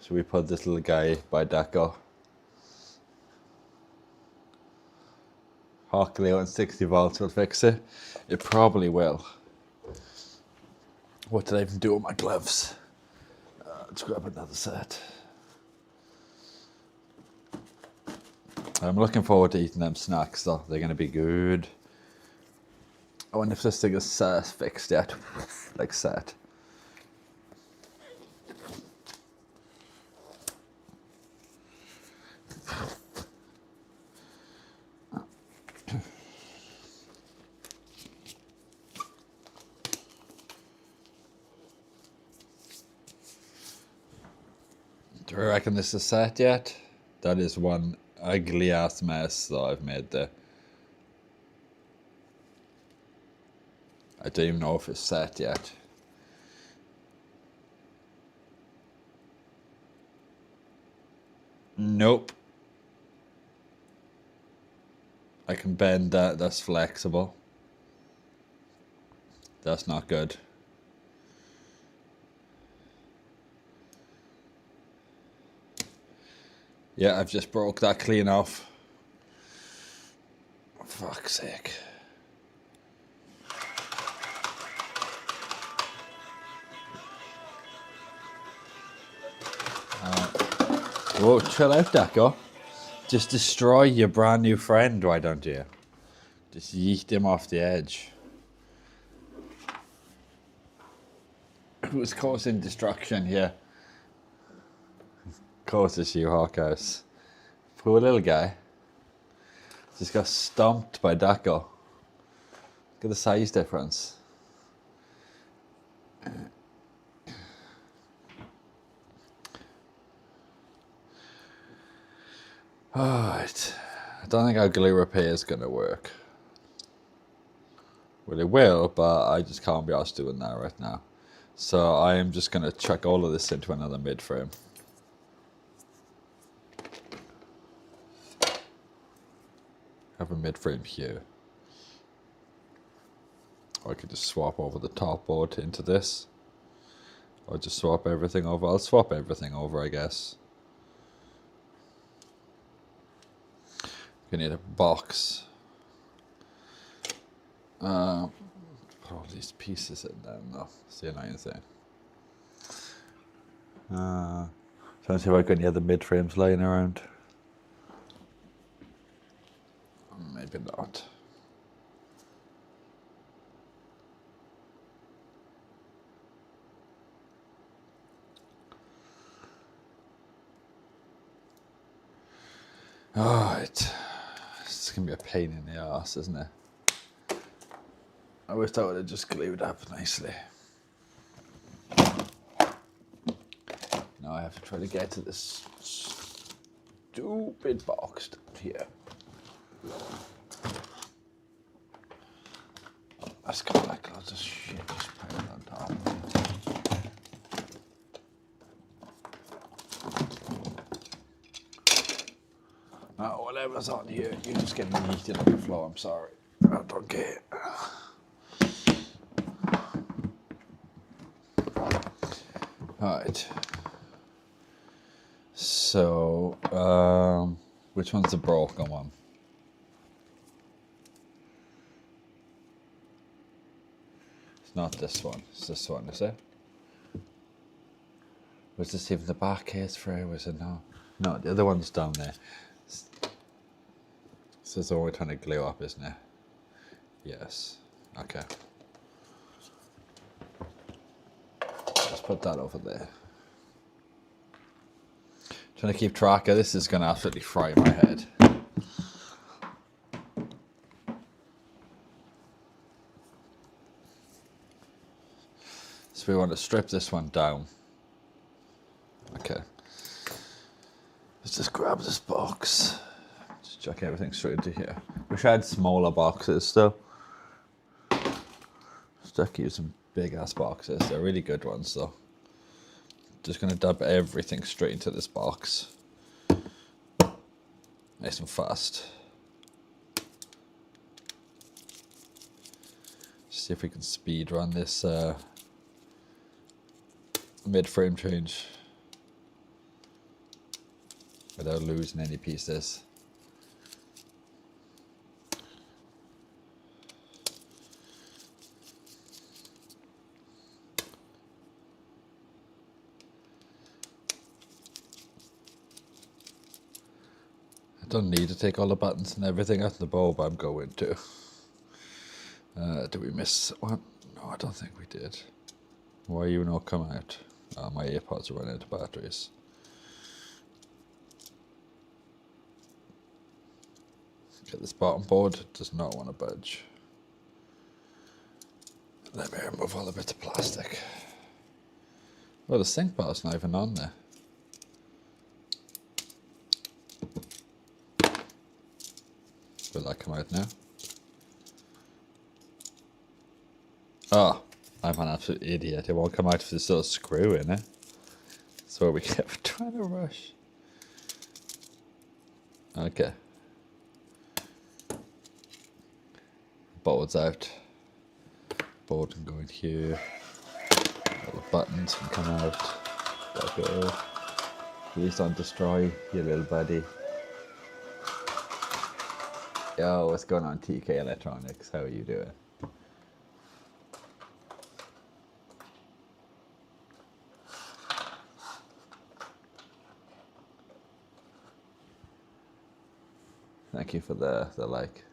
Should we put this little guy by Daco? Hot glue and 60 volts will fix it. It probably will. What did I even do with my gloves? Let's grab another set. I'm looking forward to eating them snacks though. They're going to be good. I wonder if this thing is fixed yet. Like set. Do you reckon this is set yet? That is one ugly ass mess that I've made there. I don't even know if it's set yet. Nope. I can bend that, that's flexible. That's not good. Yeah, I've just broke that clean off. Fuck's sake. Whoa, chill out, Daco. Just destroy your brand new friend, why don't you? Just yeet him off the edge. Who's causing destruction here? Of course it's you, Hawkhouse. Poor little guy. Just got stomped by Daco. Look at the size difference. Alright. I don't think our glue repair is going to work. Well, it will, but I just can't be asked doing that right now. So I am just going to chuck all of this into another mid frame. have a mid-frame here. Or I could just swap over the top board into this. Or just swap everything over. I'll swap everything over, I guess. You need a box. Put all these pieces in there. No, it's the annoying thing. Trying to see if I got any other mid-frames lying around. Maybe not. Alright. It's going to be a pain in the arse, isn't it? I wish that would have just glued up nicely. Now I have to try to get to this stupid box down here. That's got like lots of shit just piled on top. Oh, whatever's on here, you just get yeeted on the floor. I'm sorry. I don't care. Alright. So, which one's the broken one? It's not this one. It's this one, is it? Was this even the back case for it? Was it no? No, the other one's down there. This is all we're trying to glue up, isn't it? Yes. Okay. Let's put that over there. Trying to keep track of this is going to absolutely fry my head. So we want to strip this one down. Okay. Let's just grab this box. Just chuck everything straight into here. Wish I had smaller boxes though. Stuck using big ass boxes. They're really good ones though. Just going to dump everything straight into this box. Nice and fast. See if we can speed run this mid-frame change without losing any pieces. Don't need to take all the buttons and everything out of the bulb. I'm going to. Did we miss one? No, I don't think we did. Why are you not coming out? Oh, my AirPods are running out of batteries. Get this bottom board. It does not want to budge. Let me remove all the bits of plastic. Oh, the sync bar's not even on there. Will that come out now? Oh, I'm an absolute idiot. It won't come out if there's still a screw in it. That's what we get for trying to rush. Okay. Board's out. Board can go in here. All the buttons can come out. That go. Please don't destroy your little buddy. Yo, what's going on, TK Electronics? How are you doing? Thank you for the like.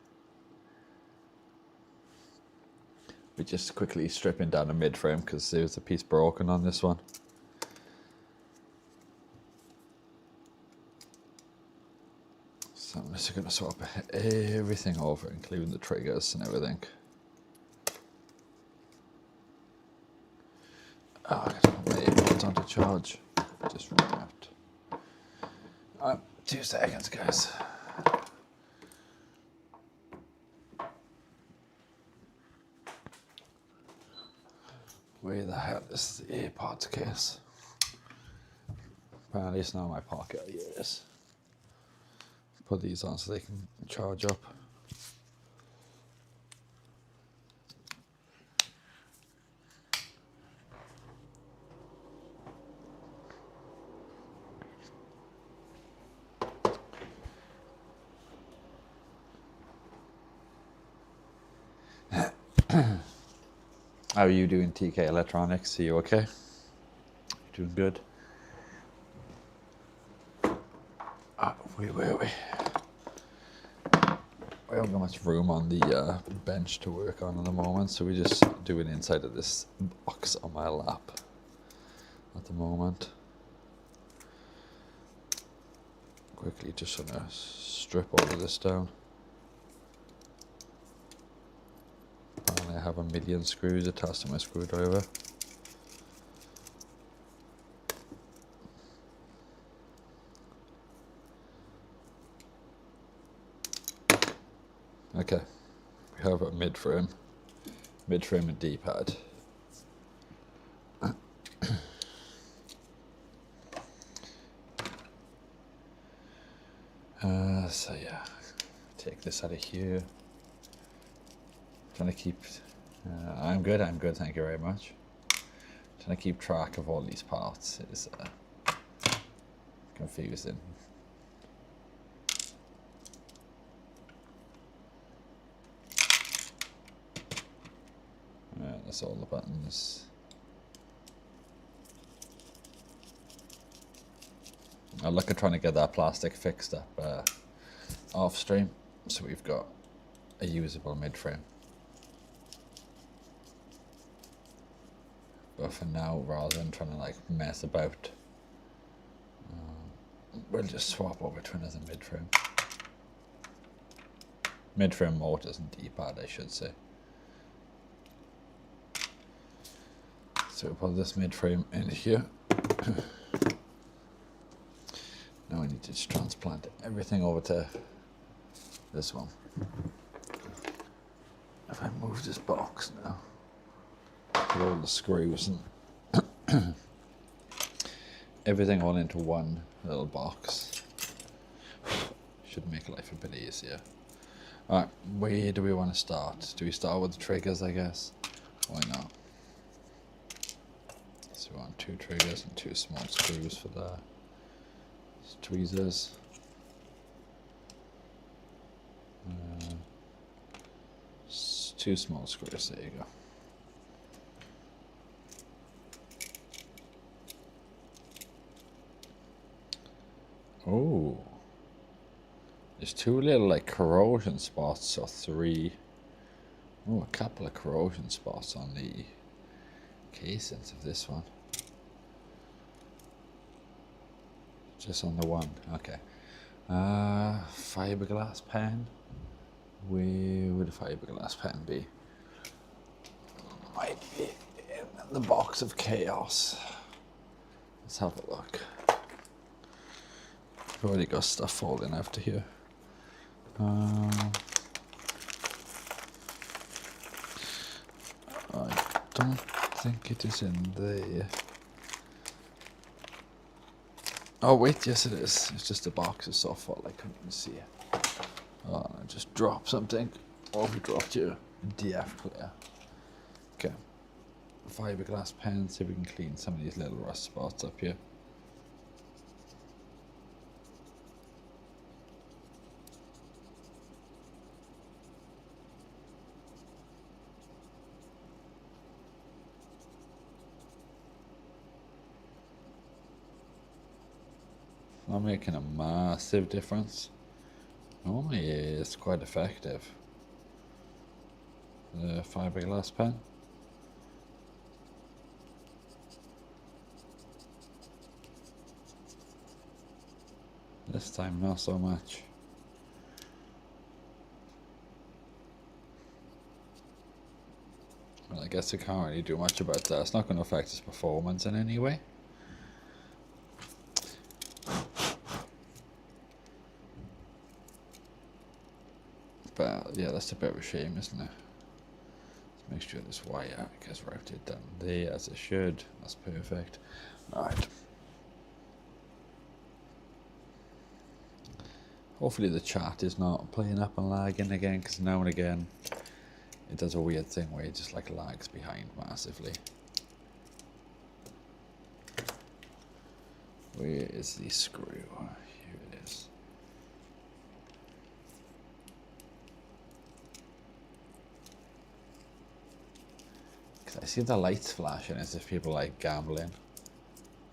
We're just quickly stripping down a mid-frame because there's a piece broken on this one. So I'm just going to swap everything over, including the triggers and everything. Oh, I gotta put my AirPods on to charge. Just run out. 2 seconds, guys. Where the hell is the AirPods case? Apparently it's not in my pocket. Here it is. Put these on so they can charge up. How are you doing, TK Electronics? Are you okay? Doing good? Wait. We haven't got much room on the bench to work on at the moment, so we just do it inside of this box on my lap at the moment. Quickly just gonna strip all of this down. Apparently I have 1,000,000 screws attached to my screwdriver. Okay, we have a mid-frame and D-pad. So yeah, take this out of here. Trying to keep, I'm good, thank you very much. Trying to keep track of all these parts is confusing. That's all the buttons. I'll look at trying to get that plastic fixed up off stream, so we've got a usable mid-frame. But for now, rather than trying to like mess about, we'll just swap over to another mid-frame. Mid-frame motors and D-pad, I should say. So we'll put this mid-frame in here. Now I need to just transplant everything over to this one. If I move this box now, put all the screws and everything all into one little box. Should make life a bit easier. Alright, where do we want to start? Do we start with the triggers, I guess? Why not? So we want 2 triggers and 2 small screws for the tweezers. 2 small screws, there you go. Oh, there's 2 little like corrosion spots, or 3. Oh, a couple of corrosion spots on the casings of this one. Just on the one, okay. Fiberglass pen. Where would a fiberglass pen be? Might be in the box of chaos. Let's have a look. I've already got stuff falling after here. I don't think it is in there. Oh wait, yes it is. It's just a box is so full I couldn't even see it. Oh, I just dropped something. Oh, we dropped your DF player. Okay. Fiberglass pen, see if we can clean some of these little rust spots up here. Not making a massive difference. Normally it's quite effective. The fiberglass pen. This time not so much. Well, I guess I can't really do much about that. It's not going to affect his performance in any way. But yeah, that's a bit of a shame, isn't it? Let's make sure this wire gets routed down there as it should. That's perfect. Alright. Hopefully the chat is not playing up and lagging again, because now and again it does a weird thing where it just like lags behind massively. Where is the screw? Here it is. see the lights flashing as if people like gambling,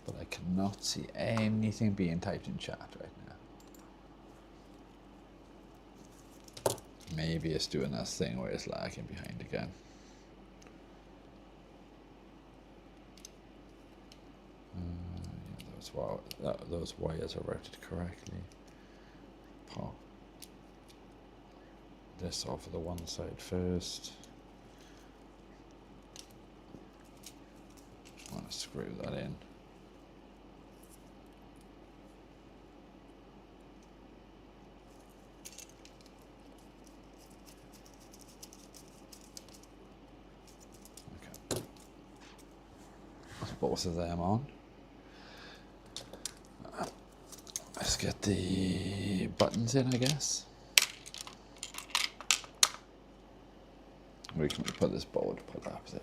but I cannot see anything being typed in chat right now. Maybe it's doing that thing where it's lagging behind again. Yeah, those wires are routed correctly. Pop this off of the one side first. I want to screw that in. Okay. Put both of them on. Let's get the buttons in, I guess. Where can we put this board? Put that up there.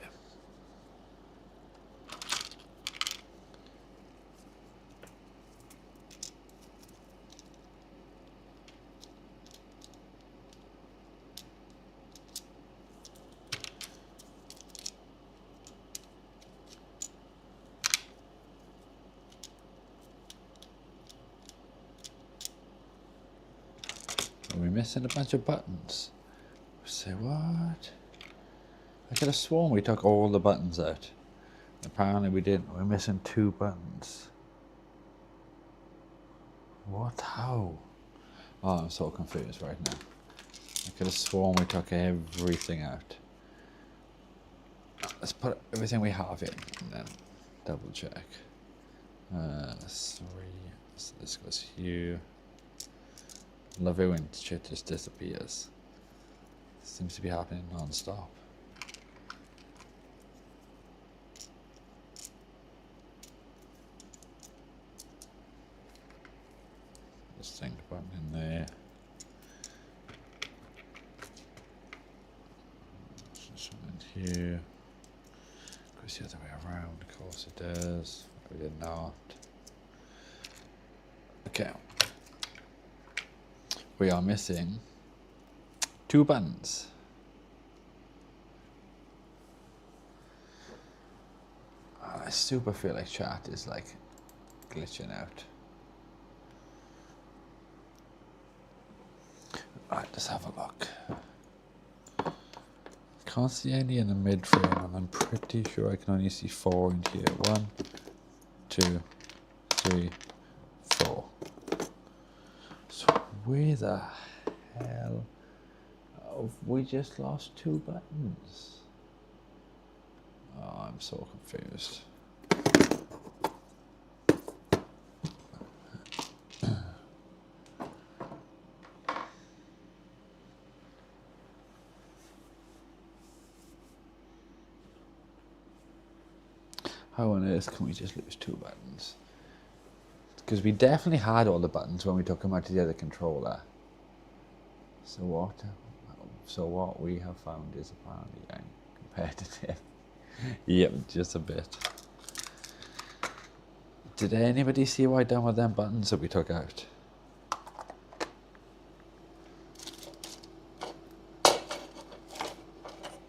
Are we missing a bunch of buttons? Say what? I could have sworn we took all the buttons out. Apparently we didn't. We're missing 2 buttons. What? How? Oh, I'm so confused right now. I could have sworn we took everything out. Let's put everything we have in and then double check. 3. So this goes here. Love it when shit just disappears. Seems to be happening non-stop. Sync button in there. Something here. Goes the other way around. Of course it does. We did not. Okay. We are missing 2 buttons. I super feel like chat is like glitching out. Right, let's have a look. Can't see any in the mid frame, and I'm pretty sure I can only see 4 in here. 1, 2, 3, 4. So where the hell have we just lost 2 buttons? Oh, I'm so confused. How on earth can we just lose 2 buttons? Because we definitely had all the buttons when we took them out to the other controller. So what we have found is apparently competitive. Yep, just a bit. Did anybody see what I done with them buttons that we took out?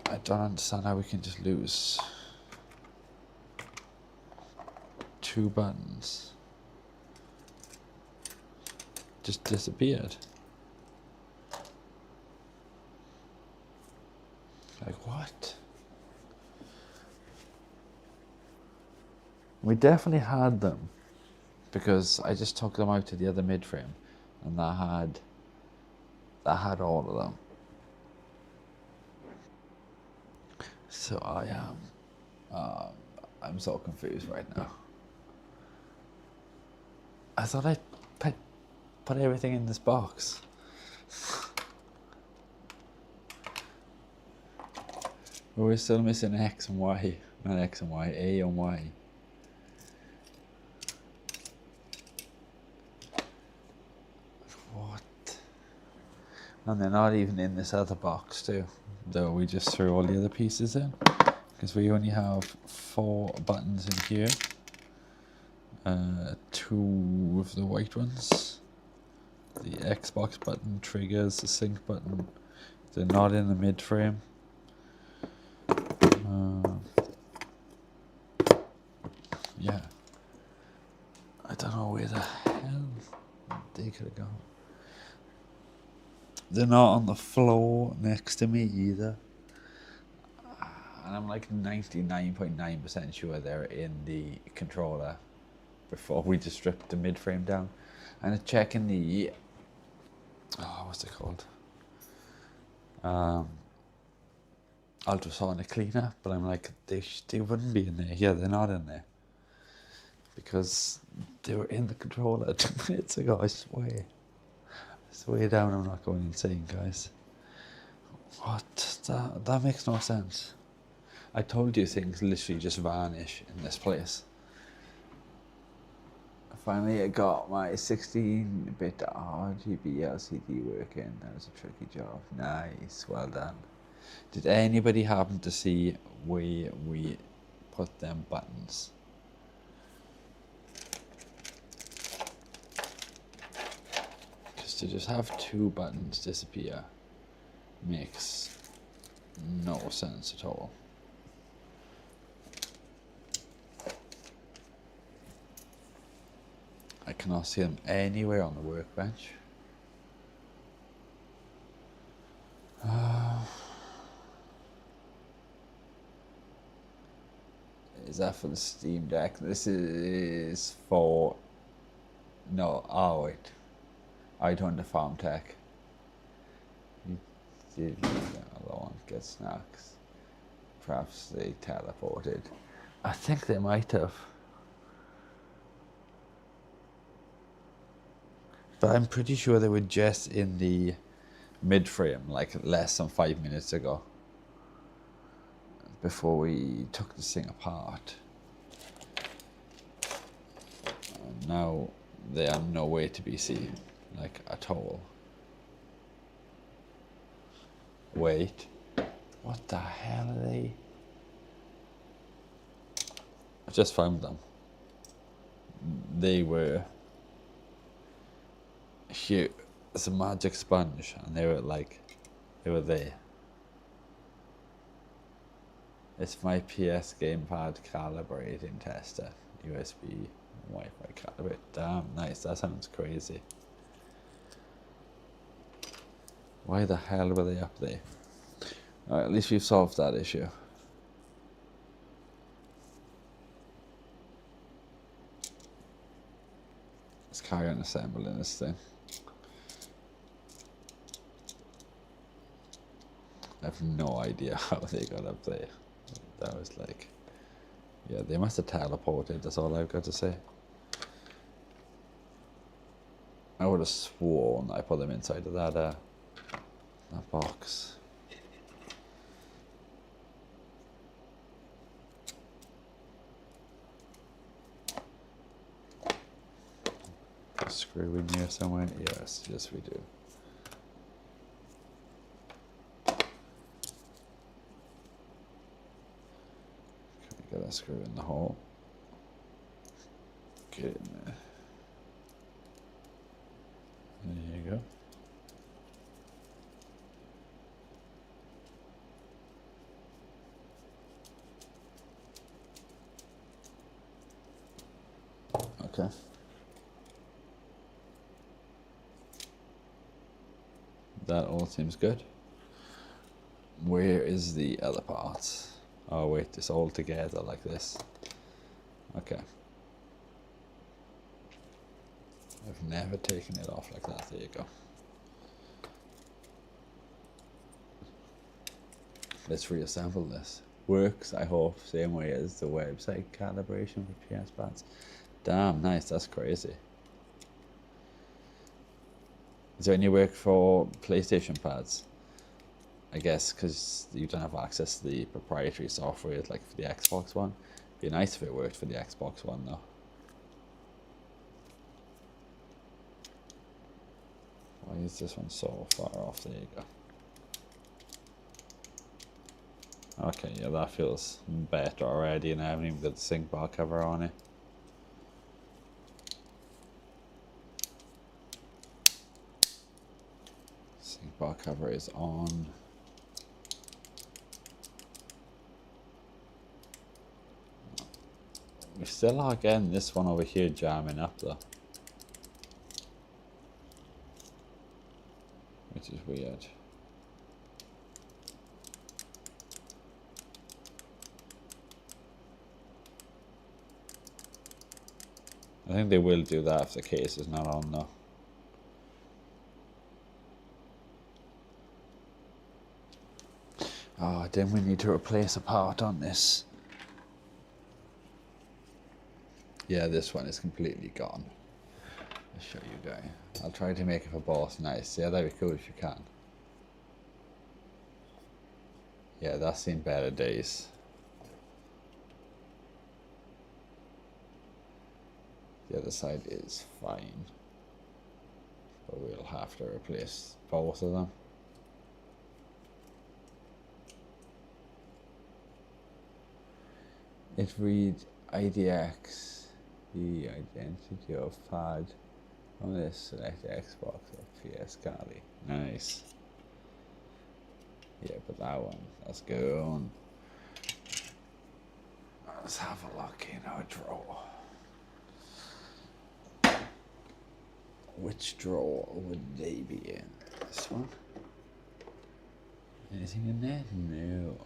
I don't understand how we can just lose 2 buttons. Just disappeared. Like what? We definitely had them because I just took them out to the other mid frame and that had all of them. So I'm so confused right now. I thought I put everything in this box. But we're still missing X and Y. Not X and Y, A and Y. What? And they're not even in this other box too. Though we just threw all the other pieces in. Because we only have 4 buttons in here. 2 of the white ones. The Xbox button triggers, the sync button. They're not in the mid frame. don't know where the hell they could have gone. They're not on the floor next to me either. And I'm like 99.9% sure they're in the controller before we just stripped the mid frame down. And I'm checking the, what's it called? Ultrasonic cleaner, but I'm like, they wouldn't be in there. Yeah, they're not in there. Because they were in the controller 2 minutes ago, I swear. I swear down I'm not going insane, guys. What? That makes no sense. I told you things literally just vanish in this place. Finally I got my 16-bit RGB LCD working. That was a tricky job. Nice, well done. Did anybody happen to see where we put them buttons? Because to just have two buttons disappear makes no sense at all. I cannot see them anywhere on the workbench. Is that for the Steam Deck? This is for... No, oh wait. I turned to Farm Tech. You did the other one, get snacks. Perhaps they teleported. I think they might have. But I'm pretty sure they were just in the mid-frame, like less than 5 minutes ago. Before we took this thing apart. And now they are nowhere to be seen, like at all. Wait, what the hell are they? I just found them. They were here. It's a magic sponge, and they were there. It's my PS gamepad calibrating tester. USB Wi-Fi calibrate. Damn, nice. That sounds crazy. Why the hell were they up there? Alright, at least we've solved that issue. Let's carry on assembling this thing. I have no idea how they got up there. That was like, yeah, they must have teleported, that's all I've got to say. I would have sworn I put them inside of that box. Screw in here somewhere? Yes, yes we do. Get that screw in the hole. Get it in there. There you go. Okay. That all seems good. Where is the other part? Oh wait, it's all together like this. Okay. I've never taken it off like that. There you go. Let's reassemble this. Works, I hope, same way as the website calibration for PS pads. Damn, nice, that's crazy. Is there any work for PlayStation pads? I guess because you don't have access to the proprietary software like for the Xbox One. It'd be nice if it worked for the Xbox One though. Why is this one so far off? There you go. Okay, yeah, that feels better already, and I haven't even got the sync bar cover on it. Sync bar cover is on. We still are getting this one over here jamming up though, which is weird. I think they will do that if the case is not on though. Oh, then we need to replace a part on this. Yeah, this one is completely gone. I'll show you guys. I'll try to make it for boss nice. Yeah, that'd be cool if you can. Yeah, that's seen better days. The other side is fine, but we'll have to replace both of them. It reads IDX, the identity of FAD. On this, select Xbox or PS Kali. Nice. Yeah, but that one, let's go on. Let's have a look in our drawer. Which drawer would they be in? This one? Anything in there? No.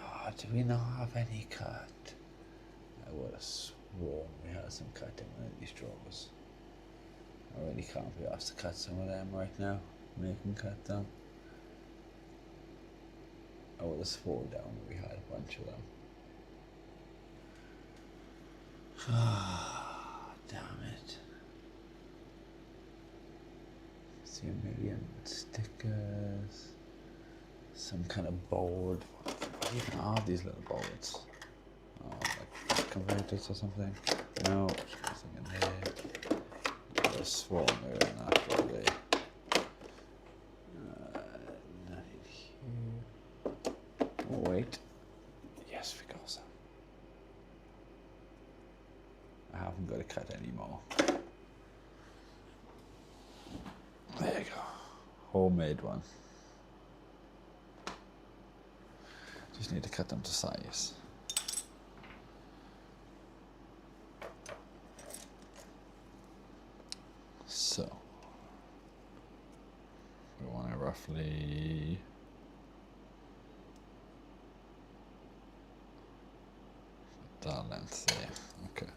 Oh, do we not have any cut? I would have sworn we had some cut in one of these drawers. I really can't be asked to cut some of them right now. Make them cut them. I would have sworn down that we had a bunch of them. Damn it. See a million stickers. Some kind of board. What even are these little boards? Oh, like converters or something? No, nothing in there. I would have sworn they were in that probably. Nothing here. Oh, wait. Yes, we got some. I haven't got to cut anymore. There you go. Homemade one. Just need to cut them to size. So we want to roughly that length there. Okay.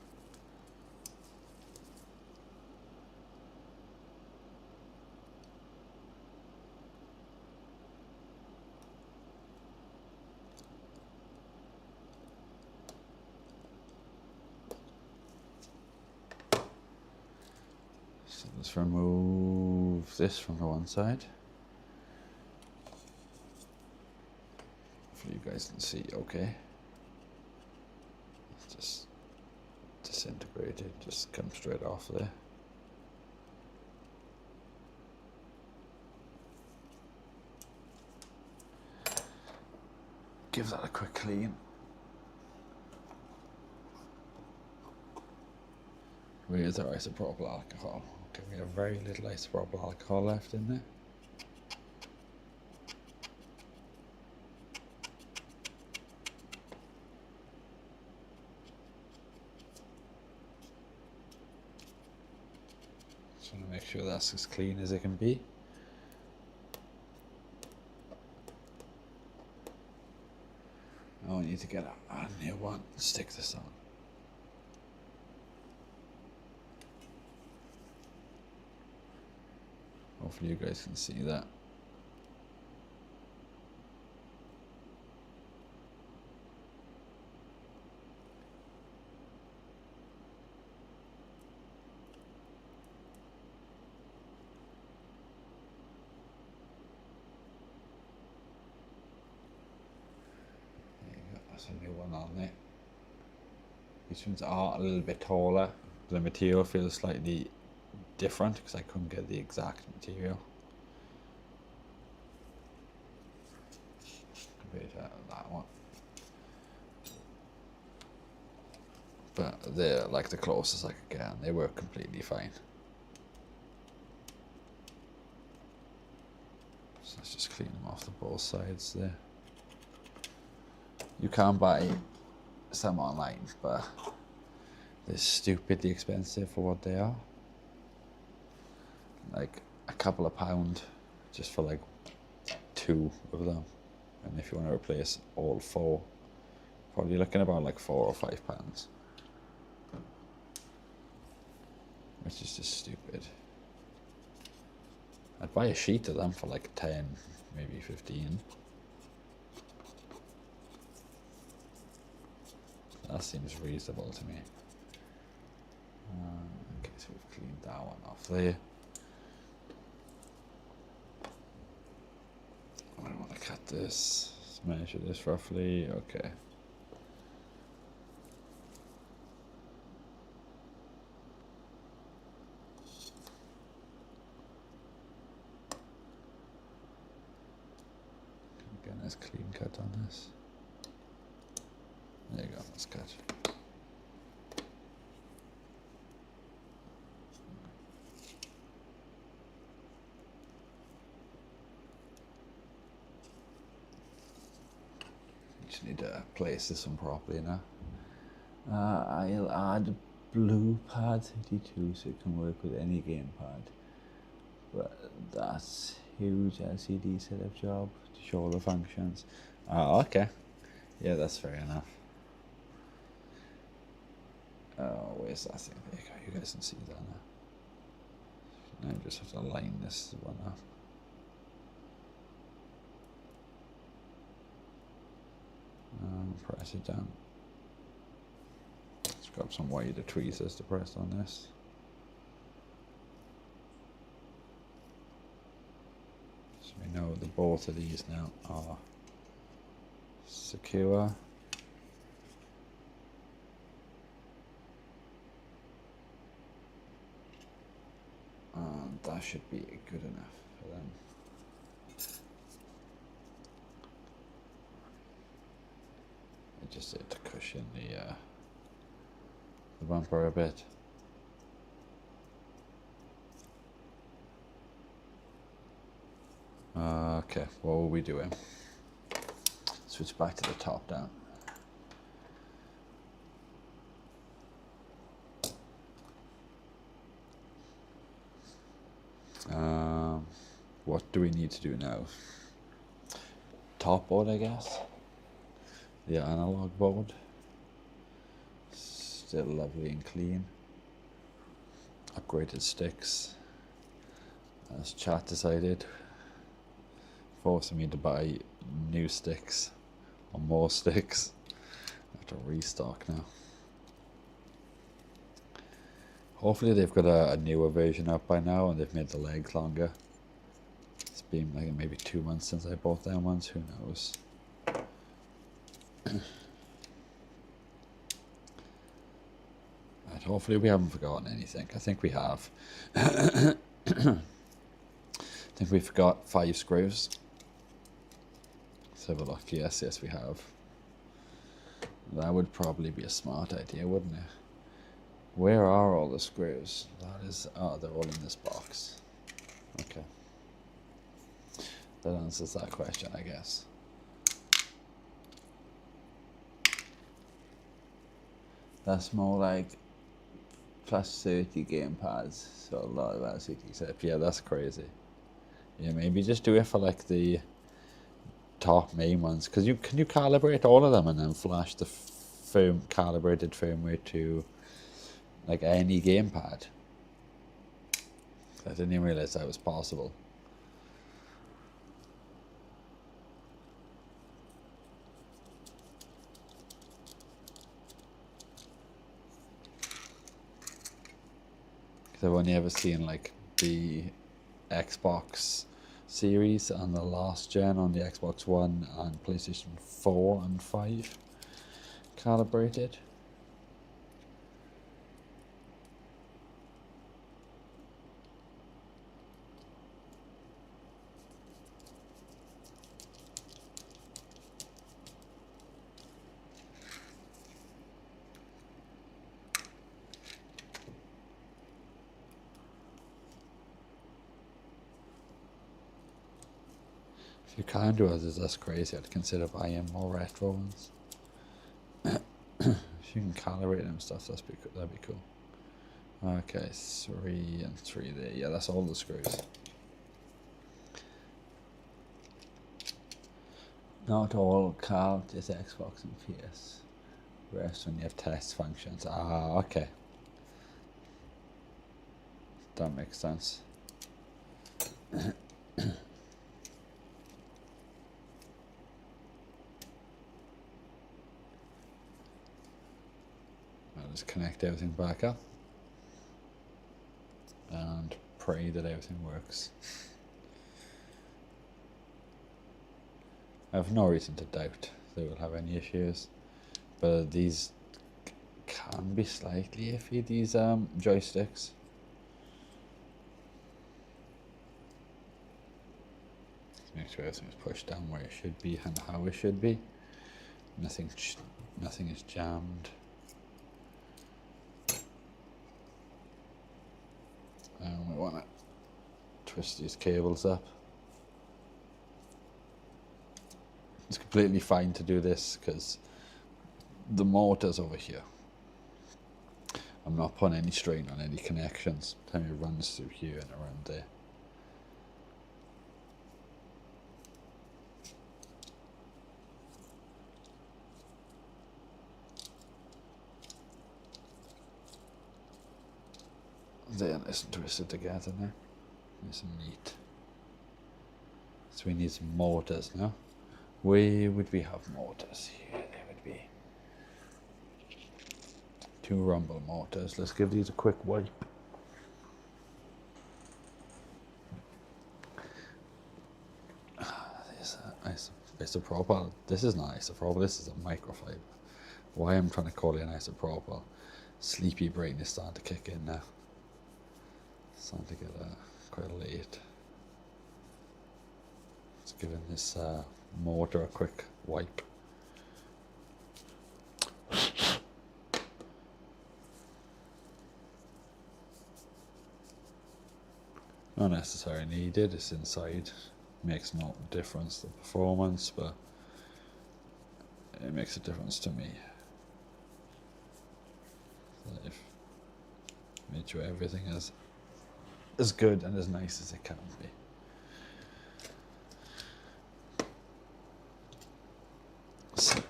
So let's remove this from the one side. Hopefully you guys can see okay. It's just disintegrated, just come straight off there. Give that a quick clean. Where's our isopropyl alcohol? Okay, we have very little isopropyl alcohol left in there. Just want to make sure that's as clean as it can be. Oh, I need to get a new one. Stick this on. Hopefully you guys can see that. There you go, that's a new one on there. These ones are a little bit taller. The material feels slightly different because I couldn't get the exact material compared to that one, but they're like the closest I could get and they work completely fine. So let's just clean them off the both sides there. You can buy some online, but they're stupidly expensive for what they are. Like a couple of £1 just for like 2 of them, and if you want to replace all 4, probably looking about like £4 or £5, which is just stupid. I'd buy a sheet of them for like 10, maybe 15. That seems reasonable to me. Okay, so we've cleaned that one off there. I want to cut this. Let's measure this roughly. Okay. Get a nice clean cut on this. There you go, that's cut. Just need to place this one properly now. I'll add blue pad 32 so it can work with any gamepad. But that's huge LCD setup job to show all the functions. Okay. Yeah, that's fair enough. Oh, where's that thing? There you go. You guys can see that now. Now you just have to line this one up. Press it down. Let's grab some wider tweezers to press on this. So we know that both of these now are secure. And that should be good enough for them. I just had to cushion the bumper a bit. Okay, what were we doing? Switch back to the top down. What do we need to do now? Top board, I guess. The analog board. Still lovely and clean. Upgraded sticks. As chat decided, forcing me to buy new sticks or more sticks. I have to restock now. Hopefully they've got a newer version up by now and they've made the legs longer. It's been like maybe 2 months since I bought them ones, who knows. And hopefully we haven't forgotten anything. I think we have. I think we forgot 5 screws. Let's have a look. Yes, we have. That would probably be a smart idea, wouldn't it? Where are all the screws? That is, oh, they're all in this box. Okay. That answers that question, I guess. That's more like plus 30 gamepads, so a lot of LCD setup. Yeah, that's crazy. Yeah, maybe just do it for like the top main ones, because can you calibrate all of them and then flash the calibrated firmware to like any gamepad? I didn't even realize that was possible. I've only ever seen like the Xbox series and the last gen on the Xbox One and PlayStation 4 and 5 calibrated. If you can do others, that's crazy. I'd consider buying more retro ones. If you can calibrate them stuff, that'd be cool. Okay, 3 and 3 there. Yeah, that's all the screws. Not all cal, just Xbox and PS. Rest when you have test functions. Ah, okay. That makes sense. I'll just connect everything back up and pray that everything works. I have no reason to doubt they will have any issues, but these can be slightly iffy, these joysticks. Make sure everything is pushed down where it should be and how it should be. Nothing is jammed. And we want to twist these cables up. It's completely fine to do this because the motor's over here. I'm not putting any strain on any connections. Time it runs through here and around there. They're nice and twisted together now. Nice and neat. So we need some motors now. Where would we have motors? Here they would be. 2 rumble motors. Let's give these a quick wipe. There's isopropyl. This is not isopropyl, this is a microfiber. Why I'm trying to call it an isopropyl. Sleepy brain is starting to kick in now. Starting to get quite late. Just giving this motor a quick wipe. Not necessarily needed, it's inside. Makes no difference to performance, but it makes a difference to me. So I've made sure everything is as good and as nice as it can be. So,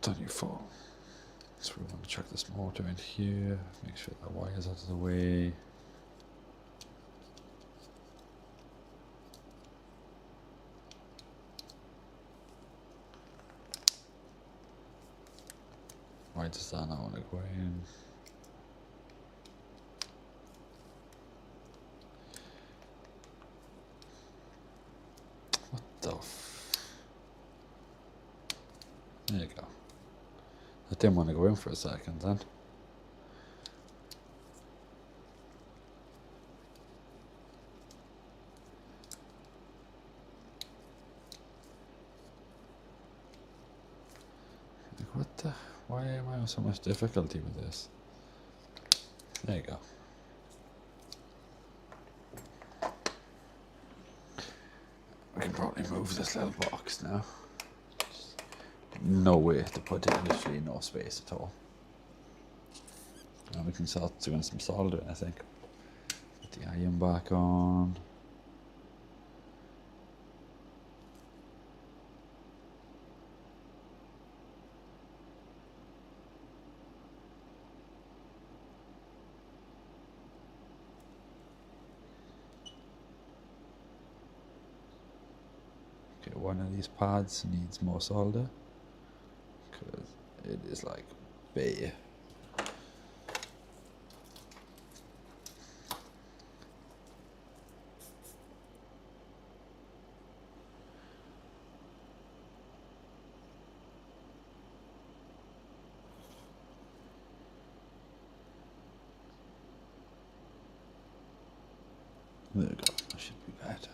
24. So we want to chuck this motor in here, make sure the wire's out of the way. Why does that not want to go in? What the There you go. I didn't want to go in for a second then. Like, what the? Why am I having so much difficulty with this? There you go. We can probably move this little box now. No way to put it, literally no space at all. Now we can start doing some soldering, I think. Put the iron back on. Okay, one of these pads needs more solder. Because it is like bare. There we go, that should be better.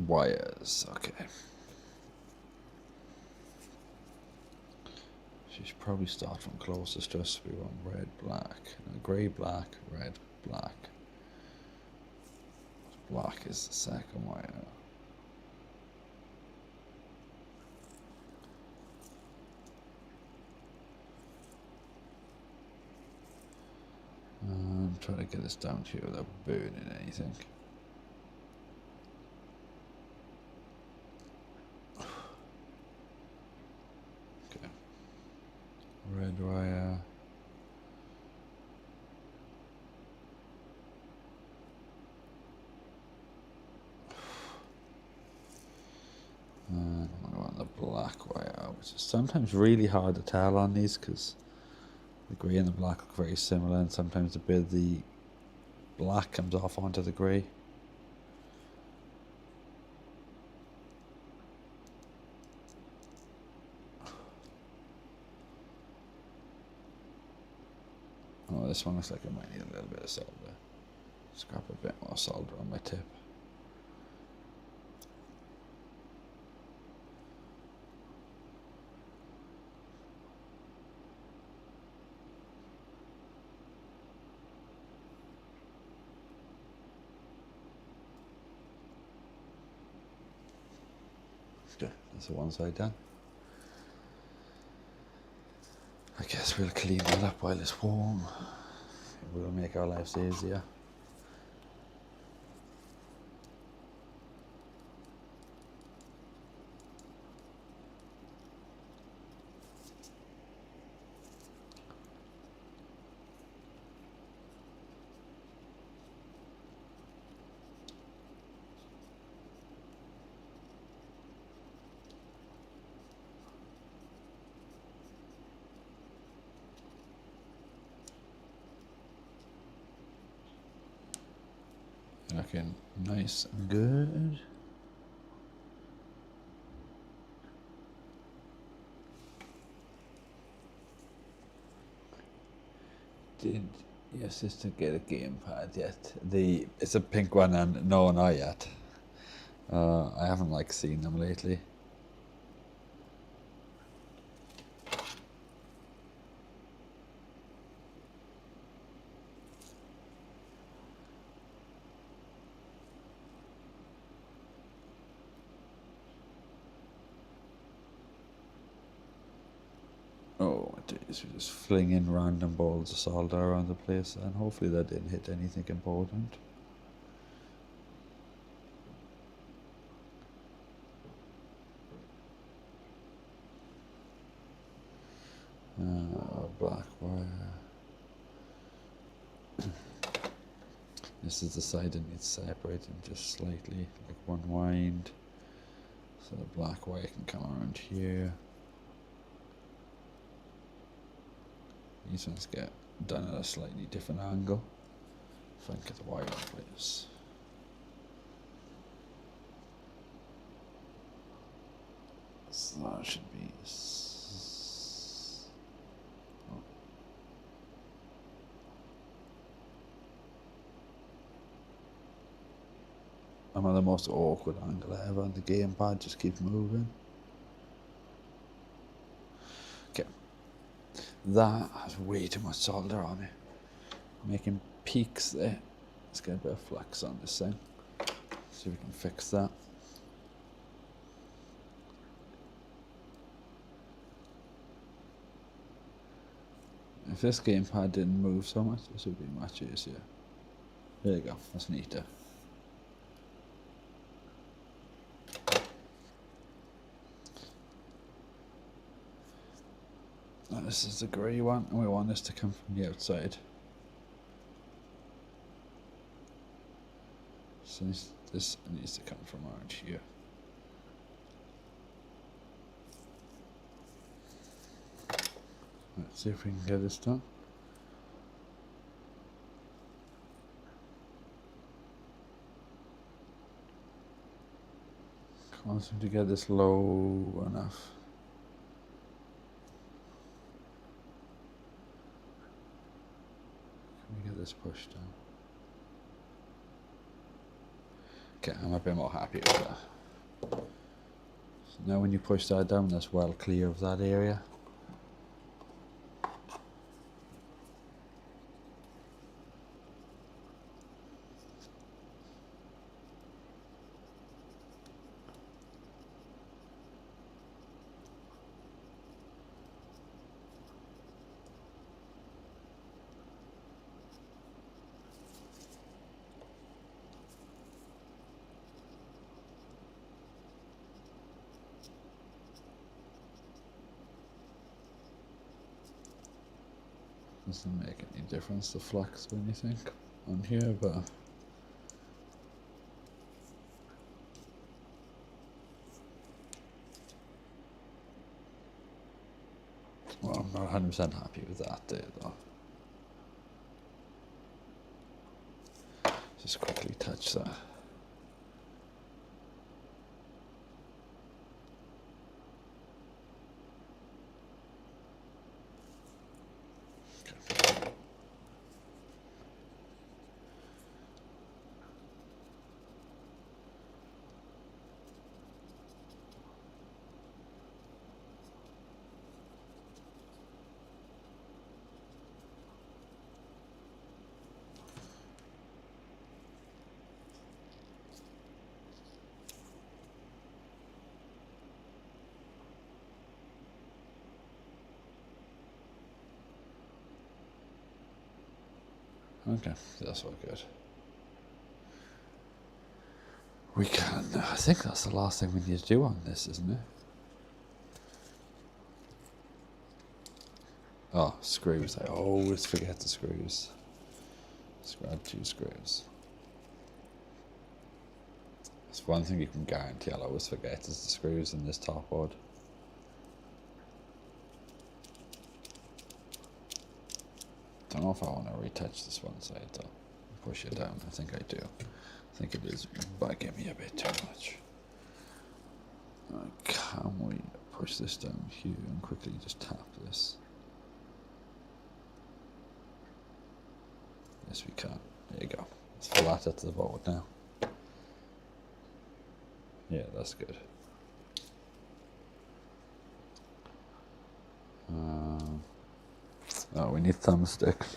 Wires, okay. She should probably start from closest to us. We want red, black, grey, black, red, black. Black is the second wire. try to get this down here without burning anything. Okay. Red wire. And I want the black wire, which is sometimes really hard to tell on these because the grey and the black look very similar, and sometimes a bit of the black comes off onto the grey. Oh, this one looks like it might need a little bit of solder. Scrap a bit more solder on my tip. That's the one side done. I guess we'll clean that up while it's warm. It will make our lives easier. Looking nice and good. Did your sister get a gamepad yet? It's a pink one, and no, not yet. I haven't seen them lately. Oh, geez, we're just flinging random balls of solder around the place, and hopefully that didn't hit anything important. Black wire. This is the side that needs separating just slightly, like one wind, so the black wire can come around here. These ones get done at a slightly different angle. If I can get the wire in place. So that should be. I'm at the most awkward angle ever, and the gamepad just keeps moving. Okay. That has way too much solder on it. Making peaks there. Let's get a bit of flux on this thing. See if we can fix that. If this gamepad didn't move so much, this would be much easier. There you go, that's neater. Now this is the grey one, and we want this to come from the outside. So this needs to come from around here. Let's see if we can get this done. Can't seem to get this low enough. Can we get this pushed down? Okay, I'm a bit more happy with that. So now when you push that down, that's well clear of that area. Doesn't make any difference, the flux or anything on here, but well, I'm not 100% happy with that there though. Just quickly touch that. Okay, that's all good. We can, I think that's the last thing we need to do on this, isn't it? Oh, screws. I always forget the screws. Let's grab 2 screws. That's one thing you can guarantee I'll always forget is the screws in this top board. Don't know if I want to retouch this one side though. Push it down. I think I do. I think it is bugging me a bit too much. Can we push this down here and quickly just tap this? Yes, we can. There you go. Let's flat it to the board now. Yeah, that's good. Oh, we need thumbsticks.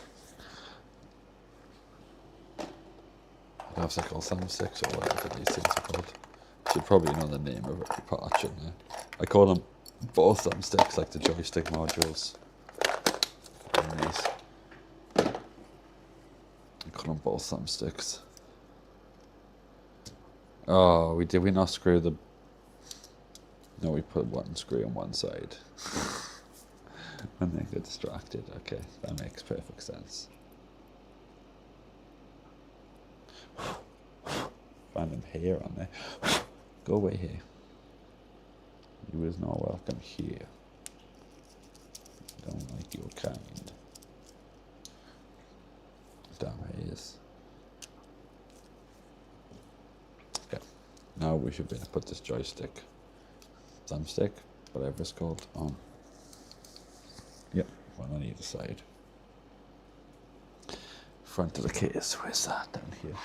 I have to call thumbsticks or whatever these things are called. Should probably know the name of every part, shouldn't I? I call them both thumbsticks, like the joystick modules. And these. I call them both thumbsticks. Oh, did we not screw the... No, we put one screw on one side. And then get distracted. Okay, that makes perfect sense. Random hair on there. Go away here. You is not welcome here. Don't like your kind. Damn hairs. Okay. Now we should be able to put this joystick, thumbstick, whatever it's called, on. Yep, one on either side. Front of the case, where's that? Down here.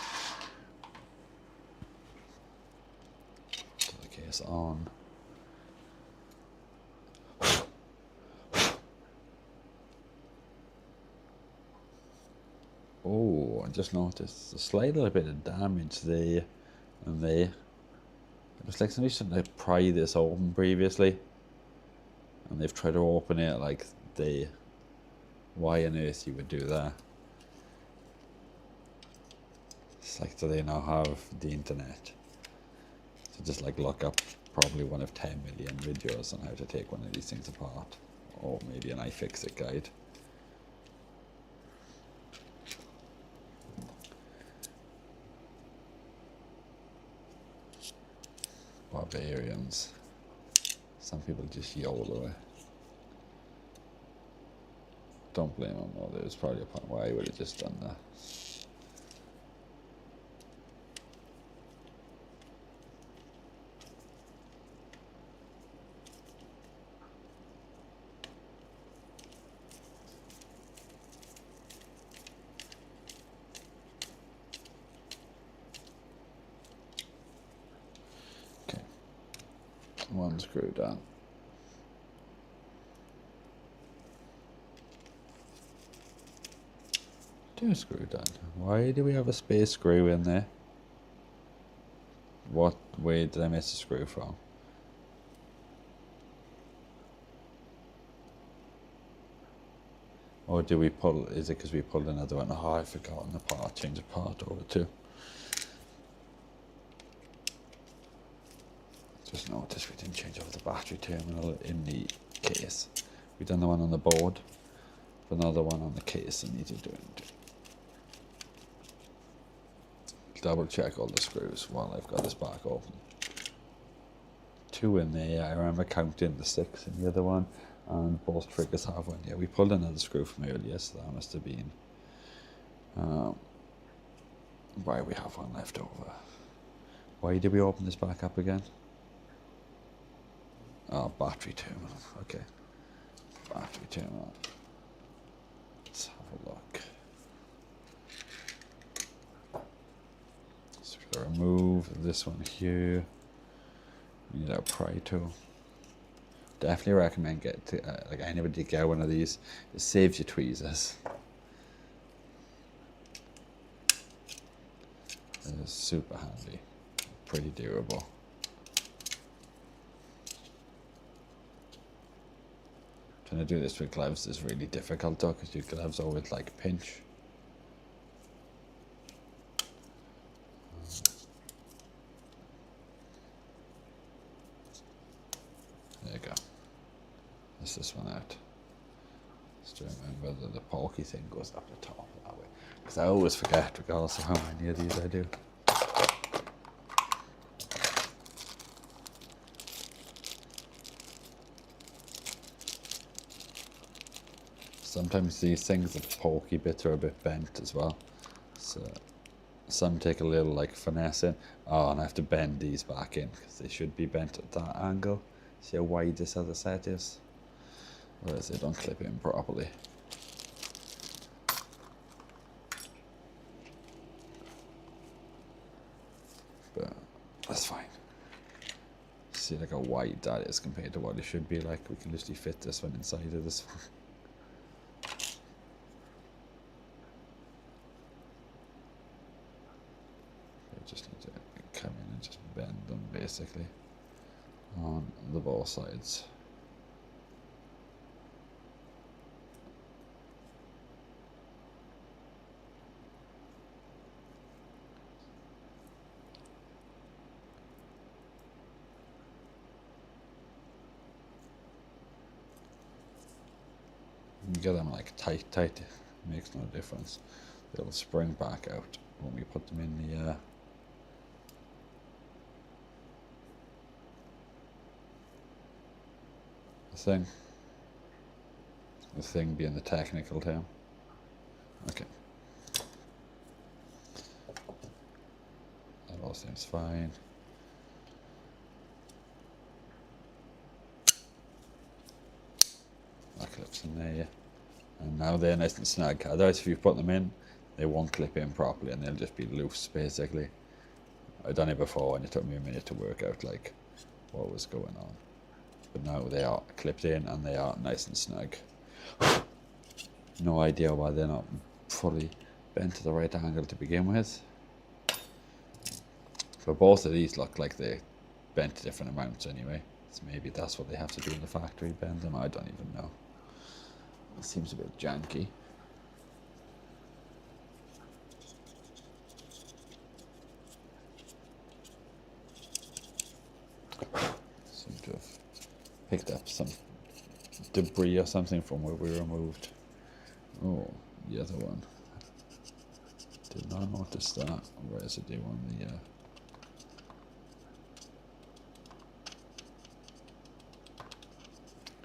Put the case on. Oh, I just noticed a slight little bit of damage there and there. It looks like somebody should have pried this open previously. And they've tried to open it like they... Why on earth you would do that? It's like, do they now have the internet? So just like look up probably one of 10 million videos on how to take one of these things apart. Or maybe an iFixit guide. Barbarians. Some people just YOLO away. Don't blame them though, there's probably a point where I would have just done that. Okay, one screw down. Two screw down. Why do we have a space screw in there? What way did I miss a screw from? Or do we pull, is it because we pulled another one? Oh, I've forgotten the part, change the part over to. Just noticed we didn't change over the battery terminal in the case. We done the one on the board. another one on the case I need to do. Double check all the screws while I've got this back open. 2 in there, I remember counting the 6 in the other one, and both triggers have one. Yeah, we pulled another screw from earlier, so that must have been why we have one left over. Why did we open this back up again? Oh, battery terminal, okay. Battery terminal. Let's have a look. So we're going to remove this one here. We need our pry tool. Definitely recommend like anybody get one of these. It saves you tweezers. It is super handy, pretty durable. Trying to do this with gloves is really difficult though, because your gloves always like pinch. There you go. Let's this one out. Just remember that the pokey thing goes up the top that way. Because I always forget, regardless of how many of these I do. Sometimes these things, the pokey bits are a bit bent as well. So some take a little like finessing. Oh, and I have to bend these back in because they should be bent at that angle. See how wide this other set is? Whereas they don't clip in properly. But that's fine. See like how wide that is compared to what it should be like. We can literally fit this one inside of this one. Just need to come in and just bend them basically on the both sides. You get them like tight, it makes no difference. They'll spring back out when we put them in the thing being the technical term. Okay. That all seems fine. That clips in there, yeah. And now they're nice and snug. Otherwise, if you put them in, they won't clip in properly and they'll just be loose, basically. I've done it before and it took me a minute to work out like what was going on. But now they are clipped in and they are nice and snug. No idea why they're not fully bent to the right angle to begin with. But both of these look like they bent different amounts anyway. So maybe that's what they have to do in the factory, bend them. I don't even know. It seems a bit janky. Seem to have picked up some debris or something from where we removed. Oh, the other one. Did not notice that residue on the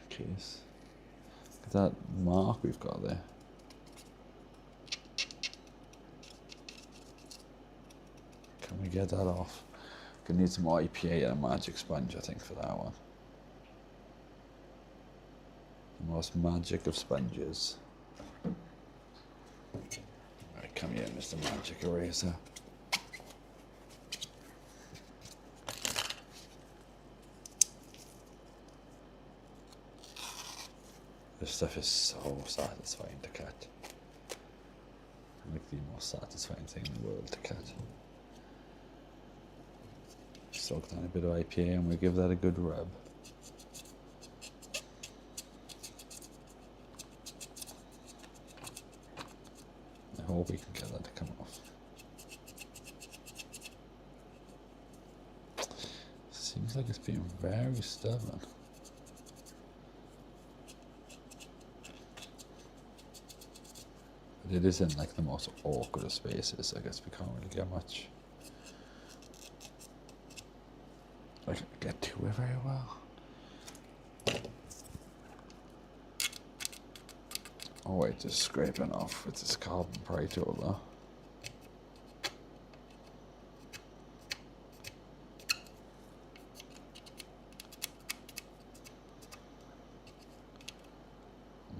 case. Look at that mark we've got there. Can we get that off? Gonna need some IPA and a magic sponge, I think, for that one. The most magic of sponges. Right, come here, Mr. Magic Eraser. This stuff is so satisfying to cut. Like the most satisfying thing in the world to cut. Soak down a bit of IPA and we give that a good rub. I hope we can get that to come off. Seems like it's being very stubborn. But it is in like the most awkward of spaces. I guess we can't really get much. I can't get to it very well. Oh wait, just scraping off with this carbon pry tool though.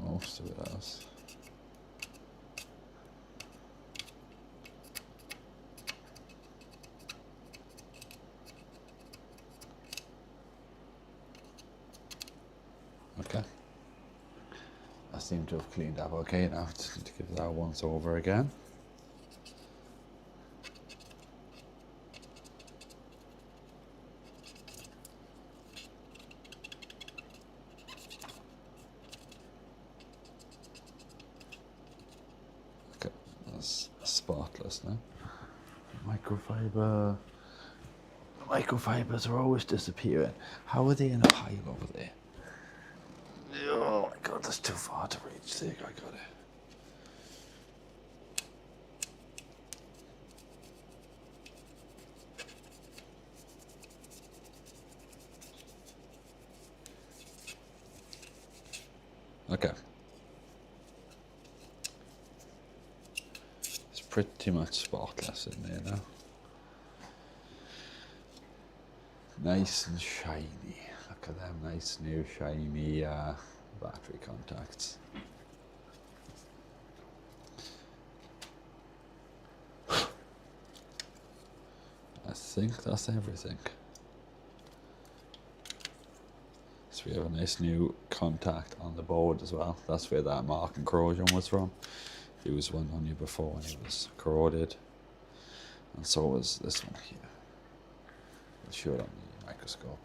Most of it has. Okay. I seem to have cleaned up okay now. Just need to give that once over again. Okay, that's spotless now. Microfibers are always disappearing. How are they in a pile over there? Oh my god, that's too far to reach. There, I got it. Okay. It's pretty much spotless in there now. Nice and shiny. Look at them nice new shiny battery contacts. I think that's everything. So we have a nice new contact on the board as well. That's where that mark and corrosion was from. There was one on you before when it was corroded. And so was this one here. I'll show it on the microscope.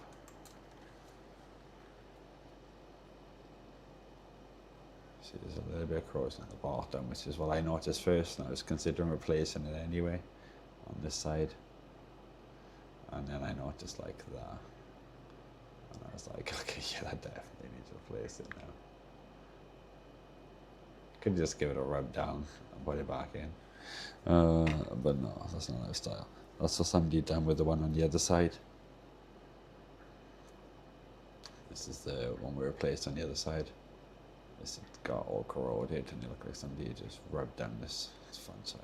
See, there's a little bit of corrosion on the bottom, which is what I noticed first, and I was considering replacing it anyway on this side. And then I noticed like that. And I was like, okay, yeah, I definitely need to replace it now. Could just give it a rub down and put it back in. But no, that's not our style. That's what somebody done with the one on the other side. This is the one we replaced on the other side. This got all corroded and it looked like somebody just rubbed down this front side.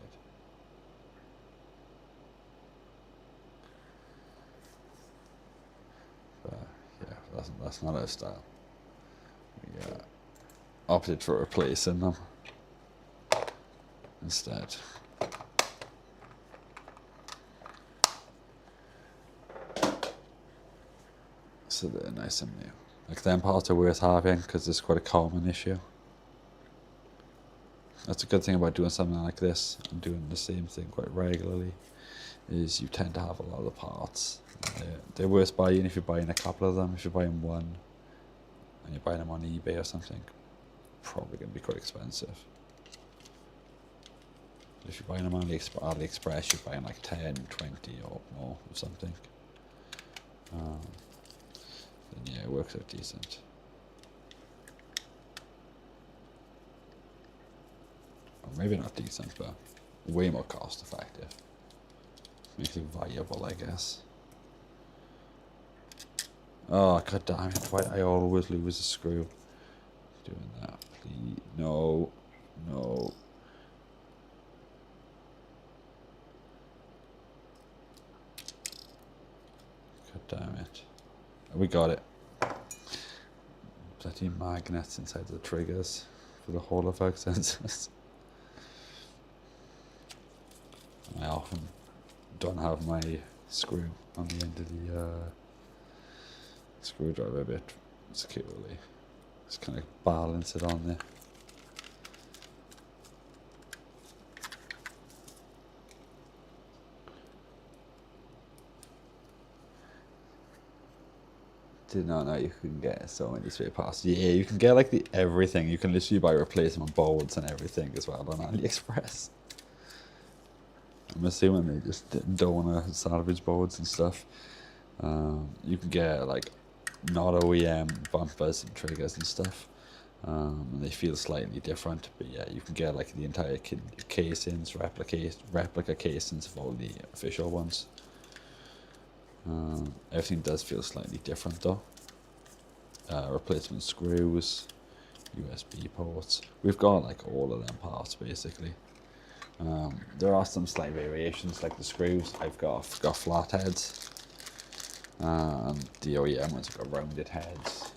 But yeah, that's not our style. We opted for replacing them instead. So they're nice and new. Like them parts are worth having because it's quite a common issue. That's a good thing about doing something like this and doing the same thing quite regularly, is you tend to have a lot of the parts. They're worth buying if you're buying a couple of them. If you're buying one and you're buying them on eBay or something, probably going to be quite expensive. If you're buying them on AliExpress, you're buying like 10, 20 or more or something. Then yeah, it works out decent. Or maybe not decent, but way more cost effective. Makes it viable, I guess. Oh, god damn it, why I always lose a screw. Doing that, please. No, no. God damn it. We got it. Bloody magnets inside the triggers for the Hall of Fog sensors. I often don't have my screw on the end of the screwdriver bit securely. Just kind of balance it on there. Did not know you can get so many spare parts. Yeah, you can get like everything. You can literally buy replacement boards and everything as well on AliExpress. I'm assuming they just don't want to salvage boards and stuff. You can get like not OEM bumpers and triggers and stuff. And they feel slightly different, but yeah, you can get like the entire casings, replica casings of all the official ones. Everything does feel slightly different though. Replacement screws, USB ports. We've got like all of them parts basically. There are some slight variations, like the screws. I've got flat heads, and the OEM ones have got rounded heads.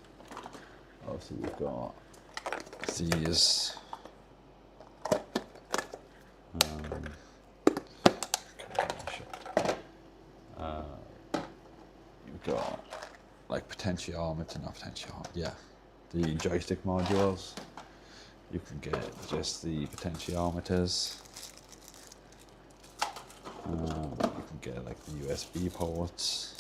Obviously, we've got these. You've got like the joystick modules. You can get just the potentiometers. You can get like the USB ports.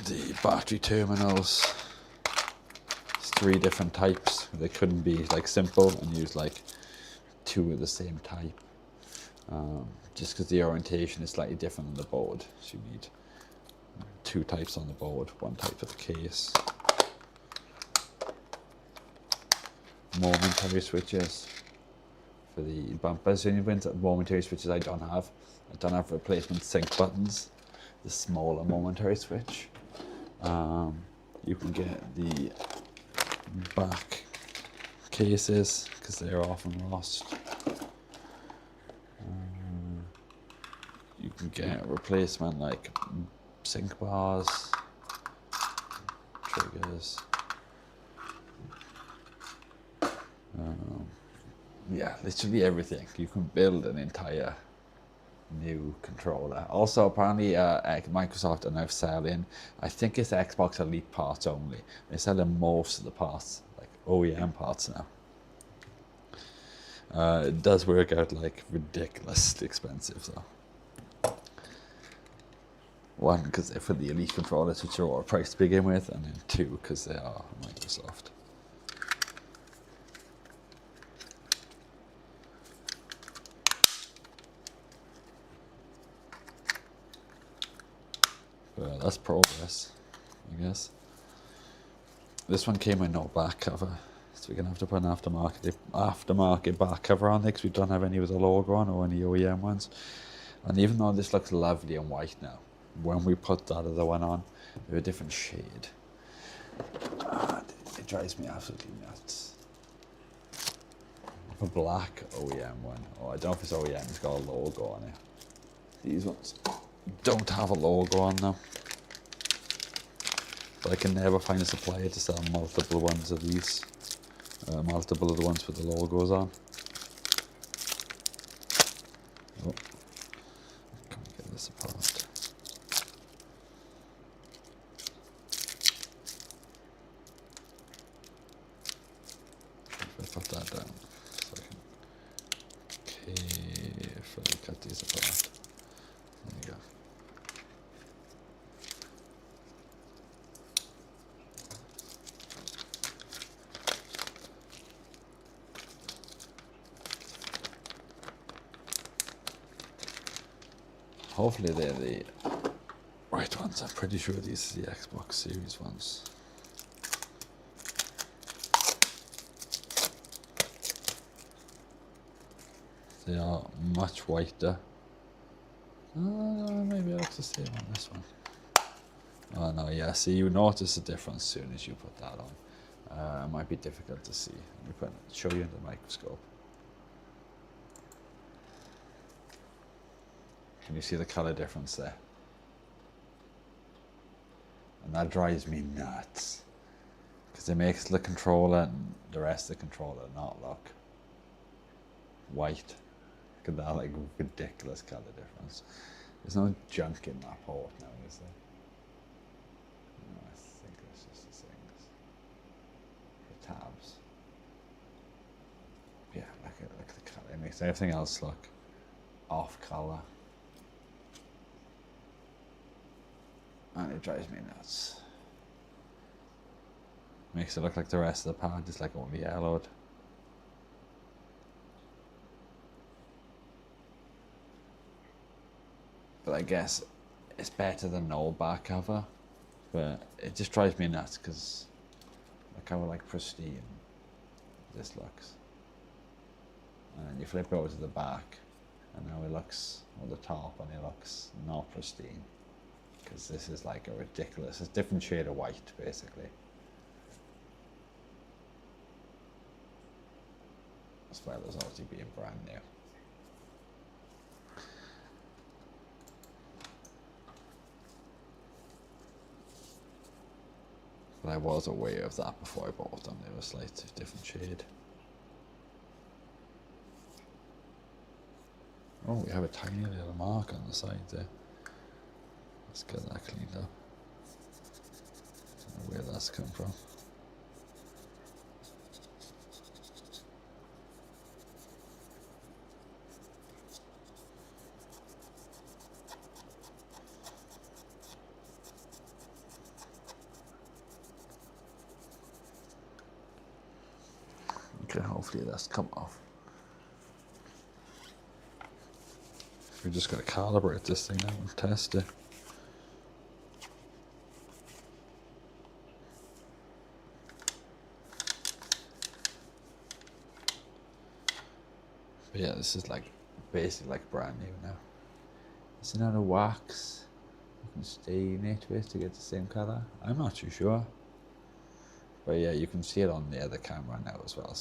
The battery terminals. There's 3 different types. They couldn't be like simple and use like 2 of the same type. Just because the orientation is slightly different on the board. So you need 2 types on the board, 1 type of the case. Momentary switches for the bumpers. The only momentary switches I don't have. I don't have replacement sync buttons. The smaller momentary switch. You can get the back cases because they're often lost. You can get replacement like sync bars, triggers. Yeah, literally everything. You can build an entire new controller. Also, apparently, Microsoft are now selling, I think it's Xbox Elite parts only. They're selling most of the parts, like OEM parts now. It does work out like ridiculously expensive though. 1, because they're for the Elite controllers, which are overpriced to begin with, and then 2, because they are Microsoft. But that's progress, I guess. This one came with no back cover, so we're going to have to put an aftermarket back cover on it, because we don't have any with a logo on or any OEM ones. And even though this looks lovely and white now, when we put that other one on, they're a different shade. It drives me absolutely nuts. A black OEM one. Oh, I don't know if it's OEM, it's got a logo on it. These ones don't have a logo on them. But I can never find a supplier to sell multiple ones of these. Multiple of the ones with the logos on. Oh. Can we get this apart? If I put that down, so I can carefully cut these apart. There you go. Hopefully they're the right ones. I'm pretty sure these are the Xbox Series ones. They are much whiter. Maybe it looks the same on this one. Oh no, yeah, see, you notice the difference as soon as you put that on. It might be difficult to see. Let me show you in the microscope. Can you see the color difference there? And that drives me nuts. Because it makes the controller and the rest of the controller not look white. Look at that, like, ridiculous color difference. There's no junk in that port now, is there? No, I think it's just the things. The tabs. Yeah, look at the color. It makes everything else look off color. And it drives me nuts. Makes it look like the rest of the pad is like only yellowed. But I guess it's better than no back cover, but it just drives me nuts because look how like pristine this looks. And then you flip it over to the back, and now it looks on the top, and it looks not pristine because this is like a ridiculous, it's a different shade of white basically. As well as obviously being brand new. But I was aware of that before I bought them. They were a slightly different shade. Oh, we have a tiny little mark on the side there. Let's get that cleaned up. I don't know where that's come from. Okay, hopefully that's come off. We're just going to calibrate this thing now and test it. But yeah, this is like basically like brand new now. Is it not a wax? You can stain it with to get the same color. I'm not too sure. But yeah, you can see it on the other camera now as well.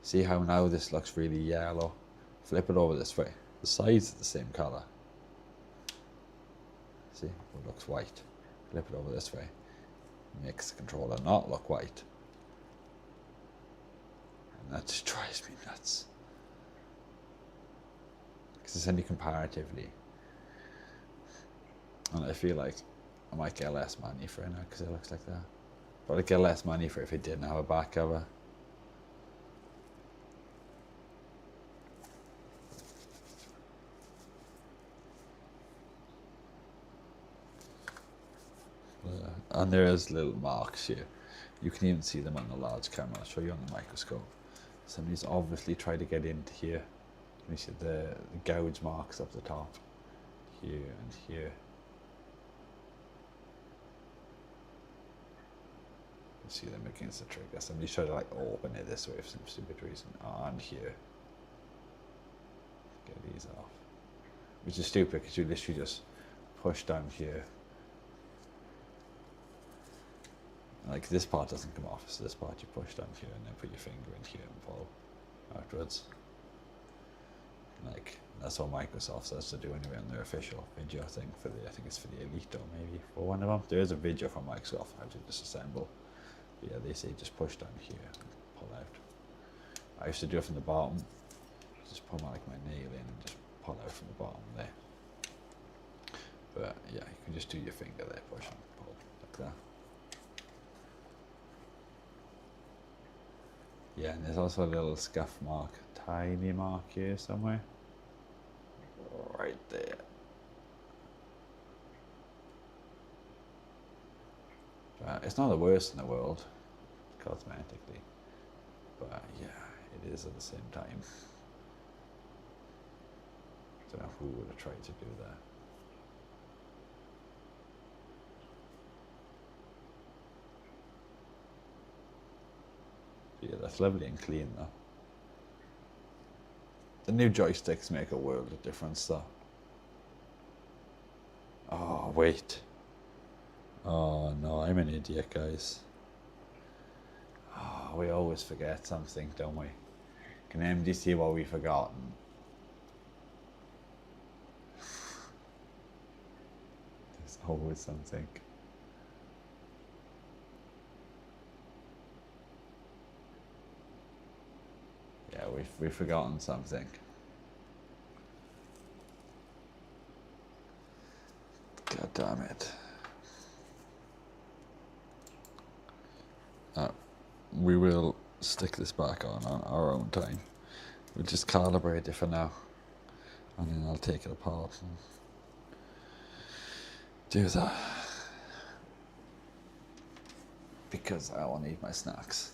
See how now this looks really yellow. Flip it over this way. The sides are the same color. See, it looks white. Flip it over this way. Makes the controller not look white. And that just drives me nuts. Because it's only comparatively. And I feel like I might get less money for it now because it looks like that. But I'd get less money for it if it didn't have a back cover. And there is little marks here. You can even see them on the large camera. I'll show you on the microscope. Somebody's obviously tried to get into here. You see the gouge marks up the top. Here and here. You see them against the trigger. Somebody tried to like open it this way for some stupid reason. And here. Get these off. Which is stupid because you literally just push down here. Like this part doesn't come off, so this part you push down here and then put your finger in here and pull afterwards. Like that's what Microsoft says to do anyway on their official video thing for the, I think it's for the Elite or maybe for one of them. There is a video from Microsoft how to disassemble. But yeah, they say just push down here and pull out. I used to do it from the bottom. Just put like my nail in and just pull out from the bottom there. But yeah, you can just do your finger there, push and pull like that. Yeah, and there's also a little scuff mark, tiny mark here somewhere. Right there. It's not the worst in the world, cosmetically. But yeah, it is at the same time. I don't know who would have tried to do that. Yeah, that's lovely and clean though. The new joysticks make a world of difference though. Oh, wait. Oh no, I'm an idiot, guys. Oh, we always forget something, don't we? Can anybody see what we've forgotten? There's always something. Yeah, we've forgotten something. God damn it. We will stick this back on our own time. We'll just calibrate it for now. And then I'll take it apart and do that. Because I will need my snacks.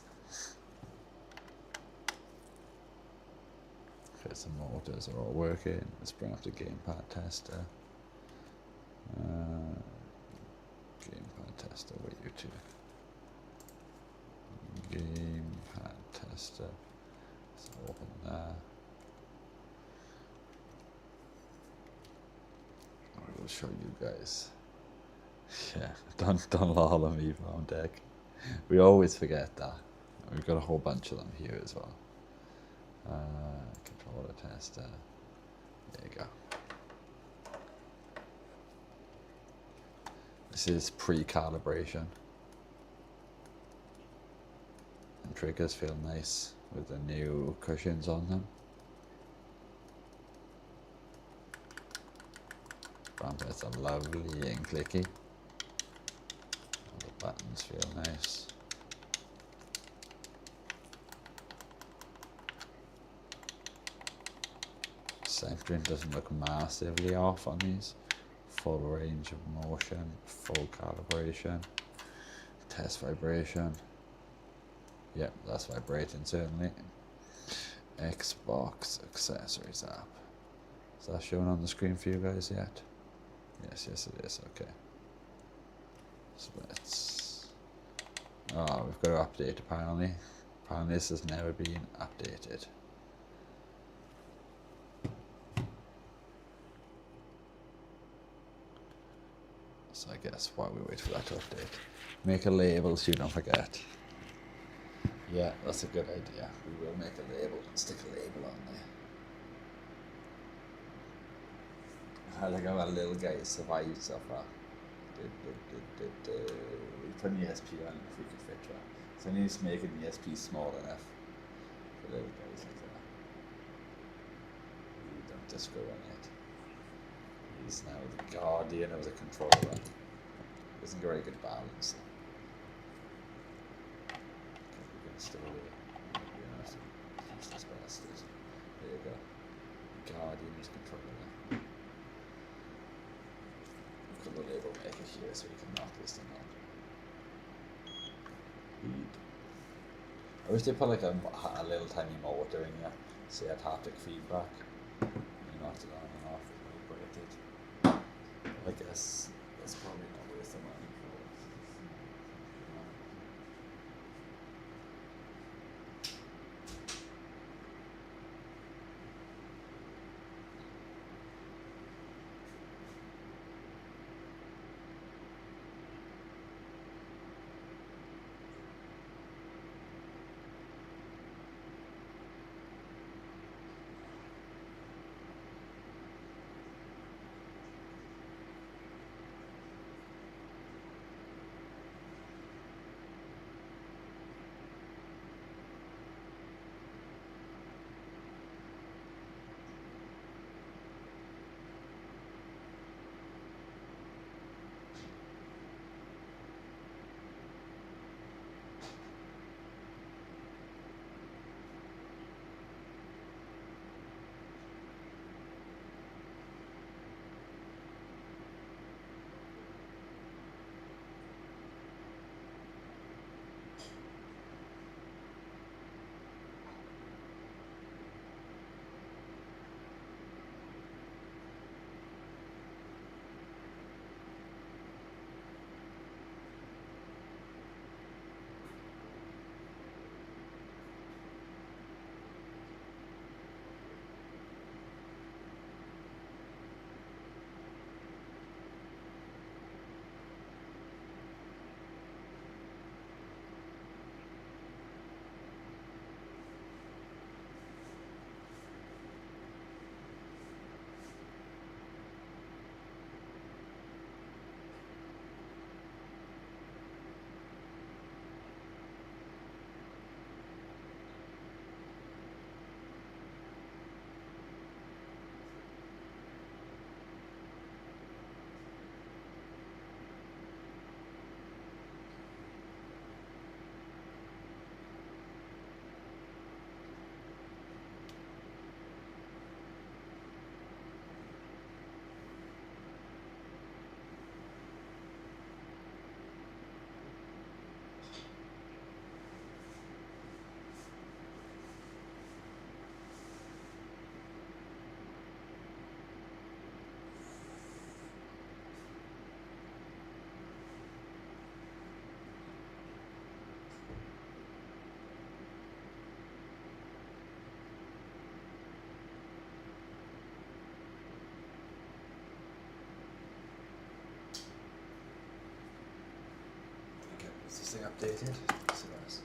Okay, some motors are all working. Let's bring up the gamepad tester. tester with you too. Gamepad tester. Let's open that. I will show you guys. Yeah, done all of me on deck. We always forget that. We've got a whole bunch of them here as well. Controller tester. There you go. This is pre-calibration. And triggers feel nice with the new cushions on them. Bumpers are lovely and clicky. All the buttons feel nice. Centering doesn't look massively off on these. Full range of motion, full calibration, test vibration. Yep, that's vibrating certainly. Xbox accessories app. Is that shown on the screen for you guys yet? Yes, it is. Okay. So let's. Oh, we've got to update apparently. Apparently, this has never been updated. So I guess while we wait for that to update, make a label so you don't forget. Yeah, that's a good idea. We will make a label and stick a label on there. I think our little guy survived so far. We put an ESP on if we could fit that. So I need to make an ESP small enough for little guys like that. We don't just go on it. He's now the guardian of the controller. Isn't a very good balance. Okay, we can still useless bastard. There you go. Guardian is controller. Put the label maker here so we can knock this thing out. I wish they put like a little tiny motor in here so you had haptic feedback. You knocked it on and off, but it did. I guess that's probably not worth the money for it. this thing updated? Yes, it is.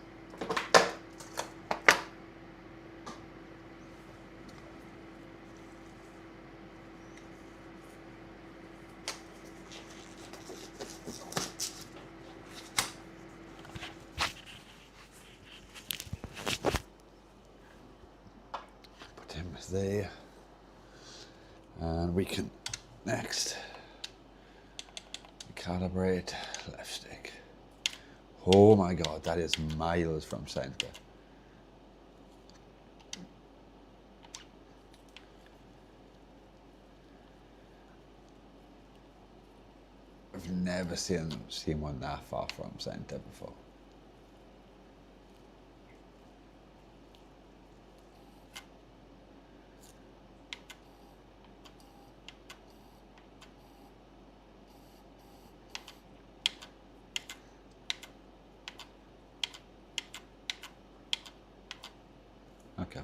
Put him there. And we can next calibrate left stick. Oh my god, that is miles from center. I've never seen one that far from center before. Okay.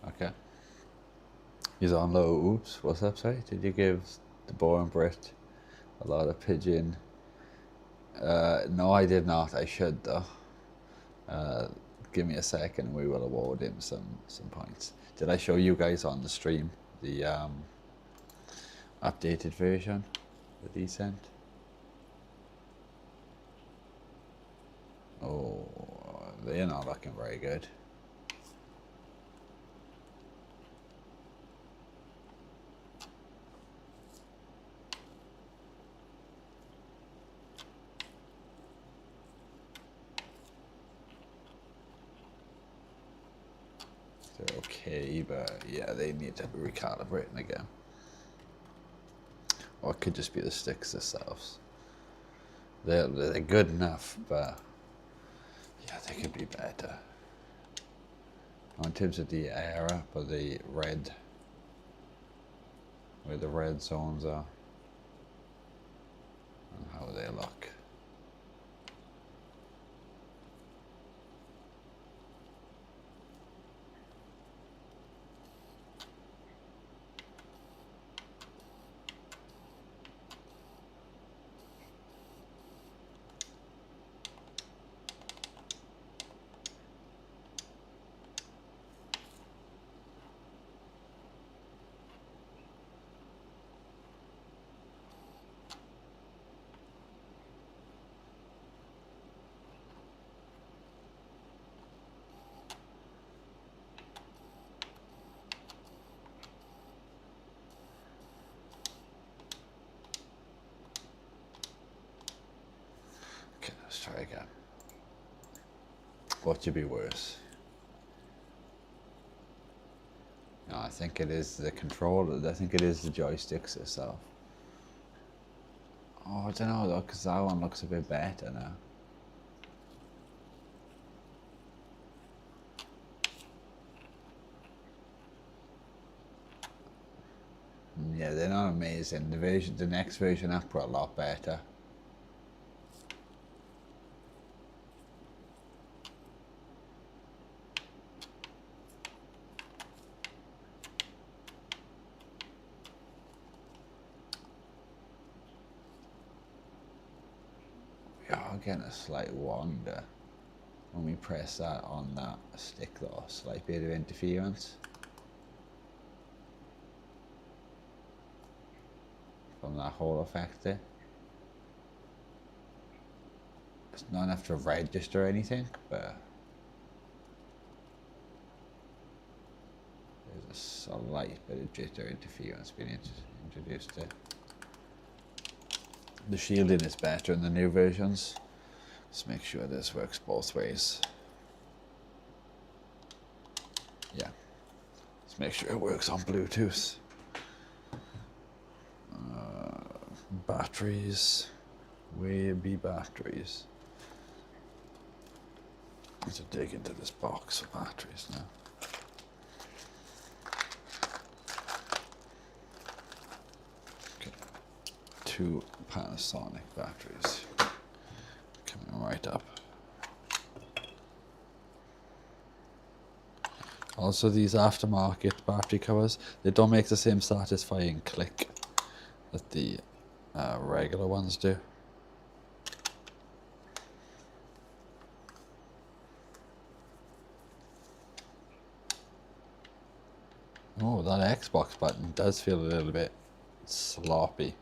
Okay. He's on low. Oops, what's up, sorry? Did you give the boy and Brit a lot of pigeon? No, I did not. I should, though. Give me a second and we will award him some points. Did I show you guys on the stream the updated version that he sent? Oh, they're not looking very good. They're okay, but yeah, they need to be recalibrating again. Or it could just be the sticks themselves. They're good enough, but yeah, they could be better. In terms of the air up or the red, where the red zones are, and how they look. Okay, let's try again. What could be worse? No, I think it is the controller. I think it is the joysticks itself. Oh, I don't know though, because that one looks a bit better now. Yeah, they're not amazing. The next version up were a lot better. We are getting a slight wander when we press that on that stick though, a slight bit of interference from that whole effect there. It's not enough to register anything, but there's a slight bit of jitter interference being introduced there. The shielding is better in the new versions. Let's make sure this works both ways. Let's make sure it works on Bluetooth. Batteries. Where be batteries? I need to dig into this box for batteries now. Okay. 2 Panasonic batteries. Coming right up. Also, these aftermarket battery covers, they don't make the same satisfying click that the regular ones do. Oh, that Xbox button does feel a little bit sloppy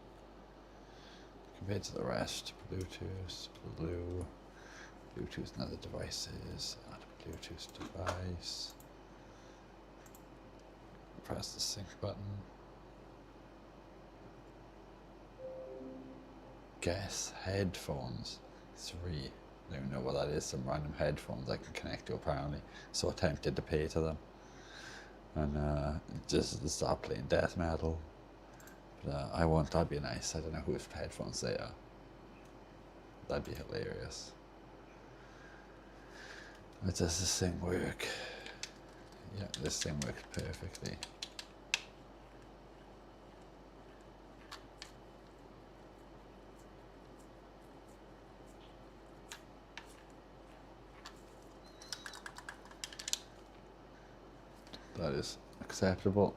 compared to the rest. Bluetooth, Bluetooth and other devices, add a Bluetooth device. Press the sync button. Guess headphones 3. I don't know what that is. Some random headphones I can connect to apparently. So tempted to pay to them and just start playing death metal. But I want. That'd be nice. I don't know whose headphones they are. That'd be hilarious. But does this thing work? Yeah, this thing works perfectly. That is acceptable.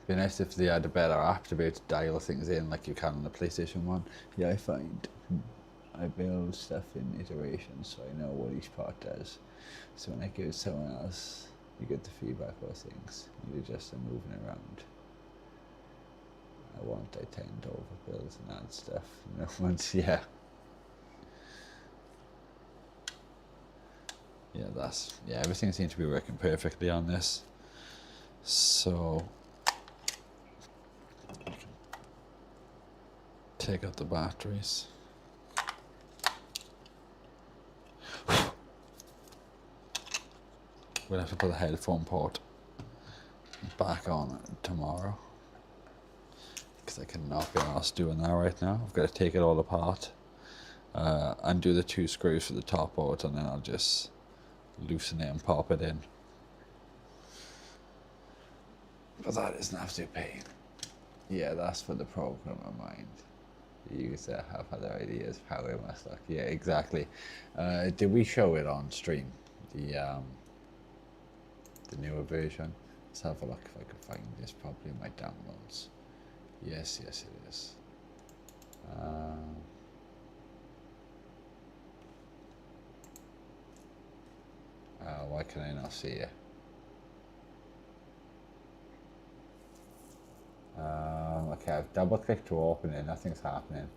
Be nice if they had a better app to be able to dial things in like you can on the PlayStation 1. Yeah, I find I build stuff in iterations so I know what each part does. So when I give it to someone else, you get the feedback of things. You adjust them moving around. I tend to overbuild and add stuff. You know, once, yeah. Yeah, everything seems to be working perfectly on this. So take out the batteries. We'll have to put the headphone port back on tomorrow because I cannot be arsed doing that right now. I've got to take it all apart, undo the 2 screws for the top port, and then I'll just loosen it and pop it in. But that is an absolute pain. Yeah, that's for the programmer mind. The user have other ideas of how it must look. Yeah, exactly. Did we show it on stream? The newer version. Let's have a look if I can find this probably in my downloads. Yes, it is. Why can I not see it? Okay, I've double clicked to open it, nothing's happening.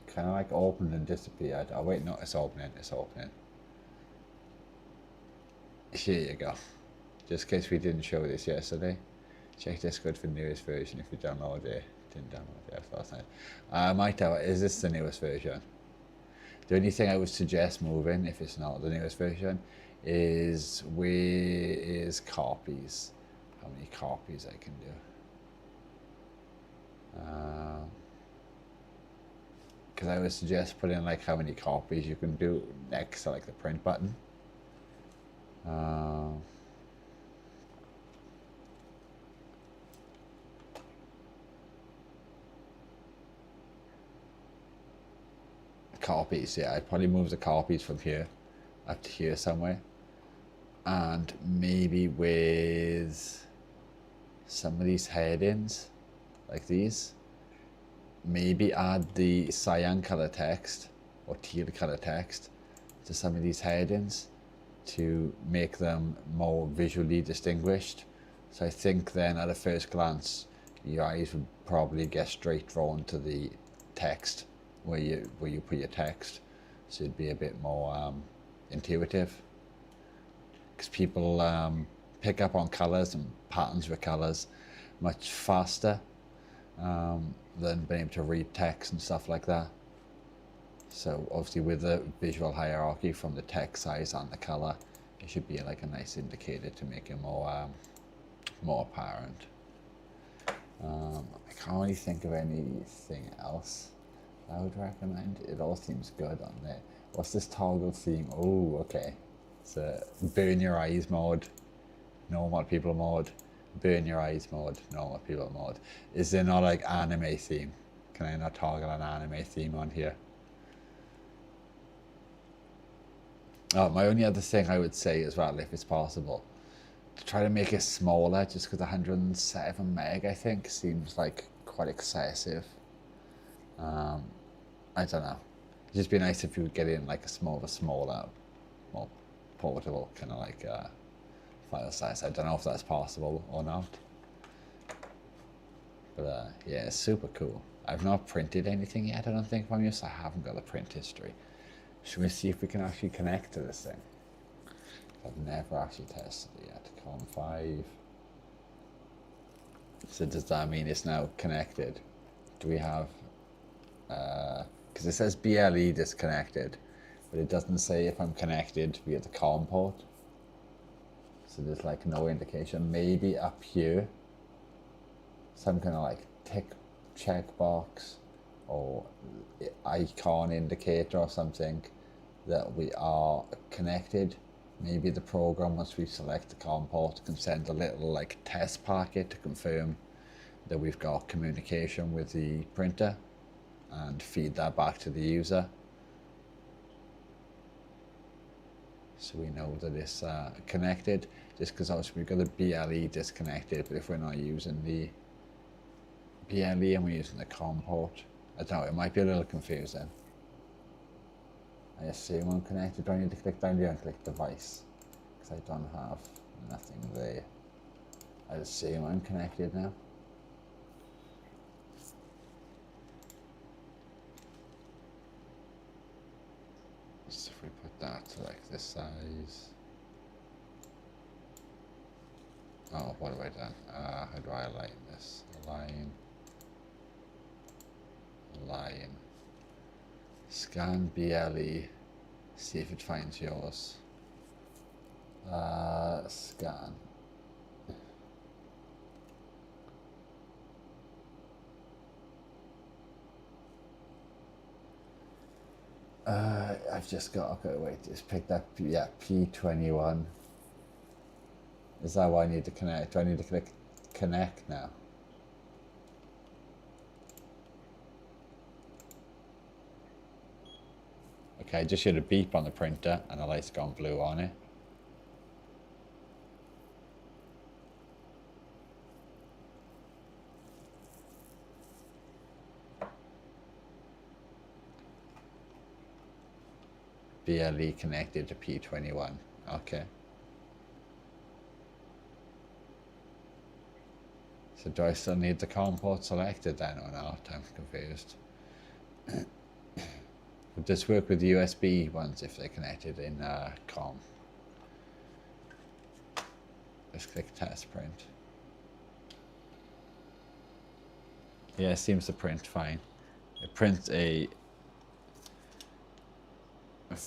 Kind of like opened and disappeared. Oh wait, no, it's opening. Here you go. Just in case we didn't show this yesterday, check Discord for the newest version if you download it. Didn't download it last night. Might have, is this the newest version? The only thing I would suggest moving, if it's not the newest version, is where is copies. How many copies I can do. Because I would suggest putting like how many copies you can do next to like the print button. Copies, yeah, I'd probably move the copies from here up to here somewhere, and maybe with some of these headings like these, maybe add the cyan color text or teal color text to some of these headings to make them more visually distinguished. So I think then at a first glance your eyes would probably get straight drawn to the text where you put your text, so it'd be a bit more intuitive, because people pick up on colors and patterns with colors much faster than being able to read text and stuff like that. So obviously with the visual hierarchy from the text size and the color, It should be like a nice indicator to make it more apparent. I can't really think of anything else I would recommend. It all seems good on there. What's this toggle theme? Oh, okay. It's a burn your eyes mode, normal people mode, burn your eyes mode, normal people mode. Is there not like anime theme? Can I not toggle an anime theme on here? Oh, my only other thing I would say as well, if it's possible, to try to make it smaller, just because 107 meg, I think, seems like quite excessive. I don't know. It'd just be nice if you would get in like a smaller, more portable kind of like file size. I don't know if that's possible or not. But yeah, it's super cool. I've not printed anything yet, I don't think, from you, so I haven't got a print history. Should we see if we can actually connect to this thing? I've never actually tested it yet. COM5. So does that mean it's now connected? Do we have... because it says BLE disconnected, but it doesn't say if I'm connected via the COM port. So there's like no indication. Maybe up here, some kind of like tick checkbox or icon indicator or something that we are connected. Maybe the program, once we select the COM port, can send a little like test packet to confirm that we've got communication with the printer and feed that back to the user, so we know that it's connected. Just because obviously we've got the BLE disconnected, but if we're not using the BLE and we're using the COM port, I don't know, it might be a little confusing. I assume I'm connected. Do I need to click down here and click device? Because I don't have nothing there. I assume I'm connected now. So if we put that to like this size. Oh, what have I done? How do I align this? Align. Scan BLE. See if it finds yours. Scan. I've just got, okay, wait, just pick that, yeah, P21. Is that what I need to connect? Do I need to click connect now? Okay, I just heard a beep on the printer and the light's gone blue on it. BLE connected to P21. Okay. So do I still need the COM port selected then or not? I'm confused. Would this work with the USB ones if they're connected in COM? Just click test print. Yeah, it seems to print fine. It prints a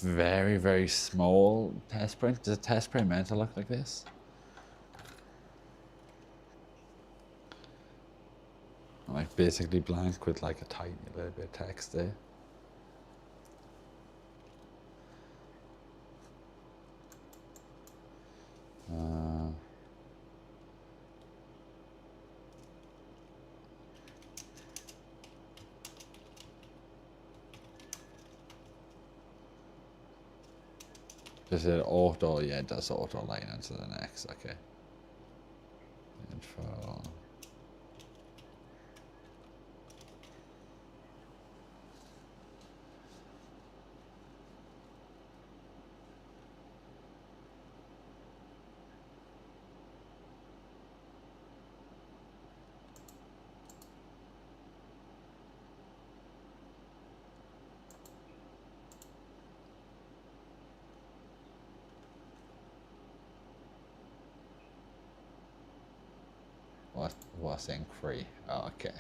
very, very small test print. Does a test print meant to look like this? Like basically blank with like a tiny little bit of text there. Does it auto? Yeah, it does auto line into the next. Okay. Info. What's ink free? Oh, okay.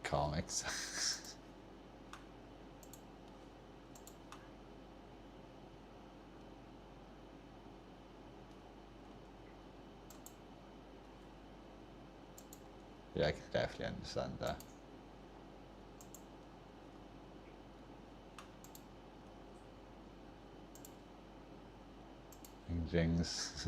Comics. Yeah, I can definitely understand that. Rings.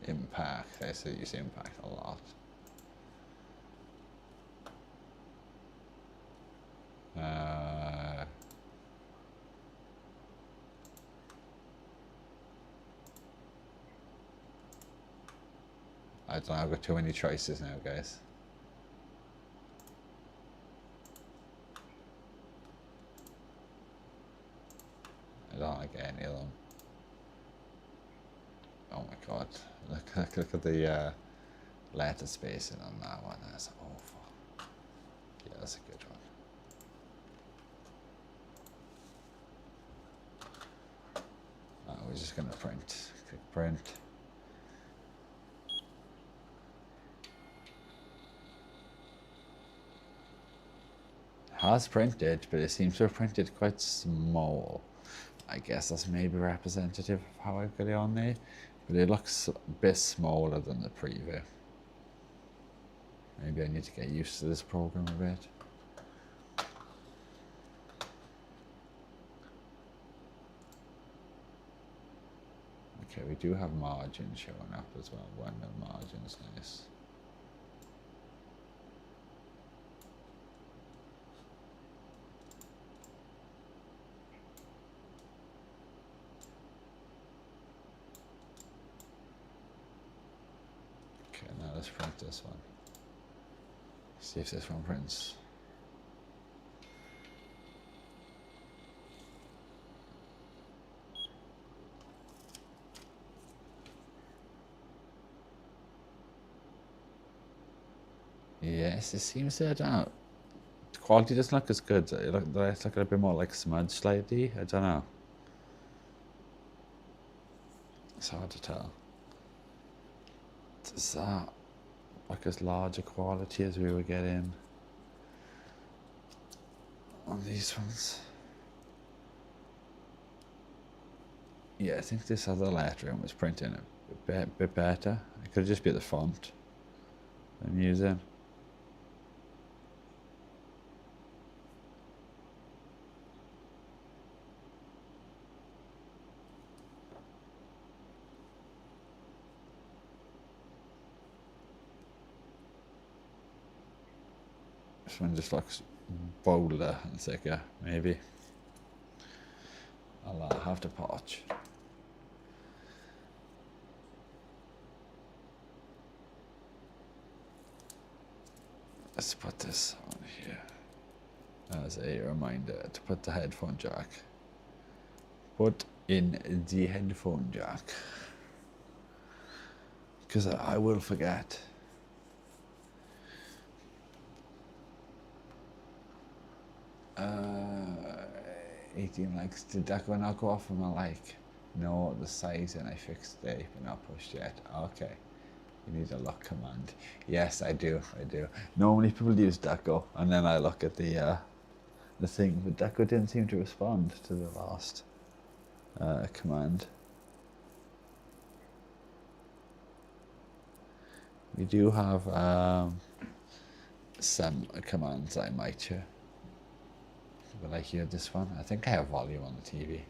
Impact. I still use impact a lot. I don't know, I've got too many choices now, guys. I don't like any of them. Oh my god. Look at the letter spacing on that one. That's awful. Yeah, that's a good one. We're just gonna print. Click print. Has printed, but it seems to have printed quite small. I guess that's maybe representative of how I've got it on there, but it looks a bit smaller than the preview. Maybe I need to get used to this program a bit. Okay, we do have margins showing up as well. 1 mil margins, nice. Okay, now let's print this one. See if this one prints. Yes, it seems to, I don't know. The quality doesn't look as good. It's looking a bit more like smudge slightly. I don't know. It's hard to tell. Does that look as large a quality as we were getting on these ones? Yeah, I think this other lettering was printing a bit better. It could just be the font I'm using. This one just looks bolder and thicker, maybe. I'll have to patch. Let's put this on here as a reminder to put the headphone jack. Put in the headphone jack. Because I will forget. 18 likes. Did that go not go off from a like? No, the sizing I fixed today, but not pushed yet. Okay. You need a lock command. Yes, I do. Normally people use Deco, and then I look at the thing, but Deco didn't seem to respond to the last command. We do have some commands I might hear. Will I hear this one? I think I have volume on the TV,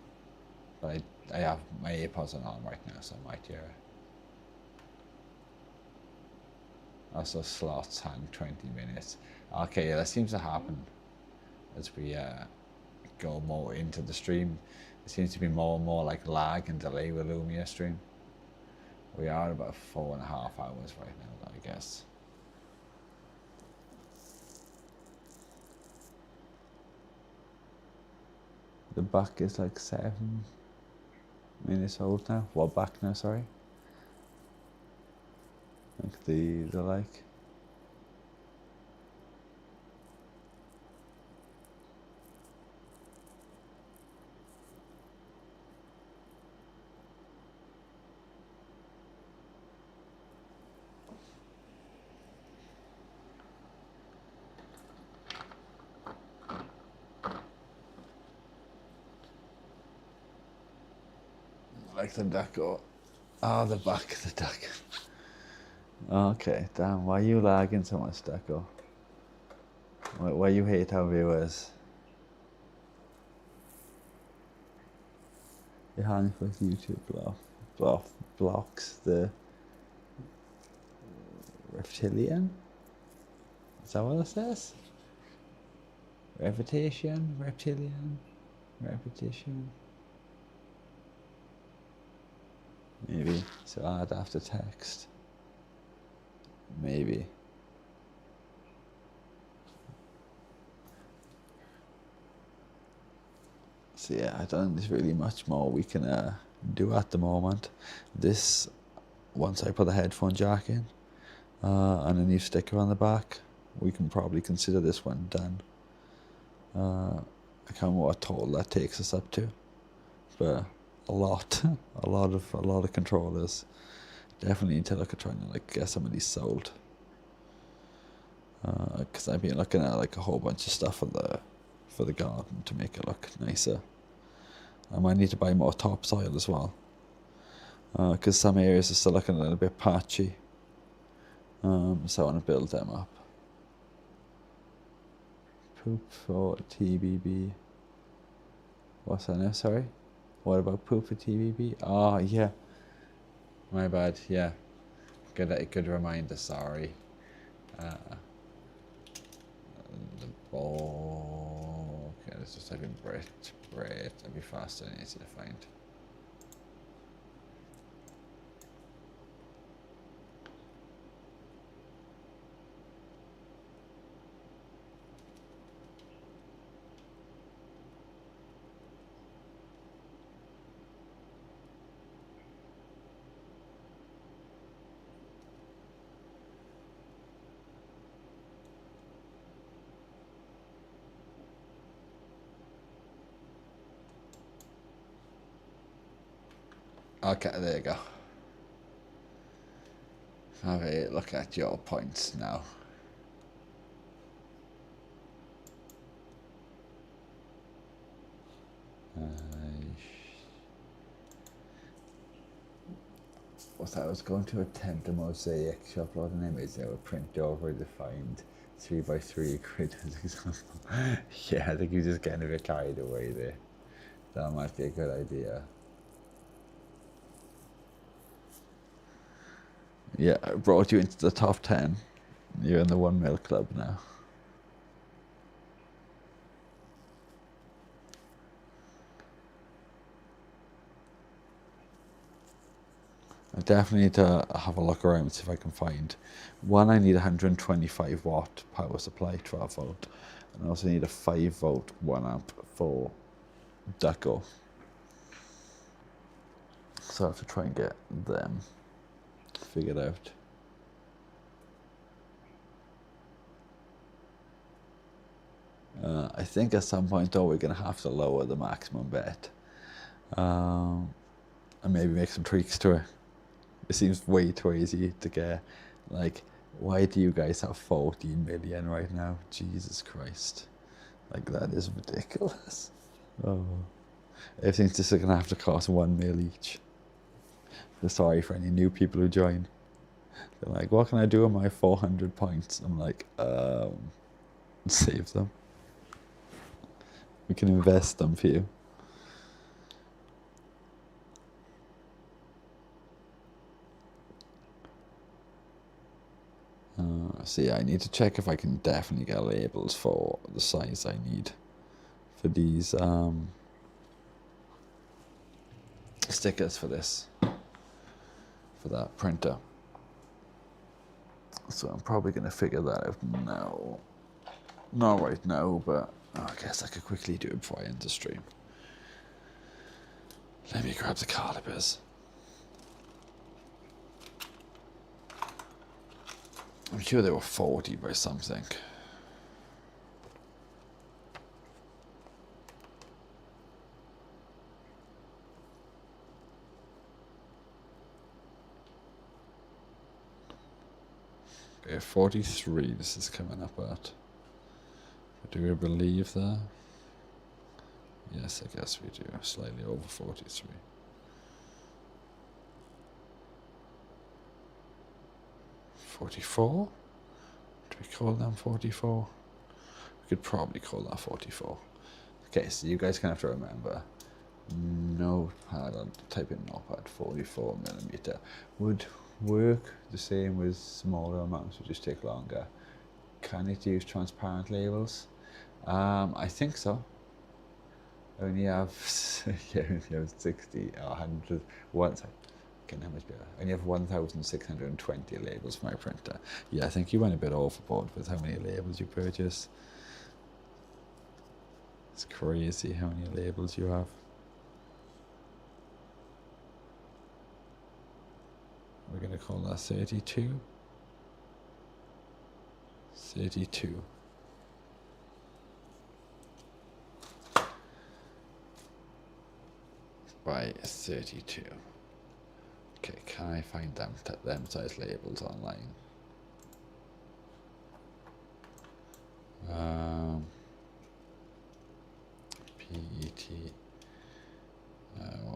but I have my AirPods on right now, so I might hear it. Also, slots hang 20 minutes. Okay, yeah, that seems to happen as we go more into the stream. There seems to be more and more like lag and delay with Lumia stream. We are about 4.5 hours right now, I guess. The back is like 7 minutes old now. Well, back now, sorry. Like the like. like the deco. Oh, the back of the duck. Okay, damn, why are you lagging so much, Deco? Why you hate our viewers? Behind with YouTube blocks the reptilian? Is that what it says? Repetition, reptilian, repetition. Maybe. So add after text. Maybe. So yeah, I don't think there's really much more we can do at the moment. This, once I put the headphone jack in and a new sticker on the back, we can probably consider this one done. I can't remember what total that takes us up to, but a lot, a lot of controllers. Definitely need to look at trying to like get some of these sold. Because I've been looking at like a whole bunch of stuff for the garden to make it look nicer. I might need to buy more topsoil as well, because some areas are still looking a little bit patchy. So I want to build them up. Poop for TBB. What's that now? Sorry. What about poop for TBB? Oh yeah. My bad. Yeah. Good reminder. Sorry. The ball. Okay, let's just type in Brit. That'd be faster and easier to find. Okay, there you go. Have a look at your points now. I was going to attempt a mosaic to upload an image that would print over defined 3x3 grid as example. Yeah, I think you're just getting a bit carried away there. That might be a good idea. Yeah, I brought you into the top 10. You're in the 1 mil club now. I definitely need to have a look around, see if I can find one. I need 125 watt power supply, 12 volt, and I also need a 5 volt 1 amp for Deco. So I have to try and get them figured out. I think at some point though we're going to have to lower the maximum bet, and maybe make some tweaks to it. It seems way too easy to get. Like, why do you guys have 14 million right now? Jesus Christ. Like, that is ridiculous. Oh. Everything's just going to have to cost 1 mil each. I'm sorry for any new people who join. They're like, what can I do with my 400 points? I'm like, save them. We can invest them for you. So yeah, I need to check if I can definitely get labels for the size I need for these stickers for this, for that printer. So I'm probably going to figure that out now. Not right now, but I guess I could quickly do it before I end the stream. Let me grab the calipers. I'm sure they were 40 by something. Okay, 43 this is coming up at. Do we believe that? Yes, I guess we do. Slightly over 43. 44? Do we call them 44? We could probably call that 44. Okay, so you guys can have to remember, notepad, I'll type in notepad, 44mm. Would work the same with smaller amounts, would just take longer. Can it use transparent labels? I think so. I only have, yeah, I only have 60 or 100, one second. Okay, how much better? I only have 1,620 labels for my printer. Yeah, I think you went a bit overboard with how many labels you purchase. It's crazy how many labels you have. We're going to call that 32. 32. By 32. Okay, can I find them size labels online? PET.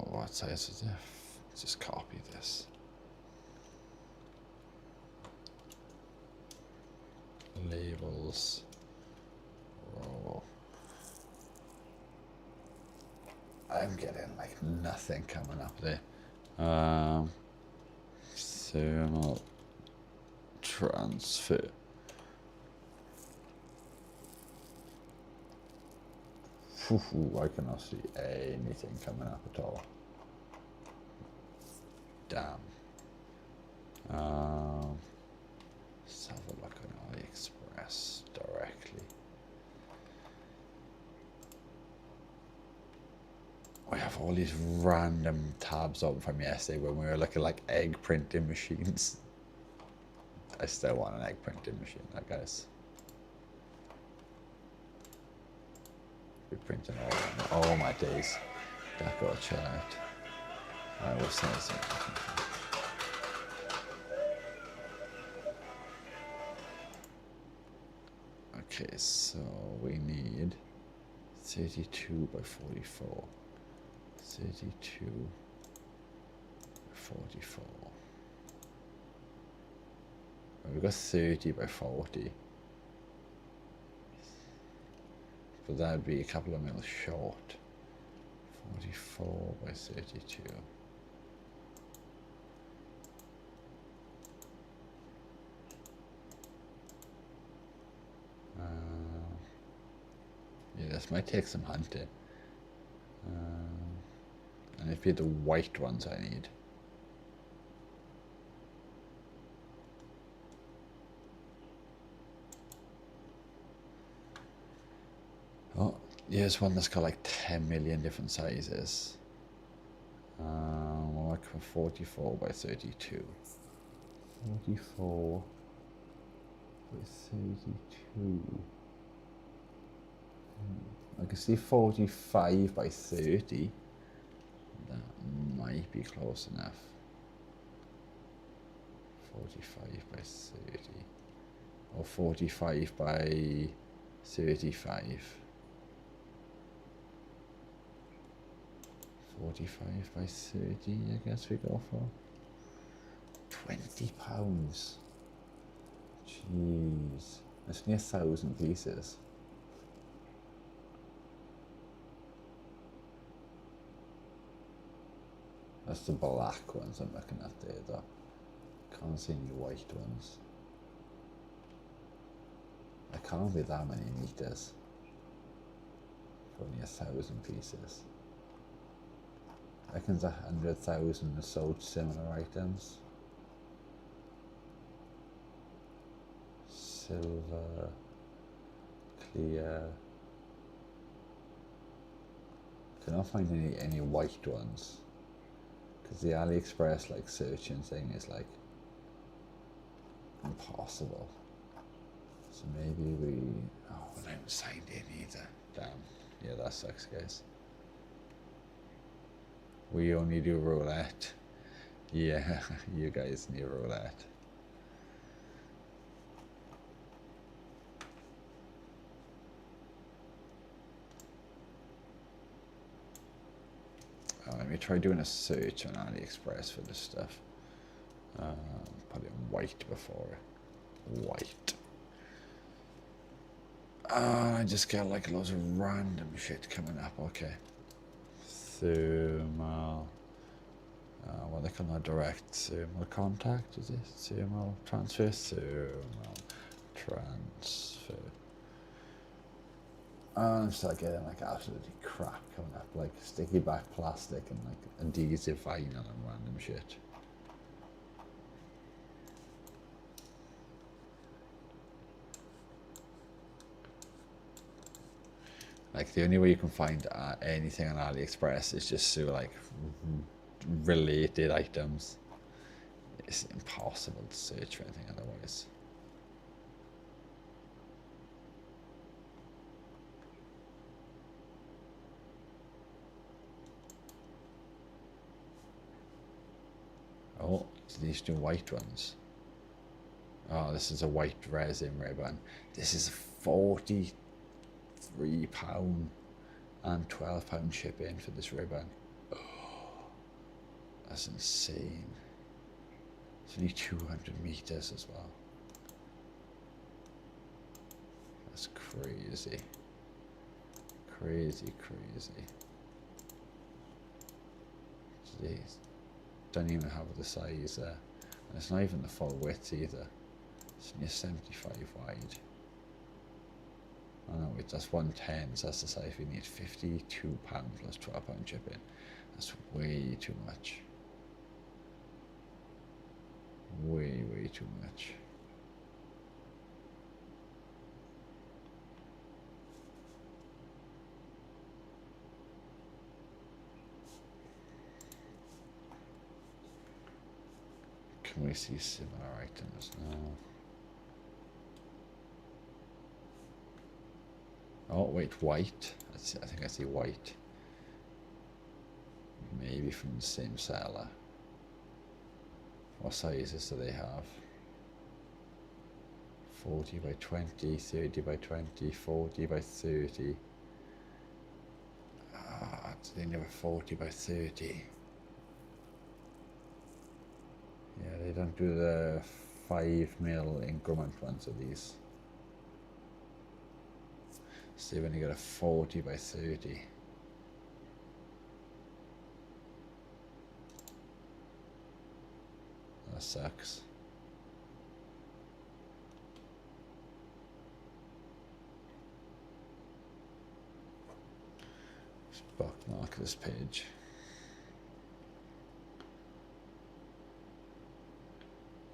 What size is it? Let's just copy this. Labels. Row. I'm getting like nothing coming up there. Thermal transfer. I cannot see anything coming up at all. Damn. Let's have a look on AliExpress directly. We have all these random tabs open from yesterday when we were looking like egg printing machines. I still want an egg printing machine, I guess. Be printing all my days. That got chill out. I will say something. Okay, so we need 32 by 44. 32 by 44. We've got 30 by 40. But that would be a couple of mils short. 44 by 32. Yeah, this might take some hunting. And it'd be the white ones I need. Oh, here's one that's got like 10 million different sizes. We'll look for 44 by 32. 44 by 32. I can see 45 by 30. That might be close enough. 45 by 30. Or 45 by 35. 45 by 30, I guess we go for. £20. Jeez. That's near 1,000 pieces. That's the black ones I'm looking at there though. Can't see any white ones. There can't be that many meters for only 1,000 pieces. I reckon 100,000 are sold similar items. Silver, clear. Cannot find any white ones. Because the AliExpress like searching thing is like impossible. So maybe we, I haven't signed in either. Damn, yeah, that sucks, guys. We only do roulette. Yeah, you guys need roulette. Let me try doing a search on AliExpress for this stuff. Put it in white before it. white. I just get like loads of random shit coming up. Okay. Thermal. What they call that? Direct thermal contact, is it? Thermal transfer? Thermal transfer. I'm start getting like absolutely crap coming up, like sticky back plastic and like adhesive vinyl and random shit. Like the only way you can find anything on AliExpress is just through like related items. It's impossible to search for anything otherwise. Oh, these two white ones. Oh, this is a white resin ribbon. This is £43 and £12 shipping for this ribbon. Oh, that's insane. It's only 200 meters as well. That's crazy. Crazy. Jeez. Don't even have the size there. And it's not even the full width either. It's only 75 wide. Oh no, wait, that's 110, so that's the size we need. £52 plus £12 shipping. That's way too much. Way too much. Can we see similar items now? Oh wait, white. I think I see white. Maybe from the same seller. What sizes do they have? 40 by 20, 30 by 20, 40 by 30. Do they never 40 by 30? Yeah, they don't do the 5mm increment ones of these. So they've only got a 40 by 30. That sucks. Just bookmark this page.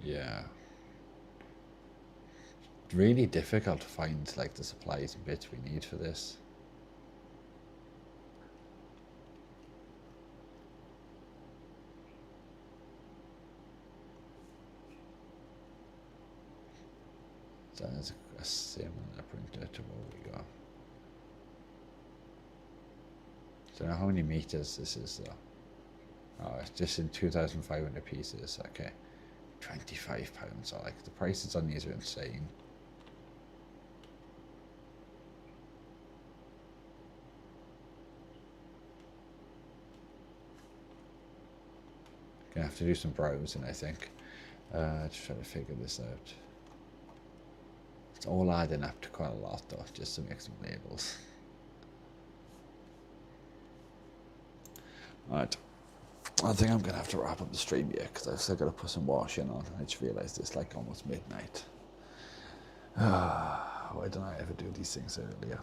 Yeah. Really difficult to find like the supplies and bits we need for this. That is a similar printer to what we got. Don't know how many meters this is though. Oh, it's just in 2,500 pieces. Okay, £25. So like the prices on these are insane. Gonna have to do some browsing, I think, to try to figure this out. It's all adding up to quite a lot though, just to make some labels. Alright, I think I'm gonna have to wrap up the stream here because I've still got to put some washing on. I just realised it's like almost midnight. Why don't I ever do these things earlier?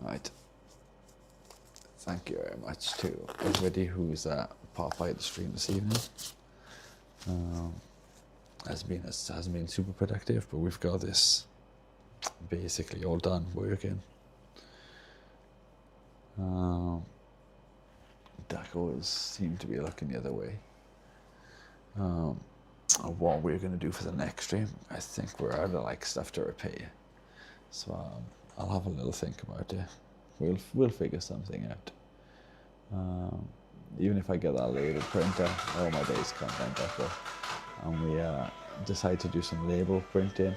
Alright. Thank you very much to everybody who's popped by the stream this evening. Hasn't been super productive, but we've got this basically all done working. Decos seem to be looking the other way. What we're going to do for the next stream, I think we're out of like stuff to repair, so I'll have a little think about it. We'll figure something out. Even if I get that label printer, all my days content better, and we decide to do some label printing,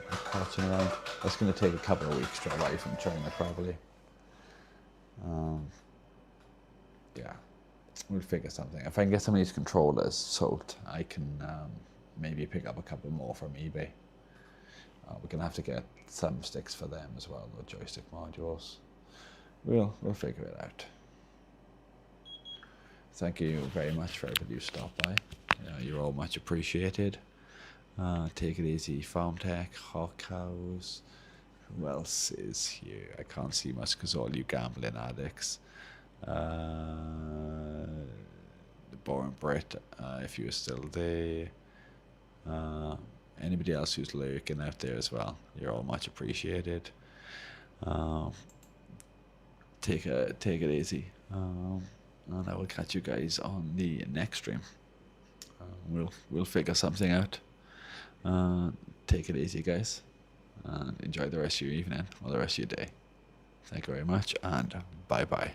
carting around. That's going to take a couple of weeks to arrive from China probably. Yeah, we'll figure something. If I can get some of these controllers sold, I can maybe pick up a couple more from eBay. We're gonna have to get some sticks for them as well, the joystick modules. We'll figure it out. Thank you very much for everybody who stopped by. You're all much appreciated. Take it easy, Farm Tech, Hot Cows. Who else is here? I can't see much because all you gambling addicts. The Boring Brit, if you're still there. Anybody else who's lurking out there as well, you're all much appreciated. Take it easy, and I will catch you guys on the next stream. We'll figure something out. Take it easy, guys, and enjoy the rest of your evening or the rest of your day. Thank you very much, and bye bye.